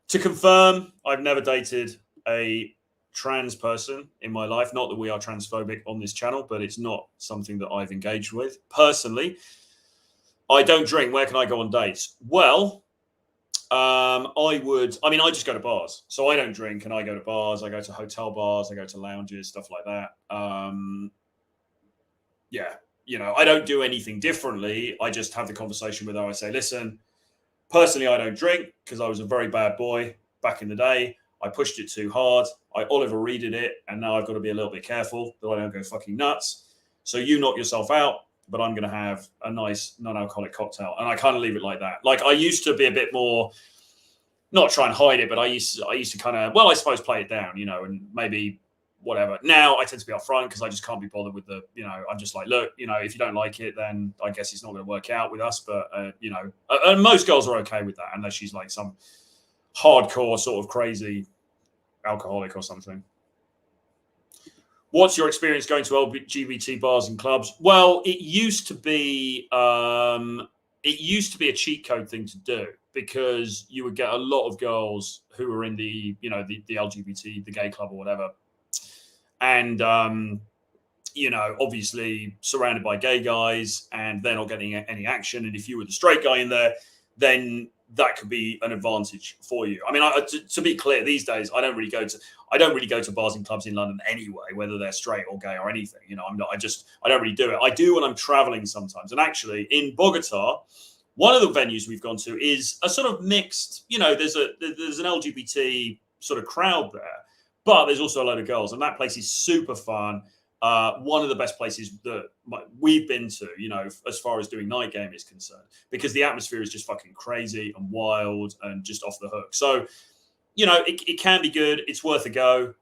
To confirm, I've never dated a trans person in my life. Not that we are transphobic on this channel, but it's not something that I've engaged with personally. I don't drink. Where can I go on dates? Well, I just go to bars. So I don't drink and I go to bars. I go to hotel bars. I go to lounges, stuff like that. Yeah, I don't do anything differently. I just have the conversation with her. I say, listen, personally, I don't drink because I was a very bad boy back in the day. I pushed it too hard. I Oliver Reeded it, and now I've got to be a little bit careful that I don't go fucking nuts. So you knock yourself out, but I'm going to have a nice non-alcoholic cocktail. And I kind of leave it like that. Like I used to be a bit more, not try and hide it, but I used to kind of, I suppose play it down, and maybe whatever. Now I tend to be upfront because I just can't be bothered with the, I'm just like, look, if you don't like it, then I guess it's not going to work out with us. But, and most girls are okay with that unless she's like some hardcore sort of crazy alcoholic or something. What's your experience going to LGBT bars and clubs? Well, it used to be a cheat code thing to do because you would get a lot of girls who were in the LGBT, the gay club or whatever. And, obviously surrounded by gay guys and they're not getting any action. And if you were the straight guy in there, then that could be an advantage for you. To be clear, these days I don't really go to bars and clubs in London anyway, whether they're straight or gay or anything. I don't really do it. I do when I'm traveling sometimes. And actually, in Bogota, one of the venues we've gone to is a sort of mixed. There's an LGBT sort of crowd there, but there's also a load of girls, and that place is super fun. One of the best places that we've been to, as far as doing night game is concerned, because the atmosphere is just fucking crazy and wild and just off the hook. So, it can be good. It's worth a go.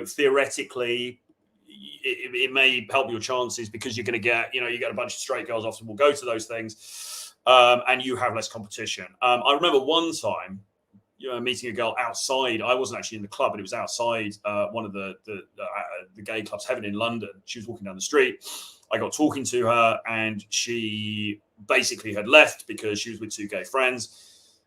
Theoretically, it may help your chances because you're going to get, you get a bunch of straight girls often will go to those things, and you have less competition. I remember one time, meeting a girl outside. I wasn't actually in the club, but it was outside one of the gay clubs, Heaven in London. She was walking down the street. I got talking to her, and she basically had left because she was with 2 gay friends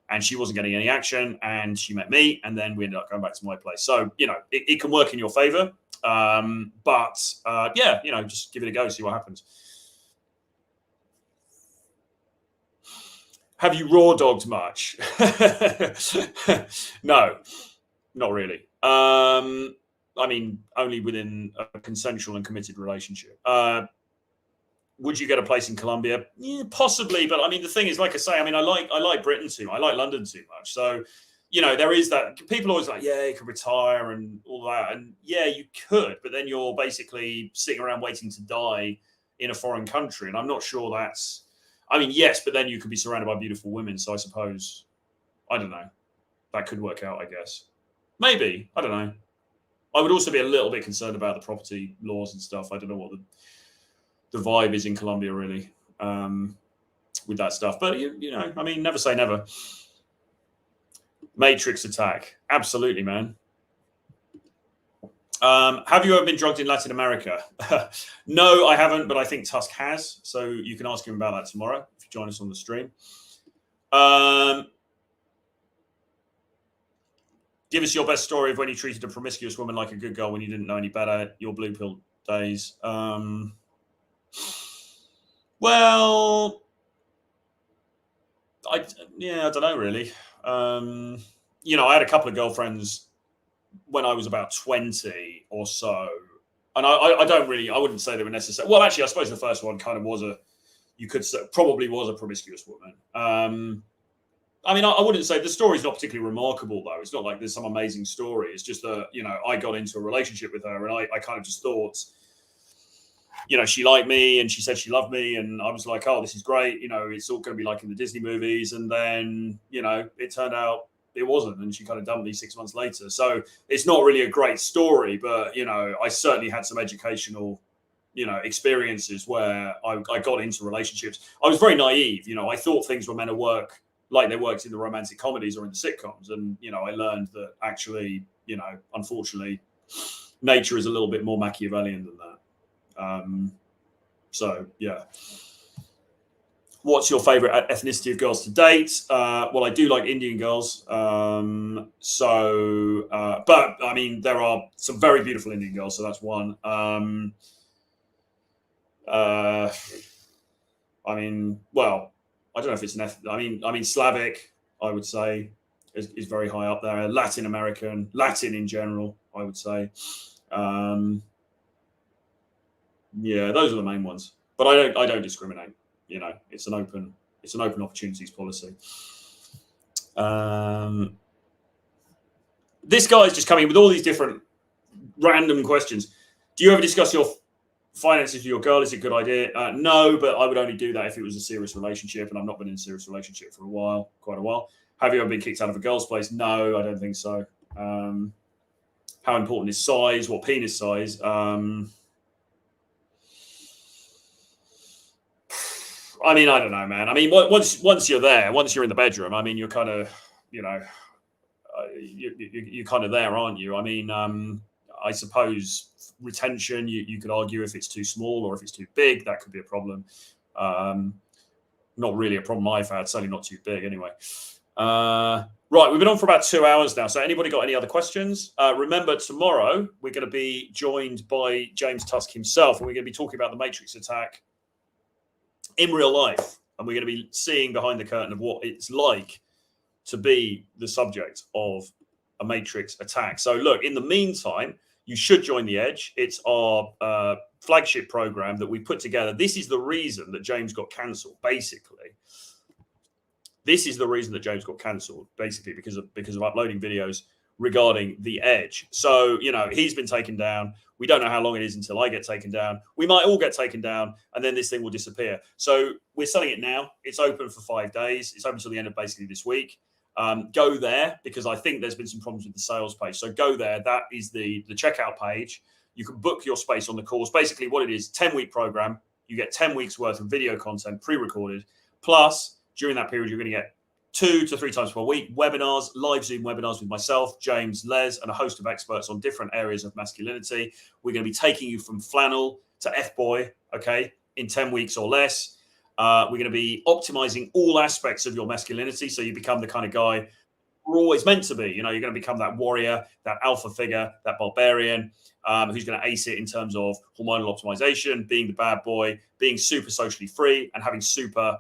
and she wasn't getting any action, and she met me, and then we ended up going back to my place. So, it can work in your favor. But just give it a go, see what happens. Have you raw dogged much? No, not really. I mean, only within a consensual and committed relationship. Would you get a place in Colombia? Yeah, possibly. But I mean, the thing is, like I say, I mean, I like Britain too much. I like London too much. So, there is that. People always like, yeah, you could retire and all that. And yeah, you could. But then you're basically sitting around waiting to die in a foreign country. And I'm not sure that's, I mean, yes, but then you could be surrounded by beautiful women. So I suppose, I don't know. That could work out, I guess. Maybe. I don't know. I would also be a little bit concerned about the property laws and stuff. I don't know what the vibe is in Colombia, really, with that stuff. But, I mean, never say never. Matrix attack. Absolutely, man. Have you ever been drugged in Latin America? No, I haven't, but I think Tusk has. So you can ask him about that tomorrow if you join us on the stream. Give us your best story of when you treated a promiscuous woman like a good girl when you didn't know any better, your blue pill days. Well, I don't know, really. I had a couple of girlfriends when I was about 20 or so. And I wouldn't say they were necessary. Well, actually, I suppose the first one kind of was probably was a promiscuous woman. I mean, I wouldn't say the story's not particularly remarkable, though. It's not like there's some amazing story. It's just that, I got into a relationship with her and I kind of just thought, she liked me and she said she loved me. And I was like, oh, this is great. It's all going to be like in the Disney movies. And then, it turned out it wasn't. And she kind of dumped me 6 months later. So it's not really a great story. But, I certainly had some educational, experiences where I got into relationships. I was very naive. I thought things were meant to work like they worked in the romantic comedies or in the sitcoms. And, I learned that actually, unfortunately, nature is a little bit more Machiavellian than that. So, yeah. What's your favorite ethnicity of girls to date? Well, I do like Indian girls. But I mean, there are some very beautiful Indian girls. So that's one. I mean, well, I don't know if it's I mean, Slavic, I would say, is very high up there. Latin American, Latin in general, I would say. Yeah, those are the main ones. But I don't discriminate. It's an open opportunities policy. This guy's just coming with all these different random questions. Do you ever discuss your finances with your girl? Is it a good idea? No, but I would only do that if it was a serious relationship, and I've not been in a serious relationship for quite a while. Have you ever been kicked out of a girl's place? No, I don't think so. How important is size? What penis size? I mean, I don't know, man. I mean, once you're there, once you're in the bedroom, I mean, you're kind of, you're kind of there, aren't you? I mean, I suppose retention, you could argue if it's too small or if it's too big, that could be a problem. Not really a problem I've had, certainly not too big anyway. Right, we've been on for about 2 hours now. So anybody got any other questions? Remember, tomorrow we're going to be joined by James Tusk himself, and we're going to be talking about the Matrix attack in real life. And we're going to be seeing behind the curtain of what it's like to be the subject of a Matrix attack. So look, in the meantime, you should join The Edge. It's our flagship program that we put together. This is the reason that James got cancelled, basically. This is the reason that James got cancelled, basically, because of uploading videos regarding The Edge. So, he's been taken down. We don't know how long it is until I get taken down. We might all get taken down, and then this thing will disappear. So we're selling it now. It's open for 5 days. It's open until the end of basically this week. Go there, because I think there's been some problems with the sales page. So go there. That is the checkout page. You can book your space on the course. Basically what it is, 10-week program. You get 10 weeks worth of video content pre-recorded. Plus, during that period, you're going to get 2 to 3 times per week webinars, live Zoom webinars with myself, James, Les, and a host of experts on different areas of masculinity. We're going to be taking you from flannel to F-boy, okay, in 10 weeks or less. We're going to be optimizing all aspects of your masculinity, so you become the kind of guy we're always meant to be. You're going to become that warrior, that alpha figure, that barbarian, who's going to ace it in terms of hormonal optimization, being the bad boy, being super socially free, and having super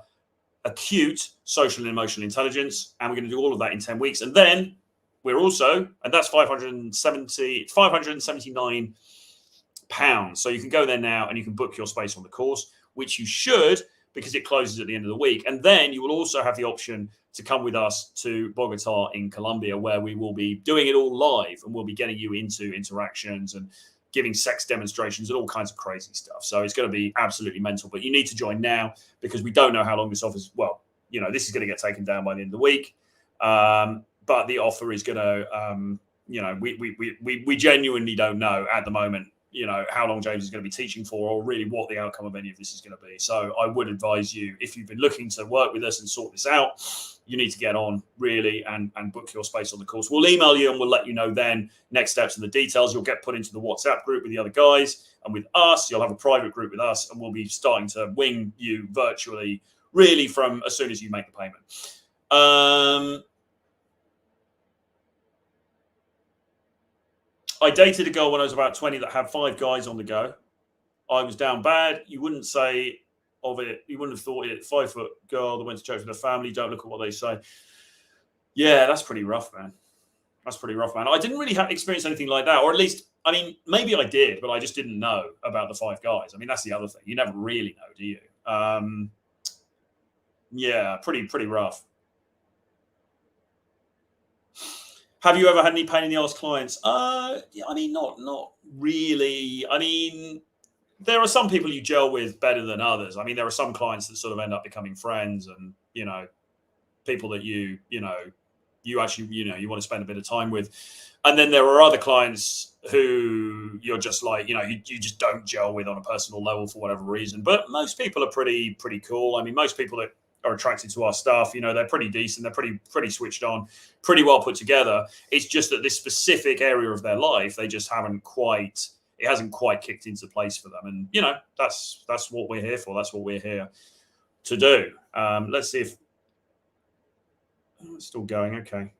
acute social and emotional intelligence. And we're going to do all of that in 10 weeks. And then we're also, and that's £579. So you can go there now and you can book your space on the course, which you should, because it closes at the end of the week. And then you will also have the option to come with us to Bogota in Colombia, where we will be doing it all live, and we'll be getting you into interactions and giving sex demonstrations and all kinds of crazy stuff. So it's going to be absolutely mental, but you need to join now, because we don't know how long this offer is. Well, this is going to get taken down by the end of the week. But the offer is going to, we genuinely don't know at the moment, how long James is going to be teaching for, or really what the outcome of any of this is going to be. So I would advise you, if you've been looking to work with us and sort this out, you need to get on really and book your space on the course. We'll email you and we'll let you know then next steps and the details. You'll get put into the WhatsApp group with the other guys, and with us, you'll have a private group with us, and we'll be starting to wing you virtually really from as soon as you make the payment. I dated a girl when I was about 20 that had 5 guys on the go. I was down bad. You wouldn't say of it. You wouldn't have thought it. 5-foot girl that went to church with her family. Don't look at what they say. Yeah, that's pretty rough, man. That's pretty rough, man. I didn't really experience anything like that, or at least, maybe I did, but I just didn't know about the 5 guys. That's the other thing. You never really know, do you? Yeah, pretty rough. Have you ever had any pain in the ass clients? Not really. There are some people you gel with better than others. There are some clients that sort of end up becoming friends, and people that you actually you want to spend a bit of time with. And then there are other clients who you're just like, you just don't gel with on a personal level for whatever reason. But most people are pretty cool. Most people that are attracted to our stuff, they're pretty decent, they're pretty switched on, pretty well put together. It's just that this specific area of their life, they just hasn't quite kicked into place for them. And that's what we're here for. That's what we're here to do. Let's see if it's still going. Okay.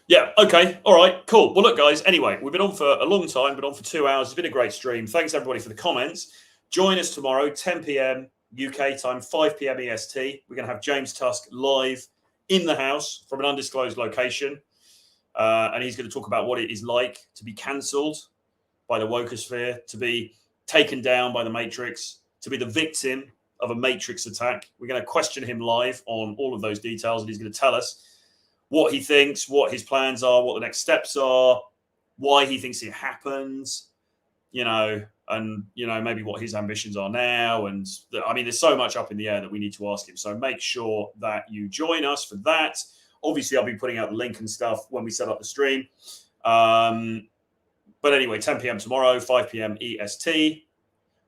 Yeah. Okay. All right. Cool. Well, look, guys. Anyway, we've been on for a long time. Been on for 2 hours. It's been a great stream. Thanks everybody for the comments. Join us tomorrow, 10 p.m. UK time, 5 p.m. EST. We're going to have James Tusk live in the house from an undisclosed location, and he's going to talk about what it is like to be cancelled by the wokosphere, to be taken down by the Matrix, to be the victim of a Matrix attack. We're going to question him live on all of those details, and he's going to tell us what he thinks, what his plans are, what the next steps are, why he thinks it happens, and maybe what his ambitions are now. And there's so much up in the air that we need to ask him. So make sure that you join us for that. Obviously, I'll be putting out the link and stuff when we set up the stream. But anyway, 10 p.m. tomorrow, 5 p.m. EST.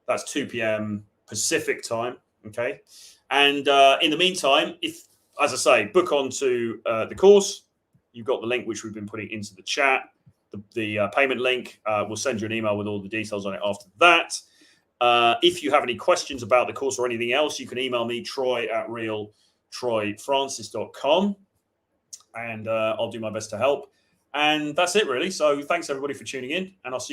That's 2 p.m. Pacific time. Okay. And in the meantime, as I say, book on to the course. You've got the link, which we've been putting into the chat. The payment link. We'll send you an email with all the details on it after that. If you have any questions about the course or anything else, you can email me, troy@realtroyfrancis.com, and I'll do my best to help. And that's it, really. So thanks, everybody, for tuning in, and I'll see you